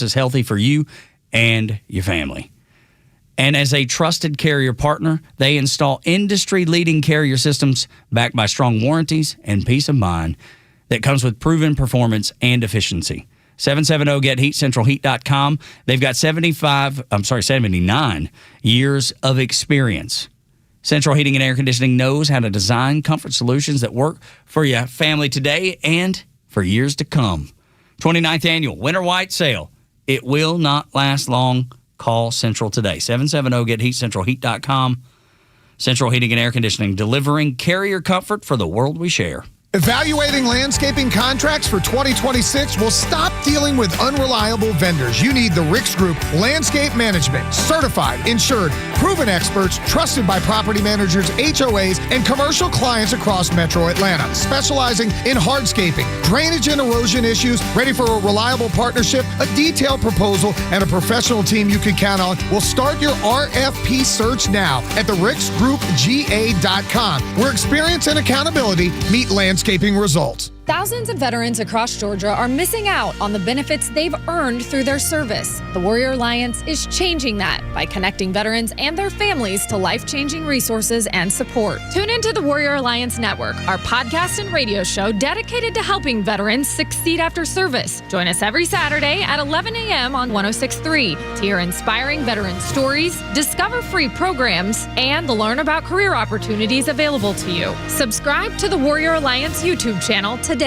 is healthy for you and your family. And as a trusted carrier partner, they install industry-leading carrier systems backed by strong warranties and peace of mind that comes with proven performance and efficiency. 770-GET-HEAT, centralheat.com. They've got 79 years of experience. Central Heating and Air Conditioning knows how to design comfort solutions that work for your family today and for years to come. 29th annual Winter White Sale. It will not last long. Call Central today. 770-GET-HEAT, centralheat.com. Central Heating and Air Conditioning, delivering carrier comfort for the world we share.
Evaluating landscaping contracts for 2026 will stop dealing with unreliable vendors. You need the Ricks Group Landscape Management. Certified, insured, proven experts, trusted by property managers, HOAs, and commercial clients across Metro Atlanta. Specializing in hardscaping, drainage and erosion issues, ready for a reliable partnership, a detailed proposal, and a professional team you can count on. Will start your RFP search now at thericksgroupga.com, where experience and accountability meet landscaping results.
Thousands of veterans across Georgia are missing out on the benefits they've earned through their service. The Warrior Alliance is changing that by connecting veterans and their families to life-changing resources and support. Tune into the Warrior Alliance Network, our podcast and radio show dedicated to helping veterans succeed after service. Join us every Saturday at 11 a.m. on 106.3 to hear inspiring veteran stories, discover free programs, and learn about career opportunities available to you. Subscribe to the Warrior Alliance YouTube channel today.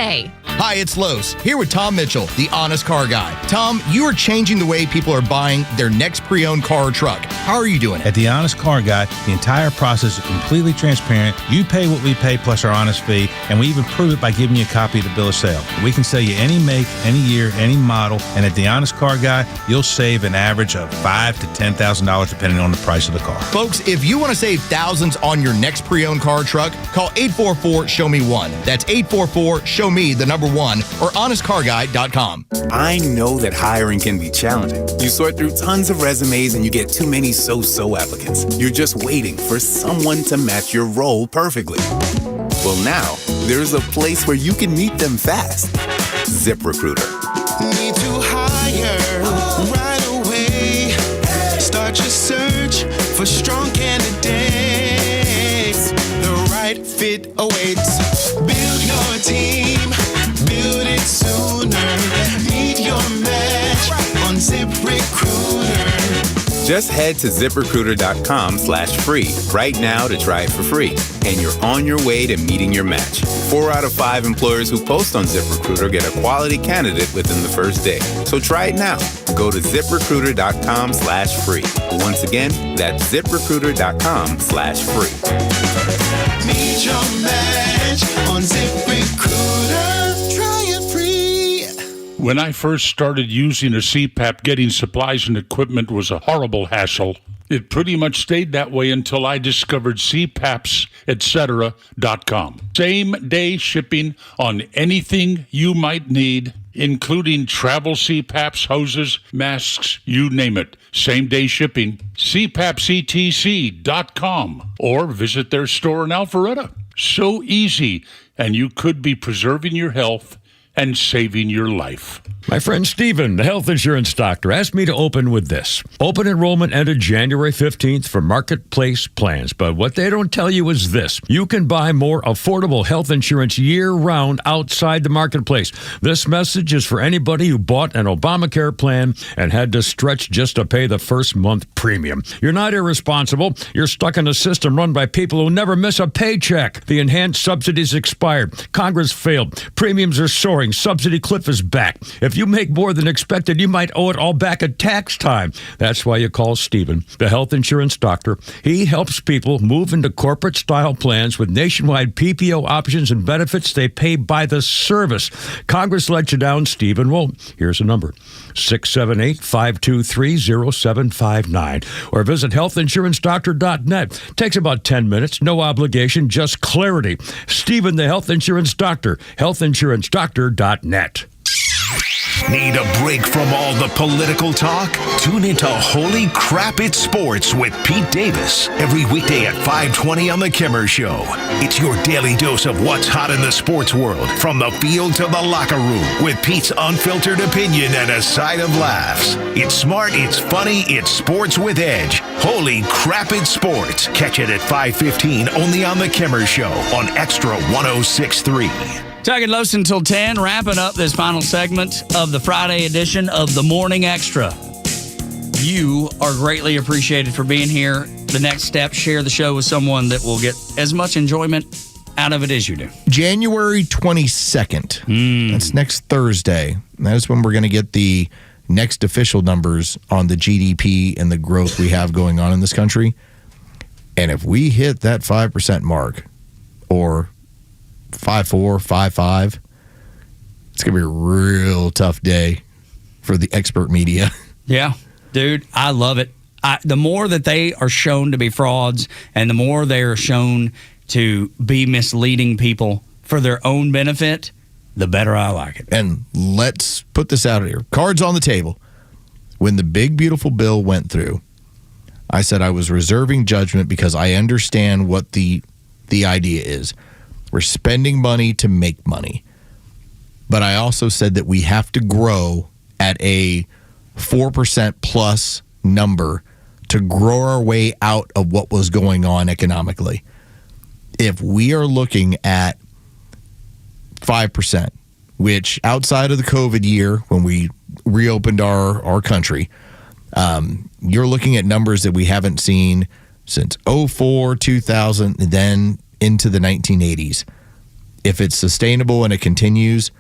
Hi, it's Los, here with Tom Mitchell, the Honest Car Guy. Tom, you are changing the way people are buying their next pre-owned car or truck. How are you doing it?
At the Honest Car Guy, the entire process is completely transparent. You pay what we pay plus our honest fee, and we even prove it by giving you a copy of the bill of sale. We can sell you any make, any year, any model, and at the Honest Car Guy, you'll save an average of $5,000 to $10,000 depending on the price of the car.
Folks, if you want to save thousands on your next pre-owned car or truck, call 844-SHOW-ME-1. That's 844-SHOW-ME, the number 1, or honestcarguy.com.
I know that hiring can be challenging. You sort through tons of resumes and you get too many so-so applicants. You're just waiting for someone to match your role perfectly. Well, now, there's a place where you can meet them fast. ZipRecruiter.
Need to hire right away. Start your search for strong candidates. The right fit awaits. Build your team. Build it sooner. Meet your match on ZipRecruiter.
Just head to ZipRecruiter.com/free right now to try it for free. And you're on your way to meeting your match. 4 out of 5 employers who post on ZipRecruiter get a quality candidate within the first day. So try it now. Go to ZipRecruiter.com/free. Once again, that's ZipRecruiter.com/free.
Meet your match on ZipRecruiter. Try it free.
When I first started using a CPAP, getting supplies and equipment was a horrible hassle. It pretty much stayed that way until I discovered CPAPs, etc.com. Same-day shipping on anything you might need, including travel CPAPs, hoses, masks, you name it. Same-day shipping. CPAPsETC.com or visit their store in Alpharetta. So easy, and you could be preserving your health and saving your life.
My friend Steven, the health insurance doctor, asked me to open with this. Open enrollment ended January 15th for Marketplace plans, but what they don't tell you is this. You can buy more affordable health insurance year-round outside the Marketplace. This message is for anybody who bought an Obamacare plan and had to stretch just to pay the first month premium. You're not irresponsible. You're stuck in a system run by people who never miss a paycheck. The enhanced subsidies expired. Congress failed. Premiums are soaring. Subsidy cliff is back. If you make more than expected, you might owe it all back at tax time. That's why you call Stephen, the health insurance doctor. He helps people move into corporate-style plans with nationwide PPO options and benefits they pay by the service. Congress let you down, Stephen. Well, here's a number, 678-523-0759. Or visit healthinsurancedoctor.net. Takes about 10 minutes, no obligation, just clarity. Stephen, the health insurance doctor, healthinsurancedoctor.net.
Need a break from all the political talk? Tune into Holy Crap It's Sports with Pete Davis every weekday at 5:20 on The Kimmer Show. It's your daily dose of what's hot in the sports world, from the field to the locker room, with Pete's unfiltered opinion and a side of laughs. It's smart, it's funny, it's sports with edge. Holy Crap It's Sports. Catch it at 5:15 only on The Kimmer Show on Extra 106.3.
Tug and Los until 10, wrapping up this final segment of the Friday edition of the Morning Xtra. You are greatly appreciated for being here. The next step, share the show with someone that will get as much enjoyment out of it as you do.
January 22nd. That's next Thursday. That is when we're going to get the next official numbers on the GDP and the growth we have going on in this country. And if we hit that 5% mark, or 5.4, 5.5, it's going to be a real tough day for the expert media.
Yeah, dude, I love it. The more that they are shown to be frauds and the more they are shown to be misleading people for their own benefit, the better I like it.
And let's put this out here. Cards on the table. When the big, beautiful bill went through, I said I was reserving judgment because I understand what the idea is. We're spending money to make money. But I also said that we have to grow at a 4% plus number to grow our way out of what was going on economically. If we are looking at 5%, which outside of the COVID year when we reopened our country, you're looking at numbers that we haven't seen since 2004, 2000, and then into the 1980s. If it's sustainable and it continues,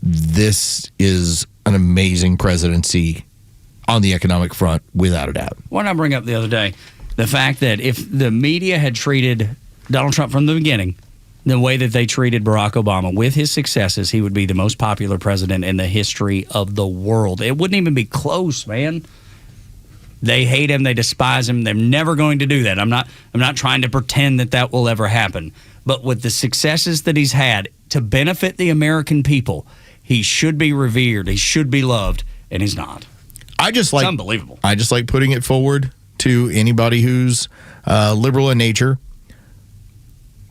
this is an amazing presidency on the economic front, without a doubt.
What did I bring up the other day? The fact that if the media had treated Donald Trump from the beginning the way that they treated Barack Obama, with his successes, he would be the most popular president in the history of the world. It wouldn't even be close, man. They hate him. They despise him. They're never going to do that. I'm not trying to pretend that will ever happen. But with the successes that he's had to benefit the American people, he should be revered. He should be loved, and he's not. It's unbelievable.
I just like putting it forward to anybody who's liberal in nature.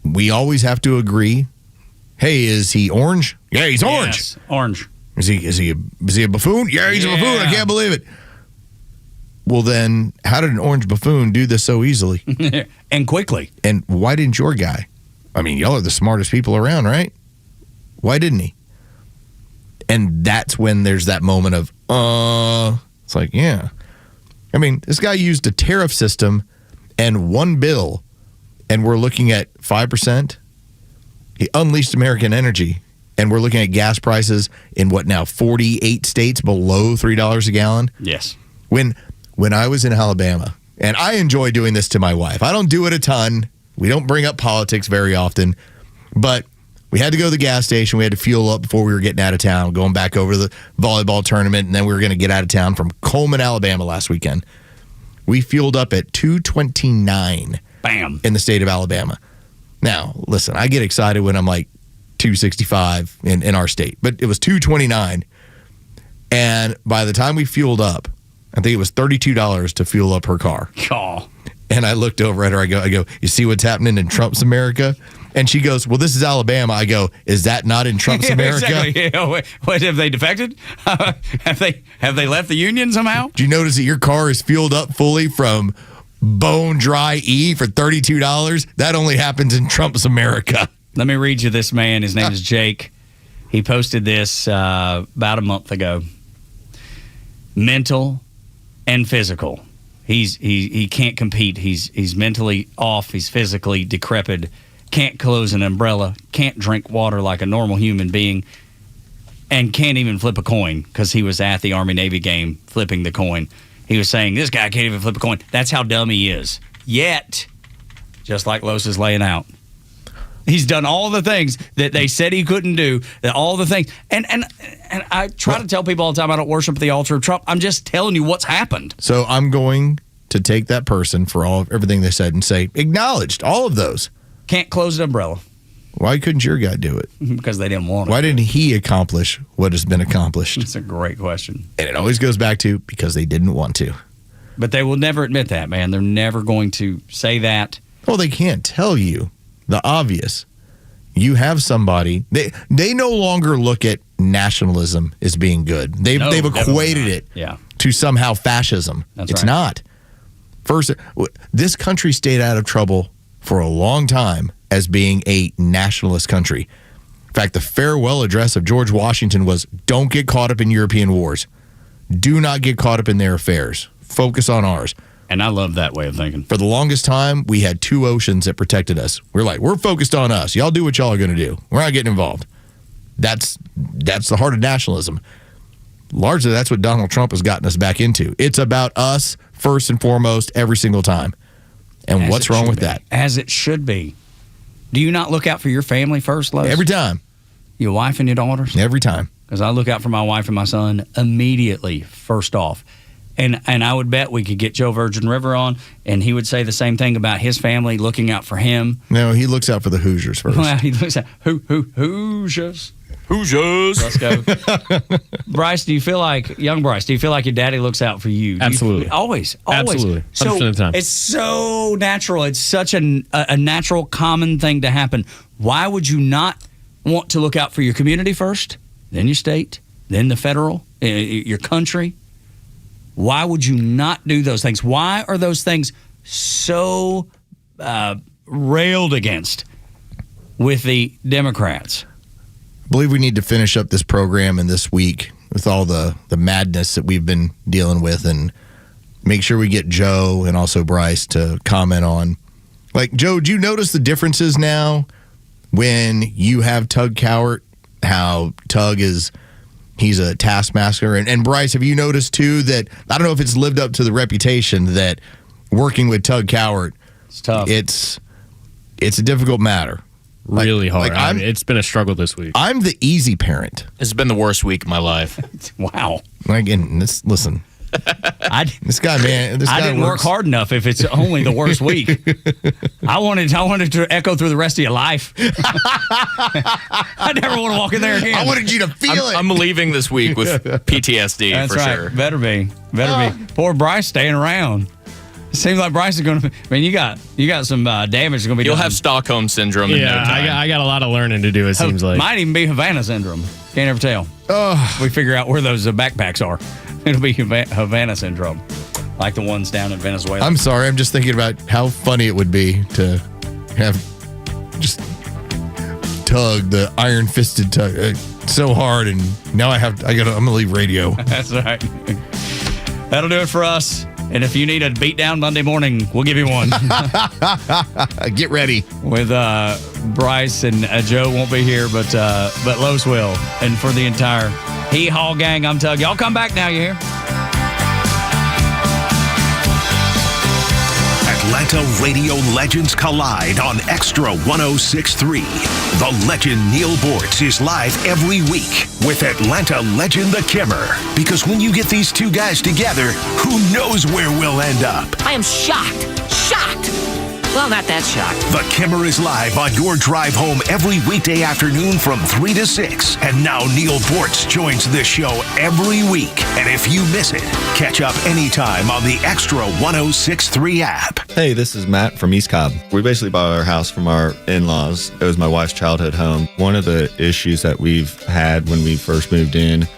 We always have to agree. Hey, is he orange? Yeah, he's orange.
Yes, orange.
Is he a buffoon? Yeah, he's a buffoon. I can't believe it. Well, then, how did an orange buffoon do this so easily?
And quickly.
And why didn't your guy? I mean, y'all are the smartest people around, right? Why didn't he? And that's when there's that moment of, it's like, yeah. I mean, this guy used a tariff system and one bill, and we're looking at 5%. He unleashed American energy, and we're looking at gas prices in what now, 48 states below $3 a gallon?
Yes.
When I was in Alabama, and I enjoy doing this to my wife. I don't do it a ton. We don't bring up politics very often, but we had to go to the gas station. We had to fuel up before we were getting out of town, going back over to the volleyball tournament, and then we were going to get out of town from Coleman, Alabama last weekend. We fueled up at $2.29.
Bam.
In the state of Alabama. Now, listen, I get excited when I'm like $2.65 in our state, but it was $2.29. And by the time we fueled up, I think it was $32 to fuel up her car.
Oh.
And I looked over at her. I go, you see what's happening in Trump's America? And she goes, well, this is Alabama. I go, is that not in Trump's America?
Exactly. Yeah, what, have they defected? have they left the Union somehow?
Do you notice that your car is fueled up fully from Bone Dry E for $32? That only happens in Trump's America.
Let me read you this man. His name is Jake. He posted this about a month ago. Mental and physical. He can't compete. He's mentally off. He's physically decrepit. Can't close an umbrella. Can't drink water like a normal human being. And can't even flip a coin because he was at the Army-Navy game flipping the coin. He was saying, this guy can't even flip a coin. That's how dumb he is. Yet, just like Los is laying out, he's done all the things that they said he couldn't do, all the things. And I try to tell people all the time I don't worship the altar of Trump. I'm just telling you what's happened.
So I'm going to take that person for everything they said and say, acknowledged all of those.
Can't close an umbrella.
Why couldn't your guy do it?
Because they didn't want it.
Why didn't he accomplish what has been accomplished?
That's a great question.
And it always goes back to because they didn't want to.
But they will never admit that, man. They're never going to say that.
Well, they can't tell you the obvious. You have somebody. They no longer look at nationalism as being good. They've equated it to somehow fascism. It's not. First, this country stayed out of trouble for a long time as being a nationalist country. In fact, the farewell address of George Washington was, don't get caught up in European wars. Do not get caught up in their affairs. Focus on ours.
And I love that way of thinking.
For the longest time, we had two oceans that protected us. We're focused on us. Y'all do what y'all are going to do. We're not getting involved. That's the heart of nationalism. Largely, that's what Donald Trump has gotten us back into. It's about us first and foremost every single time. And what's wrong with that?
As it should be. Do you not look out for your family first, Los?
Every time.
Your wife and your daughters?
Every time.
Because I look out for my wife and my son immediately, first off. And I would bet we could get Joe Virgin River on, and he would say the same thing about his family, looking out for him.
No, he looks out for the Hoosiers first.
Well, he looks out, Hoosiers. Hoosiers. Let's go. Bryce, young Bryce, do you feel like your daddy looks out for you?
Absolutely.
Always.
Absolutely. 100% of the time.
It's so natural. It's such a natural, common thing to happen. Why would you not want to look out for your community first, then your state, then the federal, your country? Why would you not do those things? Why are those things so railed against with the Democrats?
I believe we need to finish up this program in this week with all the madness that we've been dealing with and make sure we get Joe and also Bryce to comment on. Like, Joe, do you notice the differences now when you have Tug Cowart, how Tug he's a taskmaster. And Bryce, have you noticed, too, that I don't know if it's lived up to the reputation that working with Tug Cowart,
it's tough.
It's a difficult matter.
Really hard. It's been a struggle this week.
I'm the easy parent.
This has been the worst week of my life.
Wow.
Again, listen. This guy, man.
I didn't work hard enough if it's only the worst week. I wanted to echo through the rest of your life. I never want to walk in there again.
I wanted you to feel it.
I'm leaving this week with PTSD.
That's
for
right.
sure.
Better be. Poor Bryce staying around. It seems like Bryce is going to. I mean, you got some damage going to be.
You'll
done.
have Stockholm syndrome. In no time.
I got a lot of learning to do. It seems like
might even be Havana syndrome. Can't ever tell. We figure out where those backpacks are. It'll be Havana syndrome, like the ones down in Venezuela.
I'm sorry. I'm just thinking about how funny it would be to have just Tug, the iron-fisted Tug, so hard, and now I'm gonna leave radio.
That's right. That'll do it for us. And if you need a beatdown Monday morning, we'll give you one.
Get ready.
With Bryce and Joe won't be here, but Los will. And for the entire Hee Haw gang, I'm Tug. Y'all come back now, you hear?
Atlanta radio legends collide on Extra 106.3. The legend Neil Bortz is live every week with Atlanta legend The Kimmer. Because when you get these two guys together, who knows where we'll end up?
I am shocked. Well, not that shocked.
The Kimmer is live on your drive home every weekday afternoon from 3 to 6. And now Neil Bortz joins this show every week. And if you miss it, catch up anytime on the Extra 106.3 app.
Hey, this is Matt from East Cobb. We basically bought our house from our in-laws. It was my wife's childhood home. One of the issues that we've had when we first moved in